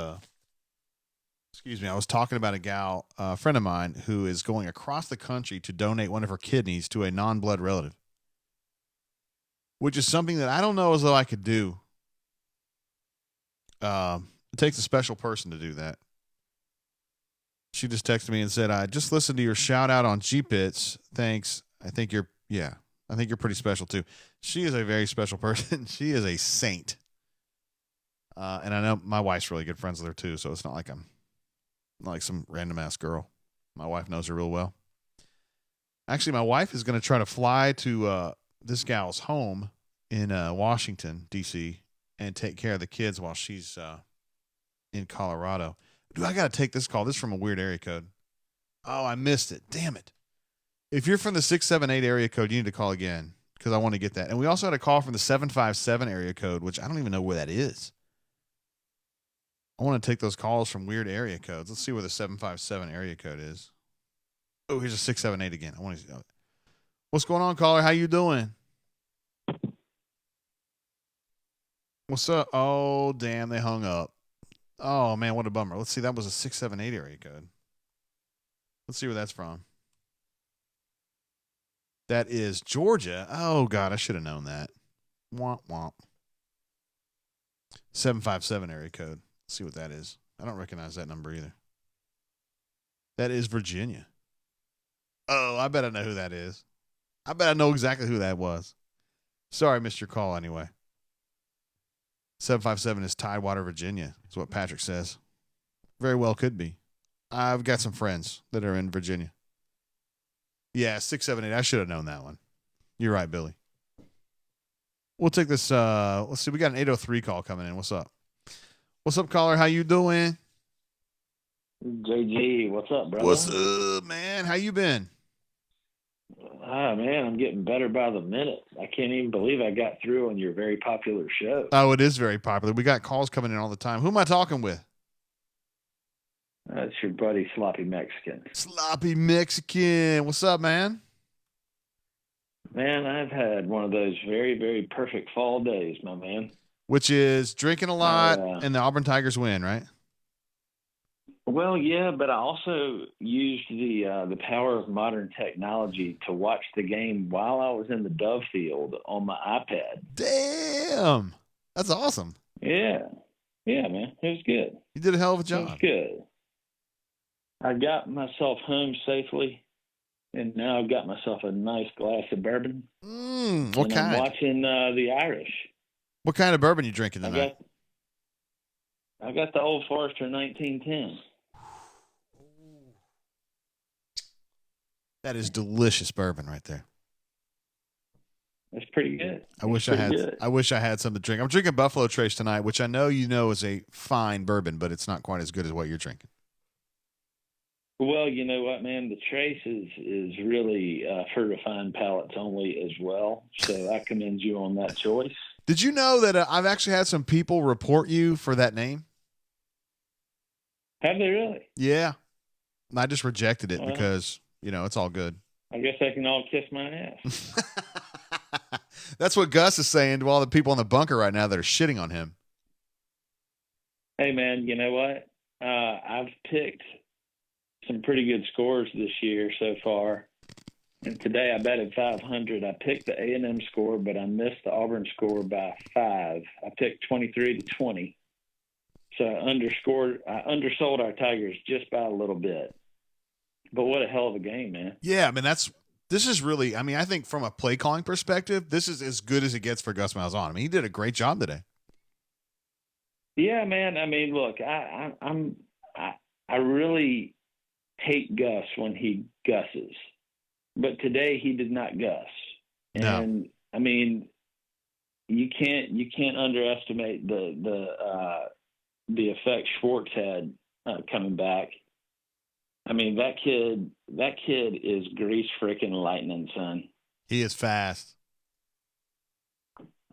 Speaker 1: talking about a friend of mine who is going across the country to donate one of her kidneys to a non-blood relative, which is something that I don't know as though I could do. It takes a special person to do that. She just texted me and said, I just listened to your shout out on G-Pits. Thanks. I think you're pretty special too. She is a very special person. She is a saint. And I know my wife's really good friends with her too, so it's not like I'm like some random ass girl. My wife knows her real well. Actually, my wife is going to try to fly to this gal's home in Washington, D.C., and take care of the kids while she's in Colorado. Dude, I got to take this call. This is from a weird area code. Oh, I missed it. Damn it. If you're from the 678 area code, you need to call again because I want to get that. And we also had a call from the 757 area code, which I don't even know where that is. I want to take those calls from weird area codes. Let's see where the 757 area code is. Oh, here's a 678 again. I want to. What's going on, caller? How you doing? What's up? Oh, damn, they hung up. Oh, man, what a bummer. Let's see. That was a 678 area code. Let's see where that's from. That is Georgia. Oh, God, I should have known that. Womp, womp. 757 area code. Let's see what that is. I don't recognize that number either. That is Virginia. Oh, I bet I know who that is. I bet I know exactly who that was. Sorry, I missed your call anyway. 757 is Tidewater, Virginia. That's what Patrick says. Very well could be. I've got some friends that are in Virginia. Yeah, 678. I should have known that one. You're right, Billy. We'll take this. Let's see. We got an 803 call coming in. What's up? What's up, caller? How you doing?
Speaker 18: JG, what's up, brother?
Speaker 1: What's up, man? How you been?
Speaker 18: Man, I'm getting better by the minute. I can't even believe I got through on your very popular show.
Speaker 1: Oh, it is very popular. We got calls coming in all the time. Who am I talking with?
Speaker 18: That's your buddy, Sloppy Mexican.
Speaker 1: Sloppy Mexican. What's up, man?
Speaker 18: Man, I've had one of those very, very perfect fall days, my man.
Speaker 1: Which is drinking a lot and the Auburn Tigers win, right?
Speaker 18: Well, yeah, but I also used the power of modern technology to watch the game while I was in the Dove field on my iPad.
Speaker 1: Damn. That's awesome.
Speaker 18: Yeah. Yeah, man. It was good.
Speaker 1: You did a hell of a job.
Speaker 18: It was good. I got myself home safely, and now I've got myself a nice glass of bourbon.
Speaker 1: What kind?
Speaker 18: I'm watching the Irish.
Speaker 1: What kind of bourbon you drinking tonight?
Speaker 18: I got the Old Forester 1910.
Speaker 1: That is delicious bourbon right there.
Speaker 18: That's pretty good.
Speaker 1: I wish I had some to drink. I'm drinking Buffalo Trace tonight, which I know you know is a fine bourbon, but it's not quite as good as what you're drinking.
Speaker 18: Well, you know what, man? The Trace is really for refined palates only as well. So I commend you on that choice.
Speaker 1: Did you know that I've actually had some people report you for that name?
Speaker 18: Have they really?
Speaker 1: Yeah. I just rejected it because, it's all good.
Speaker 18: I guess I can all kiss my ass.
Speaker 1: That's what Gus is saying to all the people in the bunker right now that are shitting on him.
Speaker 18: Hey, man, you know what? I've picked some pretty good scores this year so far. And today I betted 500. I picked the A&M score, but I missed the Auburn score by 5. I picked 23-20. So I undersold our Tigers just by a little bit. But what a hell of a game, man.
Speaker 1: Yeah, I mean, this is really, I mean, I think from a play calling perspective, this is as good as it gets for Gus Malzahn. I mean, he did a great job today.
Speaker 18: Yeah, man. I mean, look, I really hate Gus when he gusses, but today he did not guss.
Speaker 1: No.
Speaker 18: And I mean, you can't underestimate the effect Schwartz had coming back. I mean, that kid is grease freaking lightning, son.
Speaker 1: He is fast.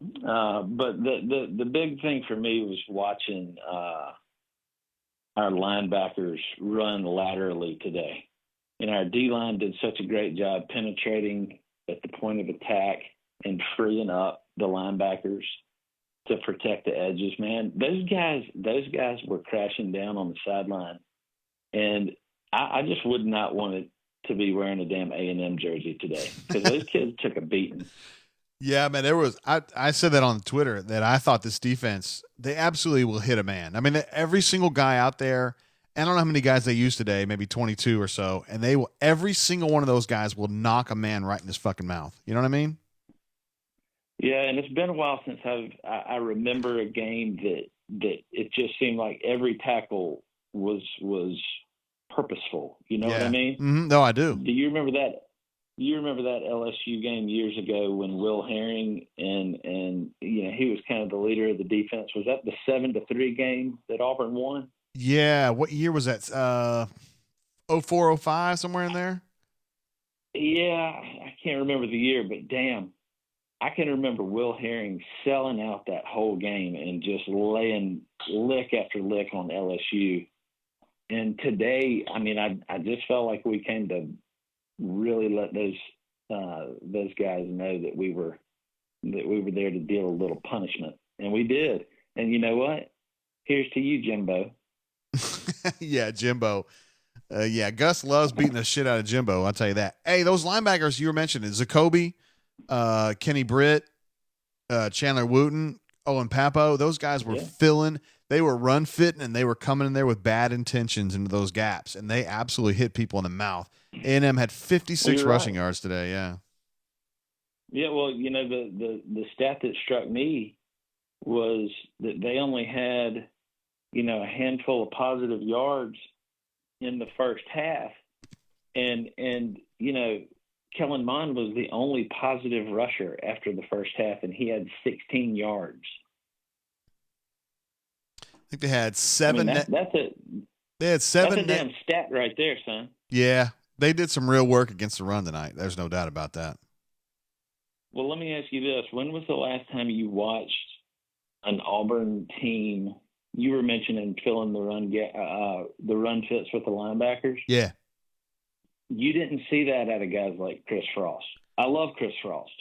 Speaker 18: But the big thing for me was watching our linebackers run laterally today. And our D-line did such a great job penetrating at the point of attack and freeing up the linebackers to protect the edges, man. Those guys were crashing down on the sideline. And I just would not want it to be wearing a damn A&M jersey today because those kids took a beating.
Speaker 1: Yeah, man, I said that on Twitter that I thought this defense, they absolutely will hit a man. I mean, every single guy out there, I don't know how many guys they used today, maybe 22 or so, and every single one of those guys will knock a man right in his fucking mouth. You know what I mean?
Speaker 18: Yeah, and it's been a while since I remember a game that it just seemed like every tackle was purposeful. You know what I mean?
Speaker 1: Mm-hmm. No, I do.
Speaker 18: Do you remember that? You remember that LSU game years ago when Will Herring and he was kind of the leader of the defense. Was that the 7-3 game that Auburn won?
Speaker 1: Yeah. What year was that? 04, 05, somewhere in there?
Speaker 18: Yeah, I can't remember the year, but damn, I can remember Will Herring selling out that whole game and just laying lick after lick on LSU. And today, I mean, I just felt like we came to really let those guys know that we were there to deal a little punishment, and we did. And you know what? Here's to you, Jimbo.
Speaker 1: Yeah, Jimbo. Yeah, Gus loves beating the shit out of Jimbo. I'll tell you that. Hey, those linebackers you were mentioning, Zacoby, Kenny Britt, Chandler Wooten, Owen Papo, those guys were filling. They were run fitting, and they were coming in there with bad intentions into those gaps, and they absolutely hit people in the mouth. A&M had 56 rushing yards today, yeah.
Speaker 18: Yeah, well, the stat that struck me was that they only had, a handful of positive yards in the first half. And Kellen Mond was the only positive rusher after the first half, and he had 16 yards.
Speaker 1: I think they had seven.
Speaker 18: That's it.
Speaker 1: They had seven.
Speaker 18: That's a damn stat right there, son.
Speaker 1: Yeah, they did some real work against the run tonight. There's no doubt about that.
Speaker 18: Well, let me ask you this: when was the last time you watched an Auburn team? You were mentioning filling the run fits with the linebackers.
Speaker 1: Yeah.
Speaker 18: You didn't see that out of guys like Chris Frost. I love Chris Frost,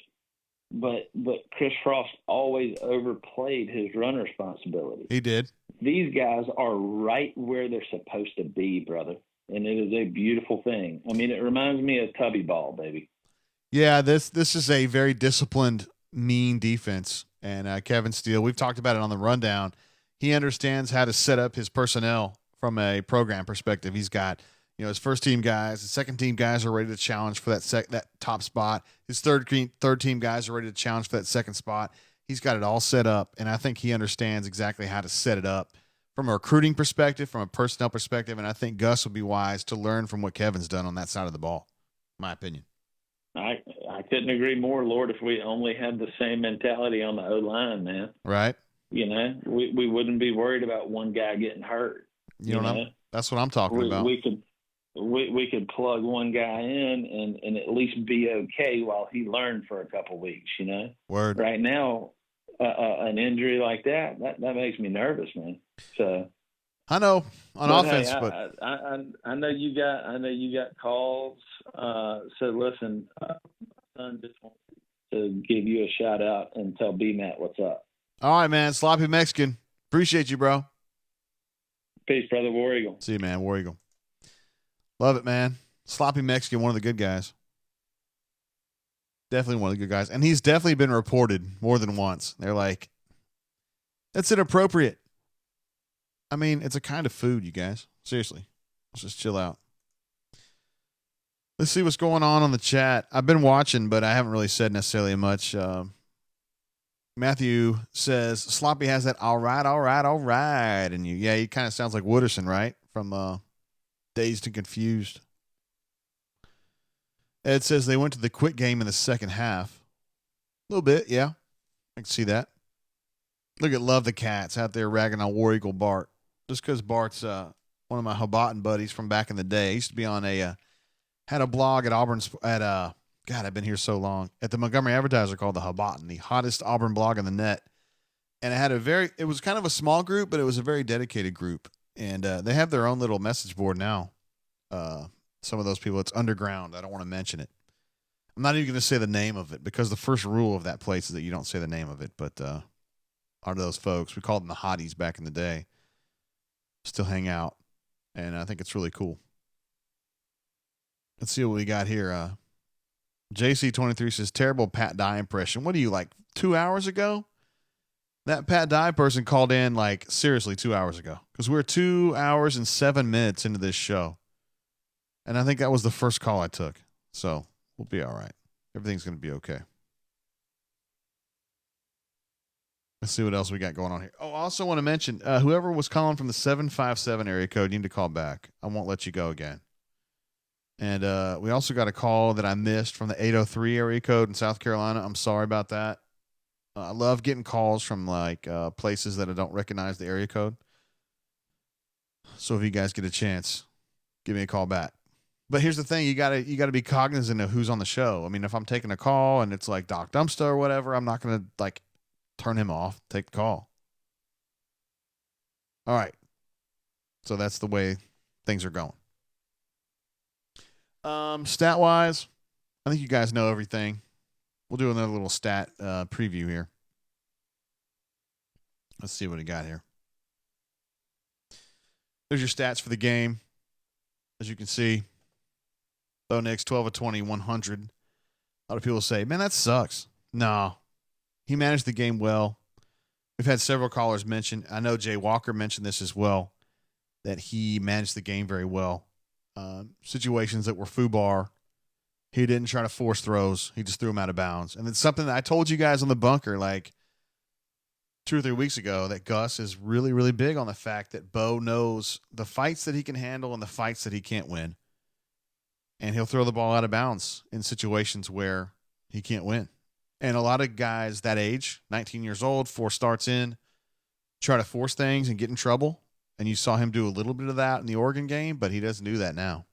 Speaker 18: but Chris Frost always overplayed his run responsibility.
Speaker 1: He did.
Speaker 18: These guys are right where they're supposed to be, brother, and it is a beautiful thing. I mean, it reminds me of Tubby Ball, baby.
Speaker 1: Yeah, this is a very disciplined, mean defense, and Kevin Steele. We've talked about it on the rundown. He understands how to set up his personnel from a program perspective. He's got, his first team guys, his second team guys are ready to challenge for that top spot. His third team guys are ready to challenge for that second spot. He's got it all set up, and I think he understands exactly how to set it up from a recruiting perspective, from a personnel perspective, and I think Gus would be wise to learn from what Kevin's done on that side of the ball, in my opinion.
Speaker 18: I couldn't agree more, Lord, if we only had the same mentality on the O-line, man.
Speaker 1: Right.
Speaker 18: We wouldn't be worried about one guy getting hurt.
Speaker 1: That's what I'm talking about.
Speaker 18: We could plug one guy in and at least be okay while he learned for a couple weeks,
Speaker 1: Word.
Speaker 18: Right now, an injury like that makes me nervous, man. So
Speaker 1: I know on offense,
Speaker 18: hey,
Speaker 1: but
Speaker 18: I know you got calls. So listen, son just wants to give you a shout out and tell B-Matt what's up.
Speaker 1: All right, man. Sloppy Mexican. Appreciate you, bro.
Speaker 18: Peace, brother. War Eagle.
Speaker 1: See you, man. War Eagle. Love it, man. Sloppy Mexican, one of the good guys. Definitely one of the good guys. And he's definitely been reported more than once. They're like, that's inappropriate. I mean, it's a kind of food, you guys. Seriously. Let's just chill out. Let's see what's going on the chat. I've been watching, but I haven't really said necessarily much. Matthew says, Sloppy has that all right. And you, yeah, he kind of sounds like Wooderson, right? From Dazed and Confused. Ed says they went to the quick game in the second half. A little bit, yeah. I can see that. Look at Love the Cats out there ragging on War Eagle Bart. Just because Bart's one of my Hobbiton buddies from back in the day. He used to be on had a blog at Auburn's, God, I've been here so long, at the Montgomery Advertiser called the Hobbiton, the hottest Auburn blog on the net. And it was kind of a small group, but it was a very dedicated group. And they have their own little message board now. Some of those people, it's underground. I don't want to mention it. I'm not even going to say the name of it because the first rule of that place is that you don't say the name of it. But are those folks, we called them the hotties back in the day, still hang out. And I think it's really cool. Let's see what we got here. JC23 says, terrible Pat Dye impression. What are you, like 2 hours ago? That Pat Dye person called in, like, seriously 2 hours ago. Because we're 2 hours and 7 minutes into this show. And I think that was the first call I took. So we'll be all right. Everything's going to be okay. Let's see what else we got going on here. Oh, I also want to mention, whoever was calling from the 757 area code, you need to call back. I won't let you go again. And we also got a call that I missed from the 803 area code in South Carolina. I'm sorry about that. I love getting calls from like places that I don't recognize the area code. So if you guys get a chance, give me a call back. But here's the thing, you gotta be cognizant of who's on the show. I mean, if I'm taking a call and it's like Doc Dumpster or whatever, I'm not gonna like turn him off, take the call. All right. So that's the way things are going. Stat wise, I think you guys know everything. We'll do another little stat preview here. Let's see what we got here. There's your stats for the game. As you can see, Bo Nix, 12 of 20, 100. A lot of people say, man, that sucks. No, he managed the game well. We've had several callers mention, I know Jay Walker mentioned this as well, that he managed the game very well. Situations that were FUBAR, he didn't try to force throws. He just threw them out of bounds. And it's something that I told you guys on the bunker like 2 or 3 weeks ago that Gus is really, really big on the fact that Bo knows the fights that he can handle and the fights that he can't win. And he'll throw the ball out of bounds in situations where he can't win. And a lot of guys that age, 19 years old, 4 starts in, try to force things and get in trouble. And you saw him do a little bit of that in the Oregon game, but he doesn't do that now.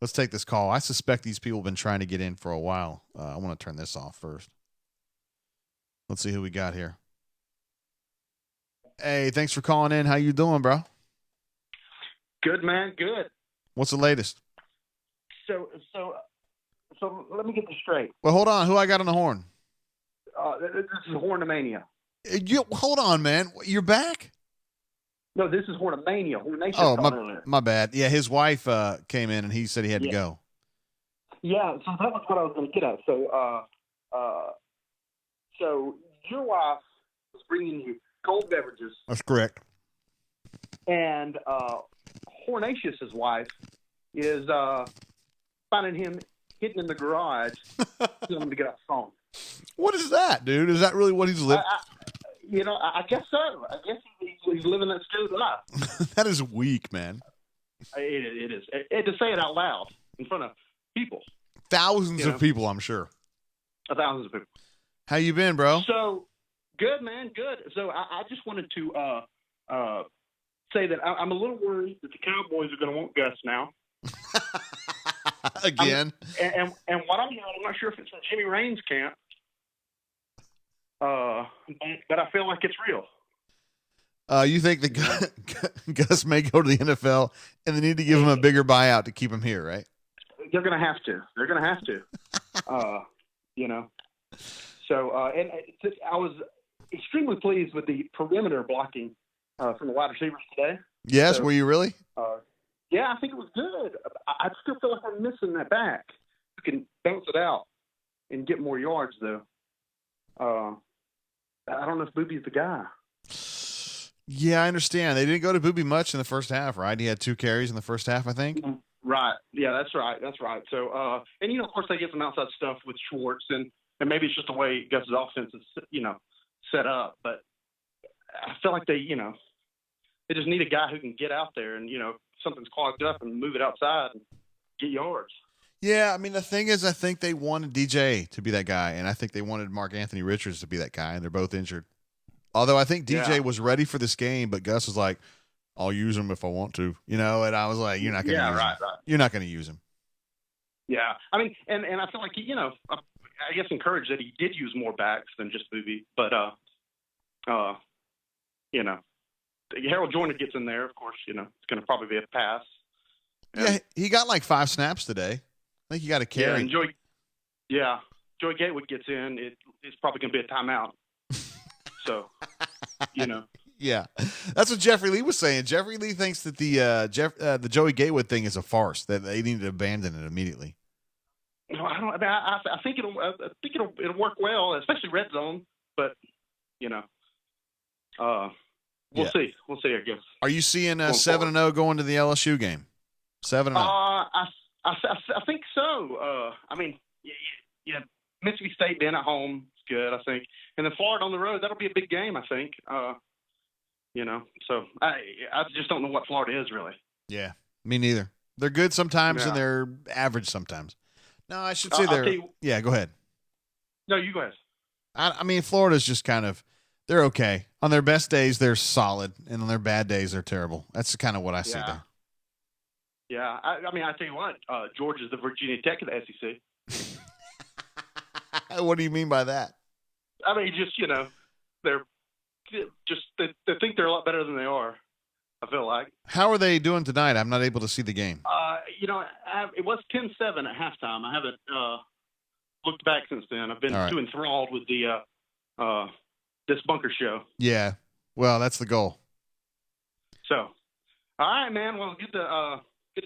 Speaker 1: Let's take this call. I suspect these people have been trying to get in for a while. I want to turn this off first. Let's see who we got here. Hey, thanks for calling in. How you doing, bro?
Speaker 19: Good, man. Good.
Speaker 1: What's the latest?
Speaker 19: So let me get this straight.
Speaker 1: Well, hold on. Who I got on the horn?
Speaker 19: This is Hornomania.
Speaker 1: Hold on, man. You're back?
Speaker 19: No, this is Hornomania.
Speaker 1: Oh, my bad. Yeah, his wife came in and he said he had to go.
Speaker 19: Yeah, so that was what I was going to get at. So your wife was bringing you cold beverages.
Speaker 1: That's correct.
Speaker 19: And Hornacious's wife is finding him hidden in the garage, telling him to get off the phone.
Speaker 1: What is that, dude? Is that really what he's living?
Speaker 19: I guess so. I guess he's living that stupid life.
Speaker 1: That is weak, man.
Speaker 19: It is. And to say it out loud in front of people.
Speaker 1: Thousands of people, I'm sure.
Speaker 19: Thousands of people.
Speaker 1: How you been, bro?
Speaker 19: So, good, man, good. So I just wanted to say that I'm a little worried that the Cowboys are going to want Gus now.
Speaker 1: Again.
Speaker 19: And what I'm hearing, I'm not sure if it's in Jimmy Raines' camp, but I feel like it's real.
Speaker 1: You think that Gus may go to the NFL and they need to give him a bigger buyout to keep him here, right?
Speaker 19: They're going to have to. So, and I was extremely pleased with the perimeter blocking from the wide receivers today.
Speaker 1: Yes, were you really?
Speaker 19: Yeah, I think it was good. I still feel like we're missing that back. We can bounce it out and get more yards, though. I don't know if Boobie's the guy.
Speaker 1: Yeah, I understand. They didn't go to Booby much in the first half, right? He had 2 carries in the first half, I think.
Speaker 19: Right. Yeah, that's right. That's right. So, and of course, they get some outside stuff with Schwartz, and maybe it's just the way Gus's offense is, set up. But I feel like they just need a guy who can get out there and something's clogged up and move it outside and get yards.
Speaker 1: Yeah, I mean, the thing is, I think they wanted DJ to be that guy, and I think they wanted Mark Anthony Richards to be that guy, and they're both injured. Although I think DJ was ready for this game, but Gus was like, I'll use him if I want to, and I was like, you're not going to use him.
Speaker 19: Right.
Speaker 1: You're not going to use him.
Speaker 19: Yeah. I mean, and I feel like, I guess encouraged that he did use more backs than just Booby, but, Harold Joyner gets in there, of course, it's going to probably be a pass.
Speaker 1: Yeah, he got like 5 snaps today. I think he got a carry.
Speaker 19: Yeah, and Joey Gatewood gets in. It's probably going to be a timeout. So,
Speaker 1: Yeah, that's what Jeffrey Lee was saying. Jeffrey Lee thinks that the Joey Gatewood thing is a farce, that they need to abandon it immediately.
Speaker 19: No, I don't. I think it'll work well, especially red zone. But we'll see. We'll see. I guess.
Speaker 1: Are you seeing 7-0 going to the LSU game? 7-0.
Speaker 19: I think so. I mean, yeah, Mississippi State being at home is good, I think, and then Florida on the road, that'll be a big game, I think. So I just don't know what Florida is really.
Speaker 1: Yeah, me neither. They're good sometimes and they're average sometimes. No, I should say they're. Yeah, go ahead.
Speaker 19: No, you go ahead.
Speaker 1: I mean, Florida's just kind of. They're okay. On their best days, they're solid, and on their bad days, they're terrible. That's kind of what I see there.
Speaker 19: Yeah, I mean, I tell you what, Georgia's the Virginia Tech of the SEC.
Speaker 1: What do you mean by that?
Speaker 19: I mean, just they're just they think they're a lot better than they are. I feel like.
Speaker 1: How are they doing tonight? I'm not able to see the game.
Speaker 19: It was 10-7 at halftime. I haven't looked back since then. I've been too enthralled with the this bunker show.
Speaker 1: Yeah, well, that's the goal.
Speaker 19: So, all right, man. Well, good to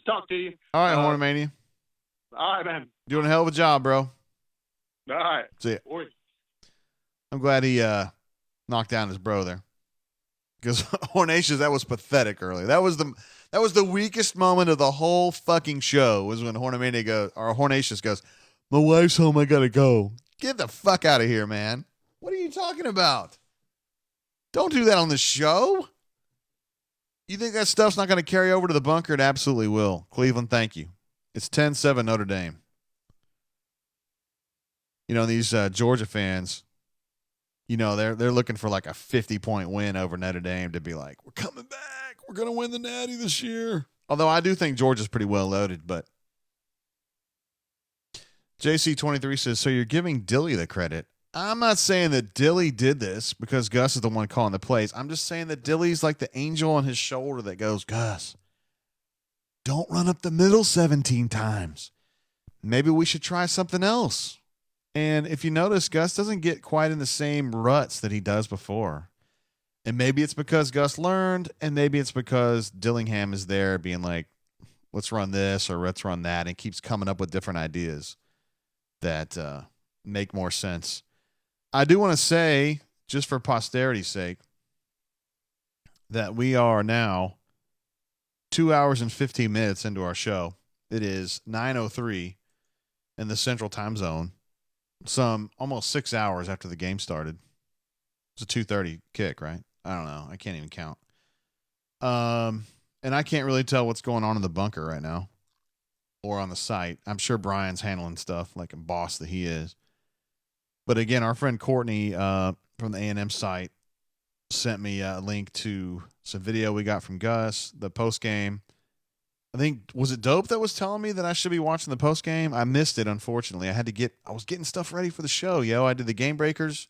Speaker 19: talk to you.
Speaker 1: All right, Hornmania.
Speaker 19: All right, man.
Speaker 1: Doing a hell of a job, bro.
Speaker 19: All right.
Speaker 1: See ya.
Speaker 19: Boy.
Speaker 1: I'm glad he knocked down his bro there. Because Hornatius, that was pathetic earlier. That was the weakest moment of the whole fucking show was when Hornatius goes, my wife's home, I gotta go. Get the fuck out of here, man. What are you talking about? Don't do that on the show. You think that stuff's not going to carry over to the bunker? It absolutely will. Cleveland, thank you. It's 10-7 Notre Dame. These Georgia fans, they're looking for like a 50-point win over Notre Dame to be like, we're coming back. We're going to win the Natty this year. Although I do think Georgia's pretty well loaded, but JC23 says, so you're giving Dilly the credit. I'm not saying that Dilly did this because Gus is the one calling the plays. I'm just saying that Dilly's like the angel on his shoulder that goes, Gus, don't run up the middle 17 times. Maybe we should try something else. And if you notice, Gus doesn't get quite in the same ruts that he does before. And maybe it's because Gus learned, and maybe it's because Dillingham is there being like, let's run this or let's run that, and keeps coming up with different ideas that make more sense. I do want to say, just for posterity's sake, that we are now 2 hours and 15 minutes into our show. It is 9:03 in the Central Time Zone, some almost 6 hours after the game started. It's a 2:30 kick, right? I don't know. I can't even count. And I can't really tell what's going on in the bunker right now or on the site. I'm sure Brian's handling stuff like a boss that he is. But again, our friend Courtney from the A&M site sent me a link to some video we got from Gus, the post game. I think, was it Dope that was telling me that I should be watching the post game? I missed it, unfortunately. I was getting stuff ready for the show, yo. I did the game breakers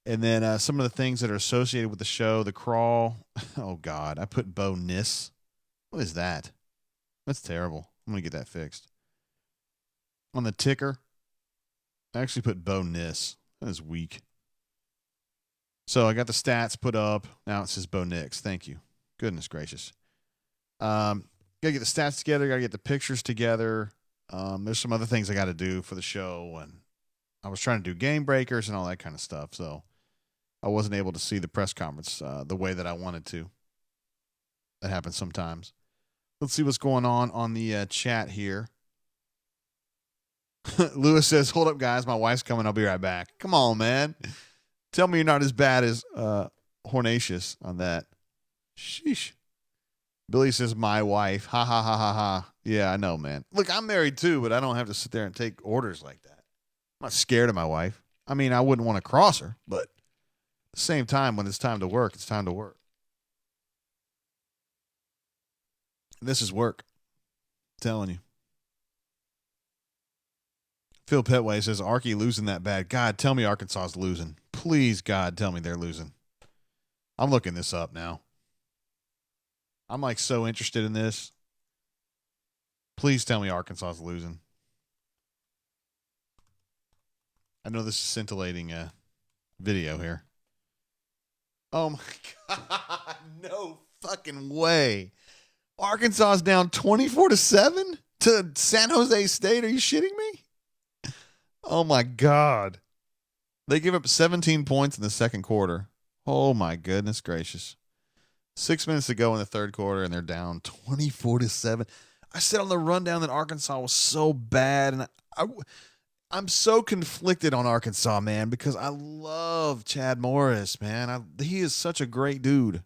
Speaker 1: and then some of the things that are associated with the show, the crawl. Oh, God. I put Bo Nis. What is that? That's terrible. I'm going to get that fixed. On the ticker, I actually put Bo Nis. That is weak. So I got the stats put up. Now it says Bo Nix. Thank you. Goodness gracious. Got to get the stats together. Got to get the pictures together. There's some other things I got to do for the show. And I was trying to do game breakers and all that kind of stuff. So I wasn't able to see the press conference the way that I wanted to. That happens sometimes. Let's see what's going on the chat here. Lewis says, hold up, guys. My wife's coming. I'll be right back. Come on, man. Tell me you're not as bad as Hornatius on that. Sheesh. Billy says, my wife. Ha, ha, ha, ha, ha. Yeah, I know, man. Look, I'm married too, but I don't have to sit there and take orders like that. I'm not scared of my wife. I mean, I wouldn't want to cross her, but at the same time, when it's time to work, it's time to work. This is work. I'm telling you. Phil Petway says, Arky losing that bad. God, tell me Arkansas is losing. Please, God, tell me they're losing. I'm looking this up now. I'm like so interested in this. Please tell me Arkansas is losing. I know this is scintillating video here. Oh my God. No fucking way. Arkansas is down 24-7 to San Jose State. Are you shitting me? Oh my God. They give up 17 points in the second quarter. Oh my goodness gracious. 6 minutes to go in the third quarter and they're down 24-7. I said on the rundown that Arkansas was so bad, and I'm so conflicted on Arkansas, man, because I love Chad Morris, man. He is such a great dude.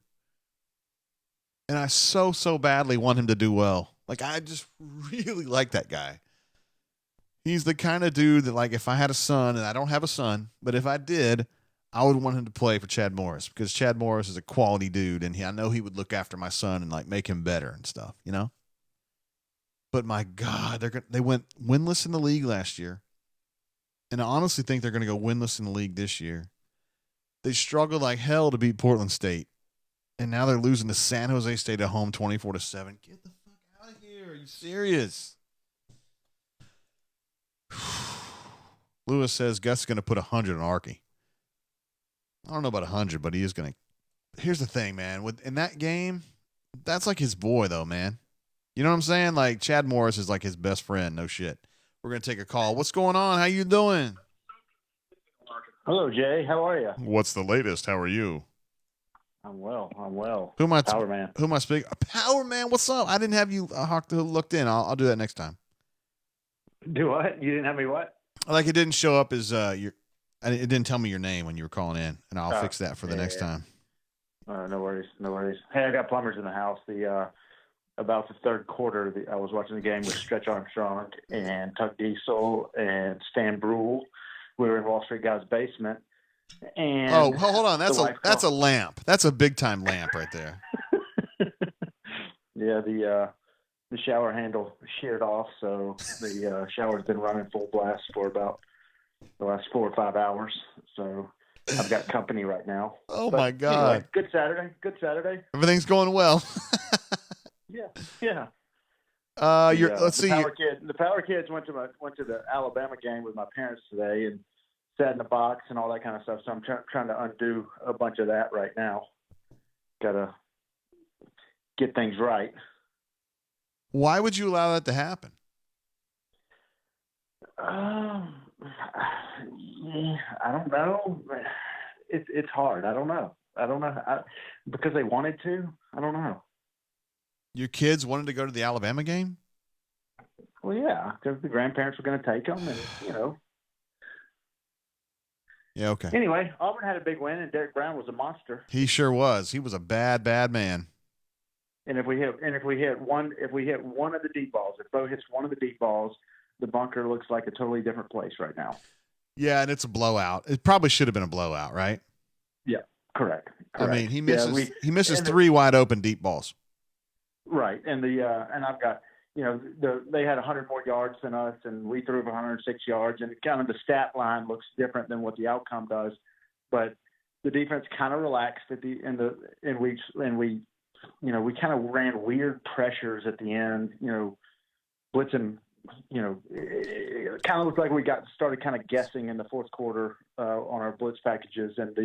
Speaker 1: And I so badly want him to do well. Like, I just really like that guy. He's the kind of dude that, like, if I had a son, and I don't have a son, but if I did, I would want him to play for Chad Morris because Chad Morris is a quality dude, and I know he would look after my son and, like, make him better and stuff, you know? But, my God, they went winless in the league last year. And I honestly think they're going to go winless in the league this year. They struggled like hell to beat Portland State. And now they're losing to San Jose State at home 24-7. Get the fuck out of here. Are you serious? Lewis says Gus is going to put 100 on Arky. I don't know about 100, but he is going to. Here's the thing, man. In that game, that's like his boy, though, man. You know what I'm saying? Like, Chad Morris is like his best friend. No shit. We're going to take a call. What's going on? How you doing?
Speaker 9: Hello, Jay. How are you?
Speaker 1: What's the latest? How are you?
Speaker 9: I'm well.
Speaker 1: Who am I?
Speaker 9: Power Man.
Speaker 1: Who am I speaking? Power Man. What's up? I didn't have you looked in. I'll do that next time.
Speaker 9: Do what? You didn't have me what?
Speaker 1: Like it didn't show up as your. It didn't tell me your name when you were calling in, and I'll fix that for the next time.
Speaker 9: No worries. Hey, I got plumbers in the house. About the third quarter, I was watching the game with Stretch Armstrong and Tuck Diesel and Stan Brule. We were in Wall Street Guy's basement. And
Speaker 1: hold on. That's a lamp. That's a big time lamp right there.
Speaker 9: Yeah, the shower handle sheared off, so the shower's been running full blast for about the last 4 or 5 hours. So I've got company right now.
Speaker 1: Oh my God!
Speaker 9: Anyway, good Saturday.
Speaker 1: Everything's going well.
Speaker 9: Yeah.
Speaker 1: Let's see.
Speaker 9: The Power Kids went to the Alabama game with my parents today and sat in the box and all that kind of stuff. So I'm trying to undo a bunch of that right now. Got to get things right.
Speaker 1: Why would you allow that to happen?
Speaker 9: I don't know. It's hard. I don't know. Because they wanted to. I don't know.
Speaker 1: Your kids wanted to go to the Alabama game?
Speaker 9: Well, yeah, because the grandparents were going to take them, and
Speaker 1: Yeah. Okay.
Speaker 9: Anyway, Auburn had a big win, and Derek Brown was a monster.
Speaker 1: He sure was. He was a bad man.
Speaker 9: And if we hit one of the deep balls, if Bo hits one of the deep balls, the bunker looks like a totally different place right now.
Speaker 1: Yeah, and it's a blowout. It probably should have been a blowout, right?
Speaker 9: Yeah, correct.
Speaker 1: I mean, he misses 3 wide open deep balls.
Speaker 9: Right, and and I've got they had 100 more yards than us, and we threw 106 yards, and kind of the stat line looks different than what the outcome does, but the defense kind of relaxed and we kind of ran weird pressures at the end, blitzing. It kind of looked like we started kind of guessing in the fourth quarter on our blitz packages, and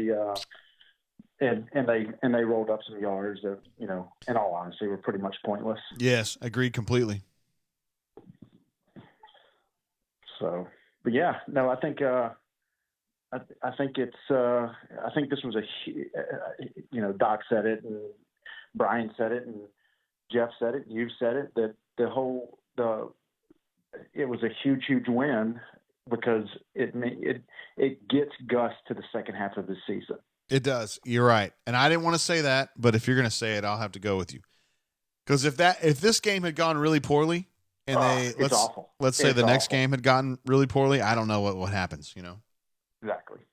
Speaker 9: and they rolled up some yards that, in all honesty, were pretty much pointless.
Speaker 1: Yes, agreed completely.
Speaker 9: So, but yeah, no, I think
Speaker 17: I think it's I think this was Doc said it, and Brian said it, and Jeff said it, and you've said it, that it was a huge win because it gets Gus to the second half of the season.
Speaker 1: It does. You're right. And I didn't want to say that, but if you're going to say it, I'll have to go with you. Because if this game had gone really poorly, and let's say the next game had gotten really poorly, I don't know what happens.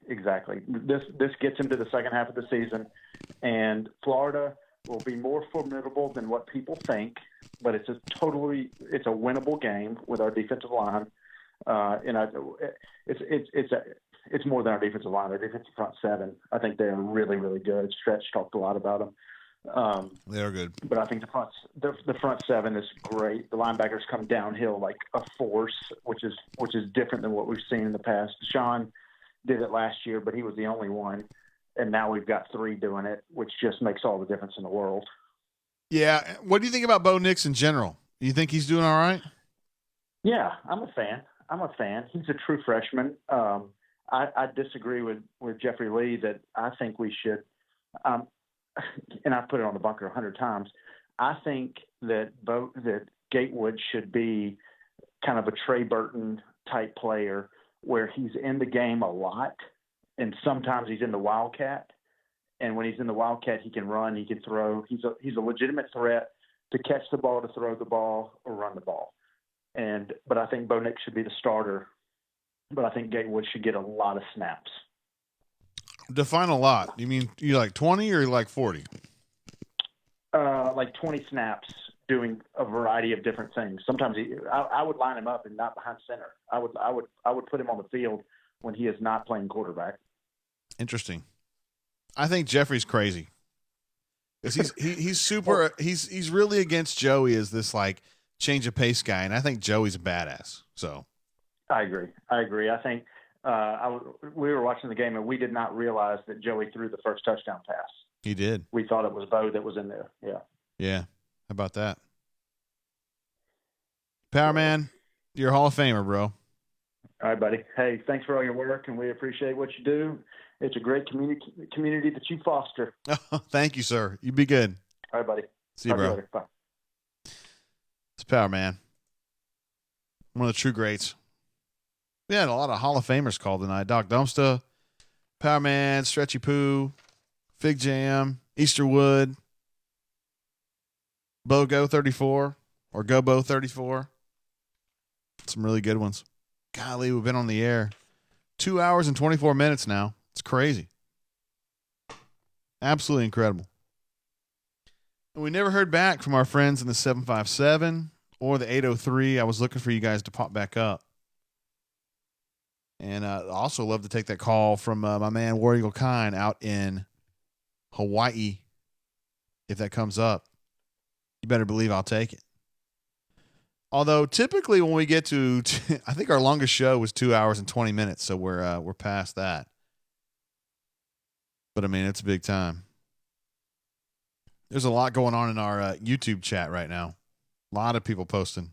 Speaker 17: Exactly. This gets him to the second half of the season, and Florida will be more formidable than what people think. But it's a winnable game with our defensive line. It's more than our defensive line. Our defensive front seven, I think they're really, really good. Stretch talked a lot about them.
Speaker 1: They're good.
Speaker 17: But I think the front seven is great. The linebackers come downhill like a force, which is different than what we've seen in the past. Sean did it last year, but he was the only one. And now we've got three doing it, which just makes all the difference in the world.
Speaker 1: Yeah. What do you think about Bo Nix in general? You think he's doing all right?
Speaker 17: Yeah, I'm a fan. He's a true freshman. I disagree with Jeffrey Lee that I think we should, and I've put it on the bunker 100 times. I think that Gatewood should be kind of a Trey Burton type player where he's in the game a lot, and sometimes he's in the Wildcat. And when he's in the Wildcat, he can run, he can throw. He's a legitimate threat to catch the ball, to throw the ball, or run the ball. But I think Bo Nix should be the starter. But I think Gatewood should get a lot of snaps.
Speaker 1: Define a lot. You mean you like 20 or like 40?
Speaker 17: Like 20 snaps doing a variety of different things. Sometimes I would line him up and not behind center. I would put him on the field when he is not playing quarterback.
Speaker 1: Interesting. I think Jeffrey's crazy. Because he's super he's really against Joey as this like change of pace guy, and I think Joey's a badass. So
Speaker 17: I agree. I think we were watching the game and we did not realize that Joey threw the first touchdown pass.
Speaker 1: He did.
Speaker 17: We thought it was Bo that was in there. Yeah.
Speaker 1: Yeah. How about that? Power Man, you're a Hall of Famer, bro.
Speaker 17: All right, buddy. Hey, thanks for all your work, and we appreciate what you do. It's a great community that you foster.
Speaker 1: Thank you, sir. You be good.
Speaker 17: All right, buddy.
Speaker 1: See you,
Speaker 17: Talk to
Speaker 1: bro.
Speaker 17: later. Bye.
Speaker 1: It's Power Man. One of the true greats. We had a lot of Hall of Famers called tonight. Doc Dumpster, Power Man, Stretchy Poo, Fig Jam, Easterwood, Bogo 34, or Gobo 34. Some really good ones. Golly, we've been on the air 2 hours and 24 minutes now. It's crazy. Absolutely incredible. And we never heard back from our friends in the 757 or the 803. I was looking for you guys to pop back up. And I also love to take that call from my man War Eagle Kine out in Hawaii. If that comes up, you better believe I'll take it. Although typically when we get to, I think our longest show was 2 hours and 20 minutes, so we're past that. But I mean, it's a big time. There's a lot going on in our YouTube chat right now. A lot of people posting.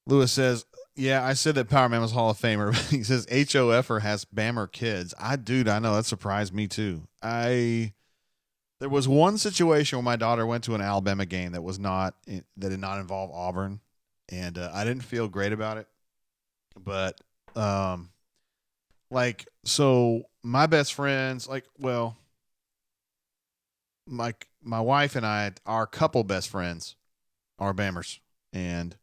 Speaker 1: Lewis says, yeah, I said that Power Man was Hall of Famer. He says HOFer has Bammer kids. I know that surprised me too. There was one situation where my daughter went to an Alabama game that did not involve Auburn, and I didn't feel great about it. But so my best friends, my wife and I, our couple best friends are Bammers, and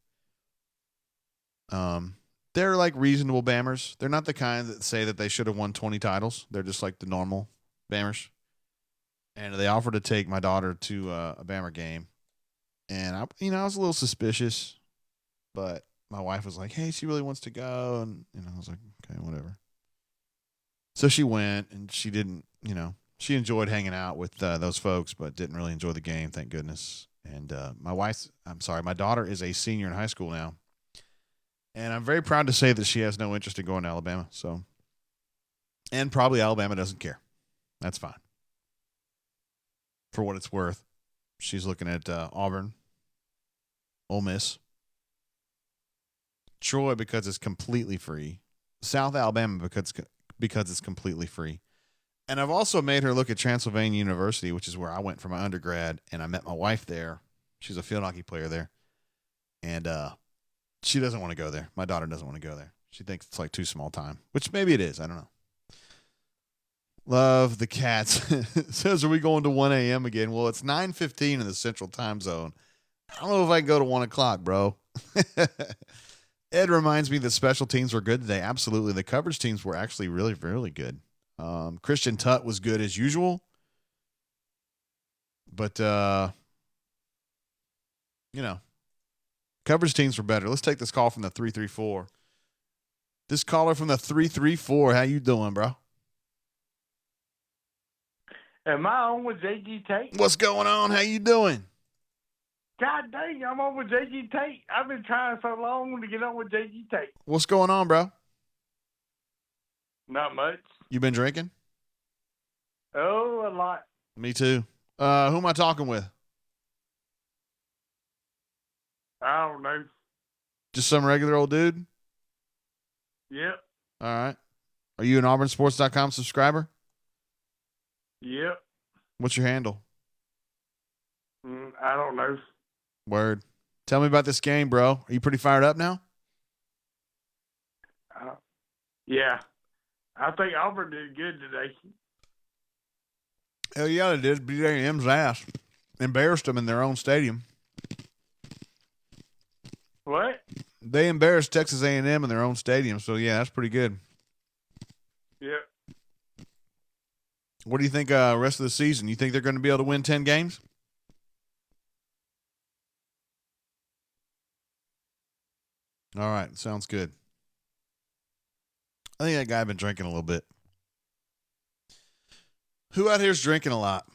Speaker 1: they're like reasonable Bammers. They're not the kind that say that they should have won 20 titles. They're just like the normal Bammers. And they offered to take my daughter to a Bammer game. And I was a little suspicious, but my wife was like, hey, she really wants to go. And, I was like, okay, whatever. So she went, and she didn't, she enjoyed hanging out with those folks, but didn't really enjoy the game, thank goodness. And my daughter is a senior in high school now. And I'm very proud to say that she has no interest in going to Alabama. So, and probably Alabama doesn't care. That's fine. For what it's worth, she's looking at Auburn, Ole Miss, Troy because it's completely free, South Alabama because it's completely free. And I've also made her look at Transylvania University, which is where I went for my undergrad, and I met my wife there. She's a field hockey player there. And she doesn't want to go there. My daughter doesn't want to go there. She thinks it's like too small time, which maybe it is. I don't know. Love the Cats. Says, are we going to 1 a.m. again? Well, it's 9:15 in the Central Time Zone. I don't know if I can go to 1 o'clock, bro. Ed reminds me that special teams were good today. Absolutely. The coverage teams were actually really, really good. Christian Tutt was good as usual. But, coverage teams were better. Let's take this call from the 334. This caller from the 334, how you doing, bro?
Speaker 20: Am I on with J.G. Tate?
Speaker 1: What's going on? How you doing?
Speaker 20: God dang, I'm on with J.G. Tate. I've been trying so long to get on with J.G. Tate.
Speaker 1: What's going on, bro?
Speaker 20: Not much.
Speaker 1: You been drinking?
Speaker 20: Oh, a lot.
Speaker 1: Me too. Who am I talking with?
Speaker 20: I don't know.
Speaker 1: Just some regular old dude?
Speaker 20: Yep.
Speaker 1: All right. Are you an auburnsports.com subscriber?
Speaker 20: Yep.
Speaker 1: What's your handle?
Speaker 20: I don't know.
Speaker 1: Word. Tell me about this game, bro. Are you pretty fired up now?
Speaker 20: Yeah. I think Auburn did good today.
Speaker 1: Hell yeah, they did. Beat A&M's ass. Embarrassed them in their own stadium.
Speaker 20: What?
Speaker 1: They embarrassed Texas A&M in their own stadium, so yeah, that's pretty good.
Speaker 20: Yep.
Speaker 1: What do you think rest of the season? You think they're going to be able to win 10 games? All right, sounds good. I think that guy been drinking a little bit. Who out here is drinking a lot?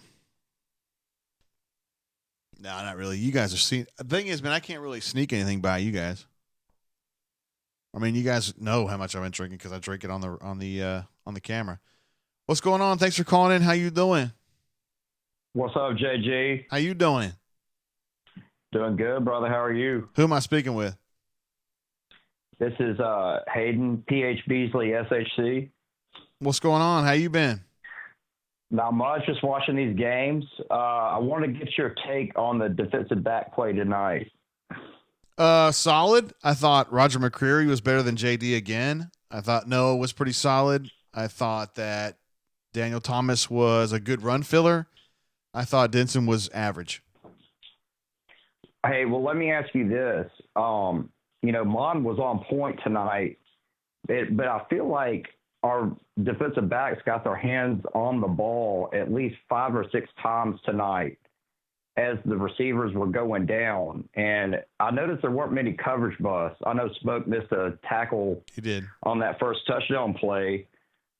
Speaker 1: No, not really. You guys are seeing. The thing is, man, I can't really sneak anything by you guys. I mean, you guys know how much I've been drinking because I drink it on the camera. What's going on? Thanks for calling in. How you doing?
Speaker 21: What's up, JG?
Speaker 1: How you doing?
Speaker 21: Doing good, brother. How are you?
Speaker 1: Who am I speaking with?
Speaker 21: This is Hayden, PH Beasley, SHC.
Speaker 1: What's going on? How you been?
Speaker 21: Not much. Just watching these games. I want to get your take on the defensive back play tonight.
Speaker 1: Solid. I thought Roger McCreary was better than JD again. I thought Noah was pretty solid. I thought that Daniel Thomas was a good run filler. I thought Denson was average.
Speaker 21: Hey, well, let me ask you this. Mon was on point tonight, but I feel like our defensive backs got their hands on the ball at least 5 or 6 times tonight as the receivers were going down. And I noticed there weren't many coverage busts. I know Smoke missed a tackle
Speaker 1: He did.
Speaker 21: on that first touchdown play.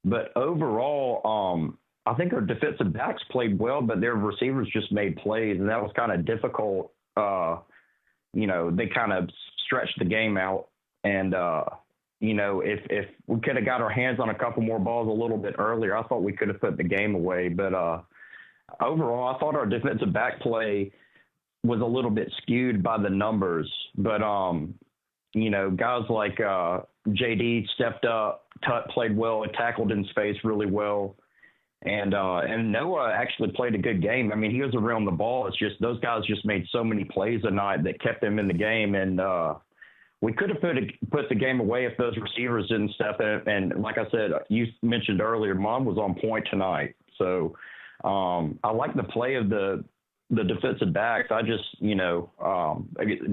Speaker 21: But overall, I think our defensive backs played well, but their receivers just made plays, and that was kind of difficult. They kind of stretched the game out. And, if we could have got our hands on a couple more balls a little bit earlier, I thought we could have put the game away. But overall, I thought our defensive back play was a little bit skewed by the numbers. But, guys like JD stepped up, Tut played well, and tackled in space really well. And Noah actually played a good game. I mean, he was around the ball. It's just those guys just made so many plays tonight that kept them in the game. And we could have put the game away if those receivers didn't step in. And like I said, you mentioned earlier, Mom was on point tonight. So I like the play of the defensive backs. I just, a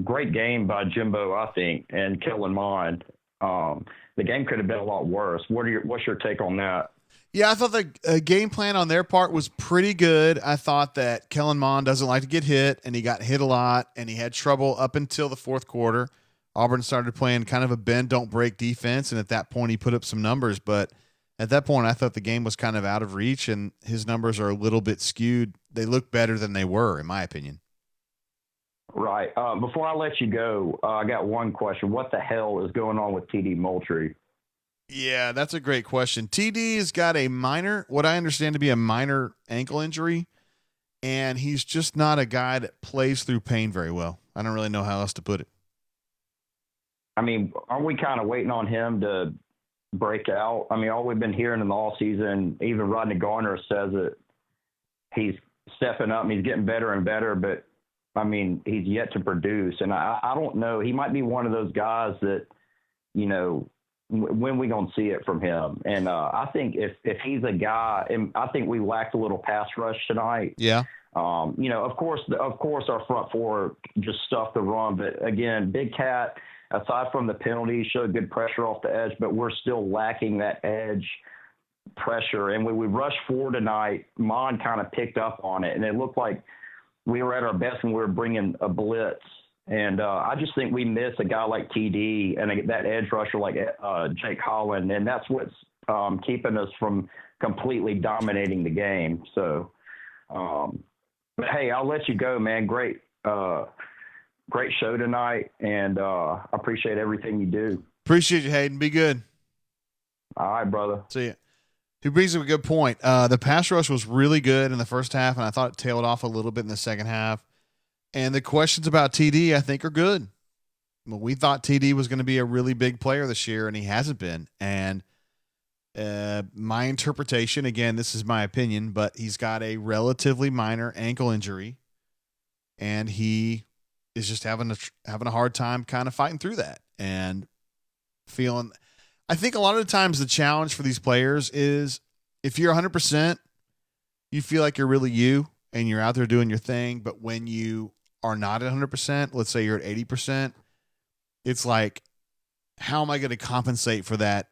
Speaker 21: great game by Jimbo, I think, and Kellen Mond. The game could have been a lot worse. What's your take on that?
Speaker 1: Yeah, I thought the game plan on their part was pretty good. I thought that Kellen Mond doesn't like to get hit, and he got hit a lot, and he had trouble up until the fourth quarter. Auburn started playing kind of a bend, don't break defense, and at that point he put up some numbers. But at that point, I thought the game was kind of out of reach, and his numbers are a little bit skewed. They look better than they were, in my opinion.
Speaker 21: Right. Before I let you go, I got one question. What the hell is going on with TD Moultrie?
Speaker 1: Yeah, that's a great question. TD's got what I understand to be a minor ankle injury, and he's just not a guy that plays through pain very well. I don't really know how else to put it.
Speaker 21: I mean, aren't we kind of waiting on him to break out. I mean, all we've been hearing in the all season, even Rodney Garner says that he's stepping up and he's getting better and better, but I mean, he's yet to produce. And I don't know. He might be one of those guys that, you know, when we going to see it from him. And I think if he's a guy, and I think we lacked a little pass rush tonight.
Speaker 1: Yeah.
Speaker 21: You know, of course, our front four just stuffed the run. But again, Big Cat, aside from the penalty, showed good pressure off the edge, but we're still lacking that edge pressure. And when we rushed forward tonight, Mon kind of picked up on it, and it looked like we were at our best when we were bringing a blitz. And I just think we miss a guy like TD and that edge rusher like Jake Holland, and that's what's keeping us from completely dominating the game. So, but hey, I'll let you go, man. Great show tonight, and I appreciate everything you do.
Speaker 1: Appreciate you, Hayden. Be good.
Speaker 21: All right, brother.
Speaker 1: See ya. He brings up a good point. The pass rush was really good in the first half, and I thought it tailed off a little bit in the second half. And the questions about TD, I think, are good. Well, we thought TD was going to be a really big player this year, and he hasn't been. And my interpretation, again, this is my opinion, but he's got a relatively minor ankle injury, and he is just having a hard time kind of fighting through that and feeling. I think a lot of the times the challenge for these players is if you're 100%, you feel like you're really you and you're out there doing your thing. But when you are not at 100%, let's say you're at 80%, it's like, how am I going to compensate for that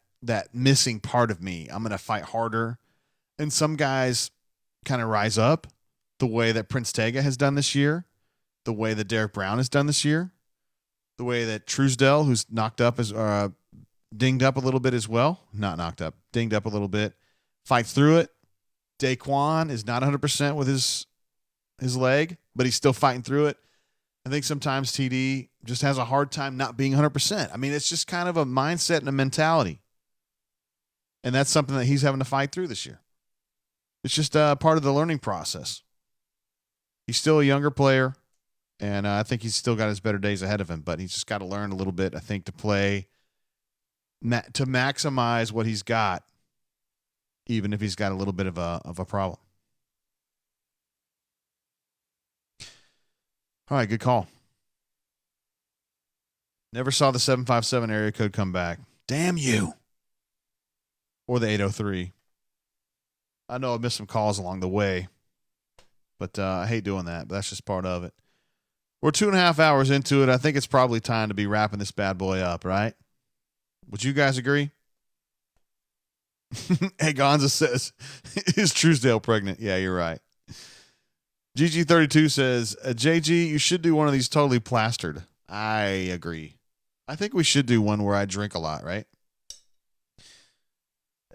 Speaker 1: missing part of me? I'm going to fight harder. And some guys kind of rise up the way that Prince Tega has done this year, the way that Derek Brown has done this year, the way that Truesdell, who's knocked up, is dinged up a little bit as well. Not knocked up, dinged up a little bit. Fights through it. Daquan is not 100% with his leg, but he's still fighting through it. I think sometimes TD just has a hard time not being 100%. I mean, it's just kind of a mindset and a mentality. And that's something that he's having to fight through this year. It's just part of the learning process. He's still a younger player, and I think he's still got his better days ahead of him, but he's just got to learn a little bit, I think, to maximize what he's got, even if he's got a little bit of a problem. All right, good call. Never saw the 757 area code come back. Damn you. Or the 803. I know I missed some calls along the way, but I hate doing that, but that's just part of it. We're 2.5 hours into it. I think it's probably time to be wrapping this bad boy up, right? Would you guys agree? Hey, Gonza says, is Truesdale pregnant? Yeah, you're right. GG32 says, JG, you should do one of these totally plastered. I agree. I think we should do one where I drink a lot, right?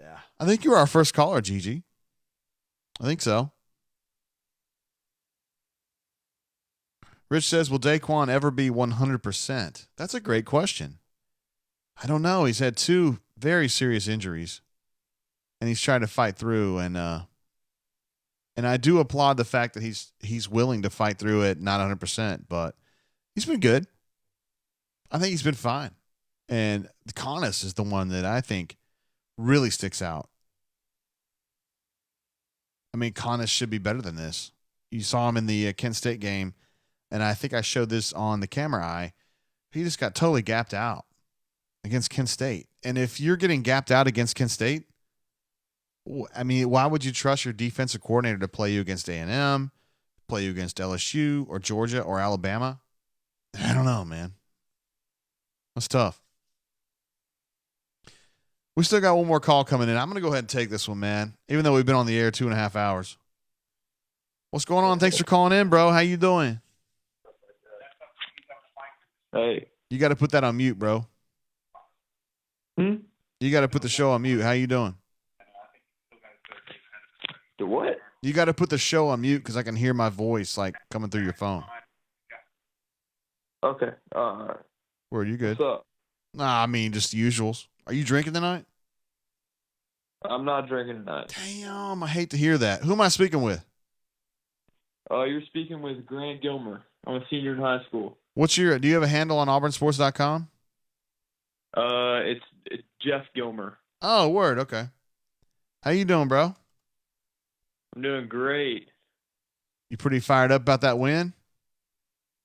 Speaker 1: Yeah. I think you were our first caller, GG. I think so. Rich says, will Daquan ever be 100%? That's a great question. I don't know. He's had 2 very serious injuries, and he's trying to fight through. And I do applaud the fact that he's willing to fight through it, not 100%, but he's been good. I think he's been fine. And Connus is the one that I think really sticks out. I mean, Connus should be better than this. You saw him in the Kent State game, and I think I showed this on the camera eye. He just got totally gapped out against Kent State. And if you're getting gapped out against Kent State, I mean, why would you trust your defensive coordinator to play you against A&M, play you against LSU or Georgia or Alabama? I don't know, man. That's tough. We still got one more call coming in. I'm going to go ahead and take this one, man, even though we've been on the air 2.5 hours. What's going on? Thanks for calling in, bro. How you doing?
Speaker 2: Hey.
Speaker 1: You got to put that on mute, bro. You got to put the show on mute. How you doing?
Speaker 2: The what?
Speaker 1: You got to put the show on mute because I can hear my voice like coming through your phone.
Speaker 2: Okay.
Speaker 1: Where you good?
Speaker 2: What's up?
Speaker 1: Nah, I mean just the usuals. Are you drinking tonight?
Speaker 2: I'm not drinking tonight.
Speaker 1: Damn, I hate to hear that. Who am I speaking with?
Speaker 2: You're speaking with Grant Gilmer. I'm a senior in high school.
Speaker 1: Do you have a handle on auburnsports.com?
Speaker 2: It's Jeff Gilmer.
Speaker 1: Oh, word. Okay. How you doing, bro?
Speaker 2: I'm doing great.
Speaker 1: You pretty fired up about that win?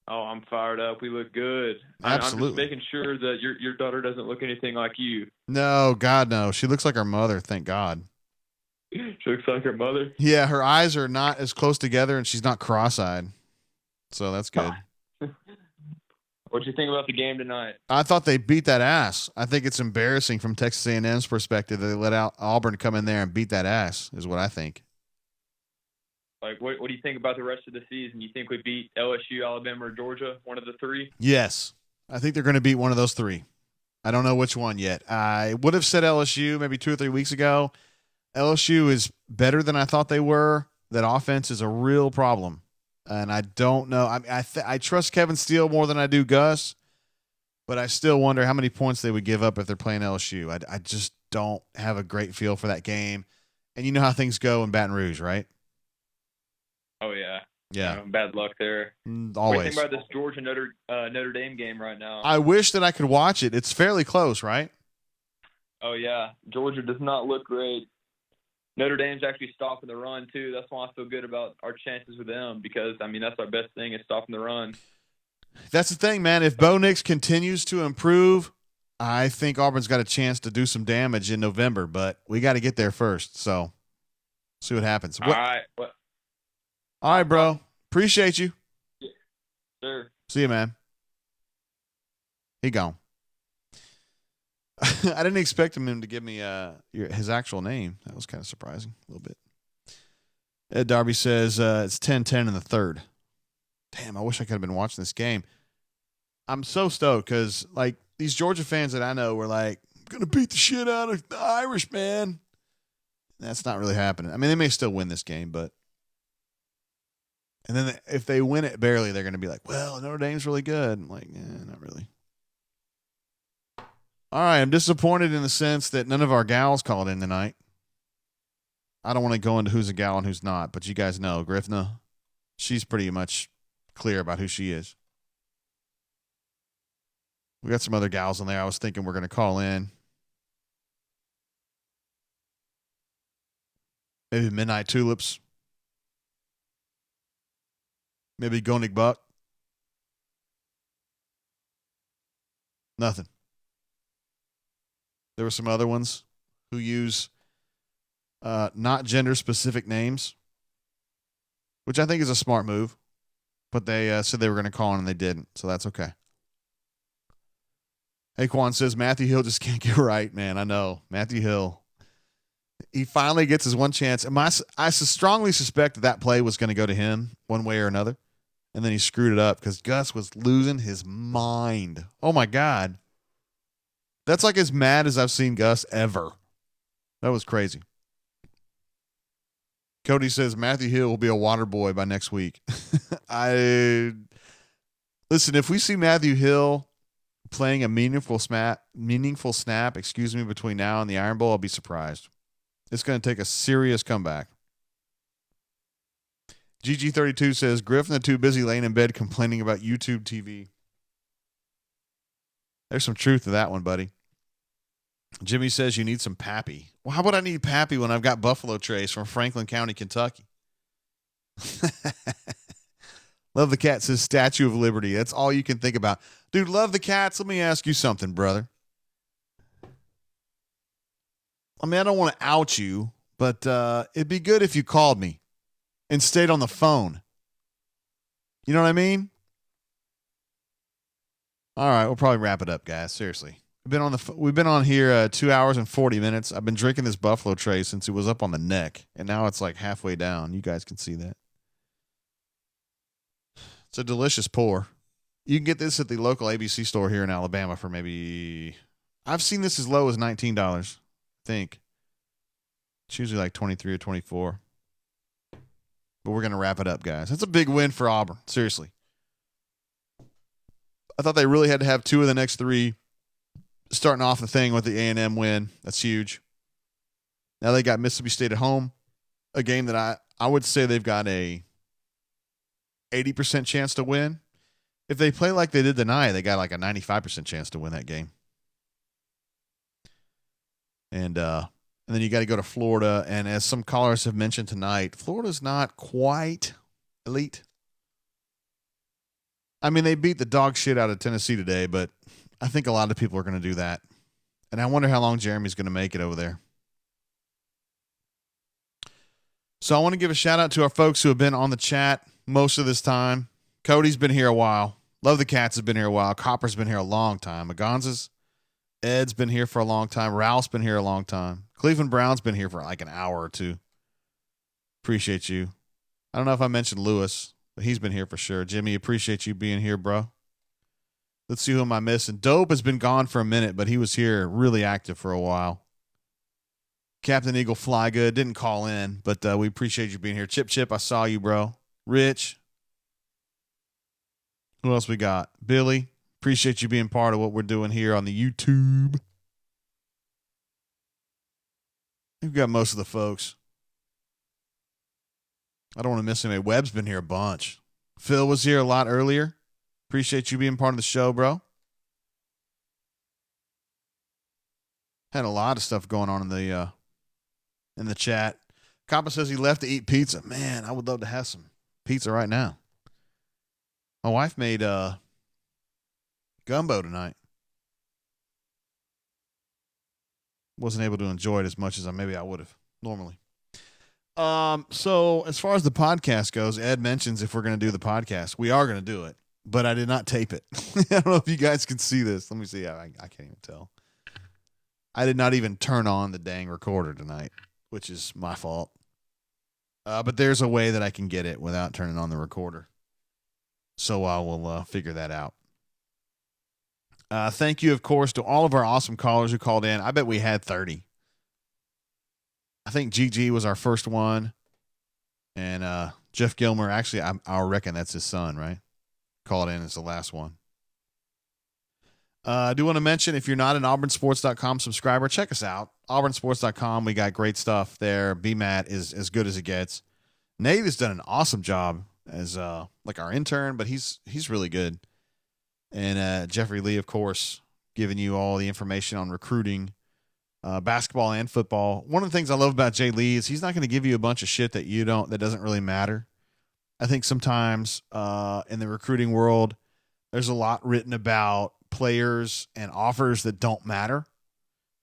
Speaker 2: Oh, I'm fired up. We look good. I'm just
Speaker 1: Absolutely.
Speaker 2: making sure that your daughter doesn't look anything like you.
Speaker 1: No, God, no. She looks like her mother, thank God.
Speaker 2: She looks like her mother.
Speaker 1: Yeah, her eyes are not as close together, and she's not cross-eyed. So that's good.
Speaker 2: What do you think about the game tonight?
Speaker 1: I thought they beat that ass. I think it's embarrassing from Texas A&M's perspective that they let out Auburn come in there and beat that ass, is what I think.
Speaker 2: Like, what do you think about the rest of the season? You think we beat LSU, Alabama, or Georgia, one of the three?
Speaker 1: Yes. I think they're going to beat one of those three. I don't know which one yet. I would have said LSU maybe 2 or 3 weeks ago. LSU is better than I thought they were. That offense is a real problem. And I don't know. I trust Kevin Steele more than I do Gus, but I still wonder how many points they would give up if they're playing LSU. I just don't have a great feel for that game. And you know how things go in Baton Rouge, right?
Speaker 2: Oh, yeah.
Speaker 1: Yeah.
Speaker 2: Bad luck there.
Speaker 1: Always.
Speaker 2: What do you think about this Georgia Notre Dame game right now?
Speaker 1: I wish that I could watch it. It's fairly close, right?
Speaker 2: Oh, yeah. Georgia does not look great. Notre Dame's actually stopping the run, too. That's why I feel good about our chances with them because, I mean, that's our best thing is stopping the run.
Speaker 1: That's the thing, man. If Bo Nix continues to improve, I think Auburn's got a chance to do some damage in November, but we got to get there first. So, see what happens.
Speaker 2: All right.
Speaker 1: All right, bro. Appreciate you.
Speaker 2: Yeah. Sure.
Speaker 1: See you, man. He gone. I didn't expect him to give me his actual name. That was kind of surprising a little bit. Ed Darby says it's 10-10 in the third. Damn, I wish I could have been watching this game. I'm so stoked because, like, these Georgia fans that I know were like, I'm going to beat the shit out of the Irish, man. That's not really happening. I mean, they may still win this game, but. And then if they win it barely, they're going to be like, well, Notre Dame's really good. I'm like, not really. All right, I'm disappointed in the sense that none of our gals called in tonight. I don't want to go into who's a gal and who's not, but you guys know, Griffna, she's pretty much clear about who she is. We got some other gals in there I was thinking we're going to call in. Maybe Midnight Tulips. Maybe Gonig Buck. Nothing. There were some other ones who use not gender-specific names, which I think is a smart move. But they said they were going to call in and they didn't, so that's okay. Aquan says Matthew Hill just can't get right, man. I know. Matthew Hill. He finally gets his one chance. I strongly suspect that play was going to go to him one way or another. And then he screwed it up because Gus was losing his mind. Oh, my God. That's like as mad as I've seen Gus ever. That was crazy. Cody says Matthew Hill will be a water boy by next week. Listen, if we see Matthew Hill playing a meaningful snap, between now and the Iron Bowl, I'll be surprised. It's going to take a serious comeback. GG32 says Griffin are too busy laying in bed complaining about YouTube TV. There's some truth to that one, buddy. Jimmy says you need some Pappy. Well, how would I need Pappy when I've got Buffalo Trace from Franklin County, Kentucky? Love the Cat says Statue of Liberty. That's all you can think about. Dude, love the Cats. Let me ask you something, brother. I mean, I don't want to out you, but it'd be good if you called me and stayed on the phone. You know what I mean? All right, we'll probably wrap it up, guys. Seriously. We've been on here 2 hours and 40 minutes. I've been drinking this Buffalo Trace since it was up on the neck, and now it's like halfway down. You guys can see that. It's a delicious pour. You can get this at the local ABC store here in Alabama for maybe, I've seen this as low as $19, I think. It's usually like 23 or 24. But we're going to wrap it up, guys. That's a big win for Auburn. Seriously. I thought they really had to have 2 of the next 3 starting off the thing with the A&M win. That's huge. Now they got Mississippi State at home, a game that I would say they've got a 80% chance to win. If they play like they did tonight, they got like a 95% chance to win that game. And then you got to go to Florida. And as some callers have mentioned tonight, Florida's not quite elite. I mean, they beat the dog shit out of Tennessee today, but I think a lot of people are going to do that. And I wonder how long Jeremy's going to make it over there. So I want to give a shout out to our folks who have been on the chat most of this time. Cody's been here a while. Love the Cats has been here a while. Copper's been here a long time. Agonza's, Ed's been here for a long time. Ralph's been here a long time. Cleveland Brown's been here for like an hour or two. Appreciate you. I don't know if I mentioned Lewis, but he's been here for sure. Jimmy, appreciate you being here, bro. Let's see who am I missing. Dope has been gone for a minute, but he was here really active for a while. Captain Eagle Fly Good didn't call in, but we appreciate you being here. Chip, I saw you, bro. Rich. Who else we got? Billy. Appreciate you being part of what we're doing here on the YouTube. We've got most of the folks. I don't want to miss anybody. Webb's been here a bunch. Phil was here a lot earlier. Appreciate you being part of the show, bro. Had a lot of stuff going on in the chat. Kappa says he left to eat pizza. Man, I would love to have some pizza right now. My wife made gumbo tonight. Wasn't able to enjoy it as much as maybe I would have normally. So as far as the podcast goes, Ed mentions if we're going to do the podcast, we are going to do it, but I did not tape it. I don't know if you guys can see this. Let me see. I can't even tell. I did not even turn on the dang recorder tonight, which is my fault. But there's a way that I can get it without turning on the recorder. So I will figure that out. Thank you, of course, to all of our awesome callers who called in. I bet we had 30. I think GG was our first one. And Jeff Gilmer, actually, I reckon that's his son, right? Called in as the last one. I do want to mention, if you're not an auburnsports.com subscriber, check us out. auburnsports.com. We got great stuff there. BMAT is as good as it gets. Nate has done an awesome job as like our intern, but he's really good. And Jeffrey Lee, of course, giving you all the information on recruiting, basketball and football. One of the things I love about Jay Lee is he's not going to give you a bunch of shit that doesn't really matter. I think sometimes in the recruiting world, there's a lot written about players and offers that don't matter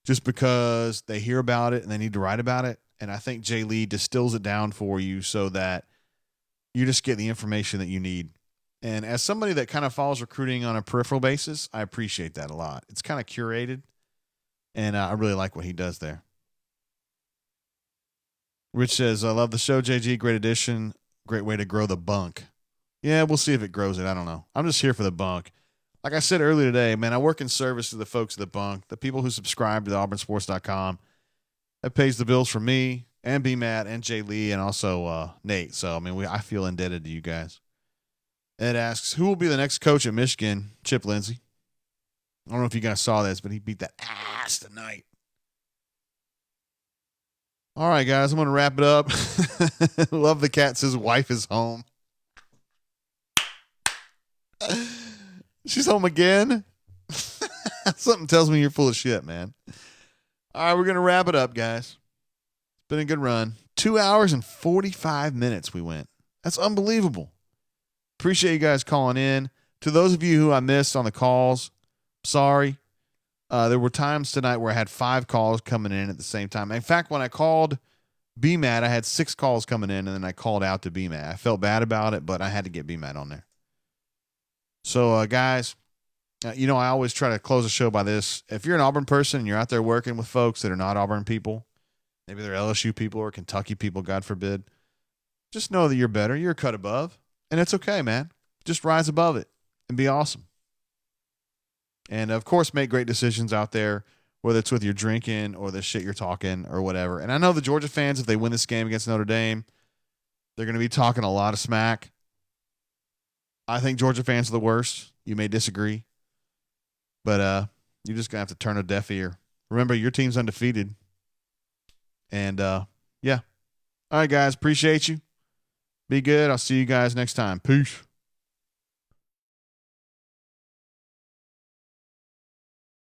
Speaker 1: just because they hear about it and they need to write about it. And I think Jay Lee distills it down for you so that you just get the information that you need. And as somebody that kind of follows recruiting on a peripheral basis, I appreciate that a lot. It's kind of curated, and I really like what he does there. Rich says, I love the show, JG. Great addition. Great way to grow the bunk. Yeah, we'll see if it grows it. I don't know. I'm just here for the bunk. Like I said earlier today, man, I work in service to the folks at the bunk, the people who subscribe to the auburnsports.com. That pays the bills for me and B-Matt and Jay Lee and also Nate. So, I mean, I feel indebted to you guys. Ed asks, who will be the next coach at Michigan? Chip Lindsey. I don't know if you guys saw this, but he beat that ass tonight. All right, guys, I'm going to wrap it up. Love the cat says wife is home. She's home again? Something tells me you're full of shit, man. All right, we're going to wrap it up, guys. It's been a good run. 2 hours and 45 minutes we went. That's unbelievable. Appreciate you guys calling in. To those of you who I missed on the calls, sorry. There were times tonight where I had 5 calls coming in at the same time. In fact, when I called BMAT, I had 6 calls coming in, and then I called out to BMAT. I felt bad about it, but I had to get BMAT on there. So, guys, I always try to close the show by this. If you're an Auburn person and you're out there working with folks that are not Auburn people, maybe they're LSU people or Kentucky people, God forbid, just know that you're better. You're a cut above, and it's okay, man. Just rise above it and be awesome. And, of course, make great decisions out there, whether it's with your drinking or the shit you're talking or whatever. And I know the Georgia fans, if they win this game against Notre Dame, they're going to be talking a lot of smack. I think Georgia fans are the worst. You may disagree. But you're just going to have to turn a deaf ear. Remember, your team's undefeated. And, yeah. All right, guys. Appreciate you. Be good. I'll see you guys next time. Peace.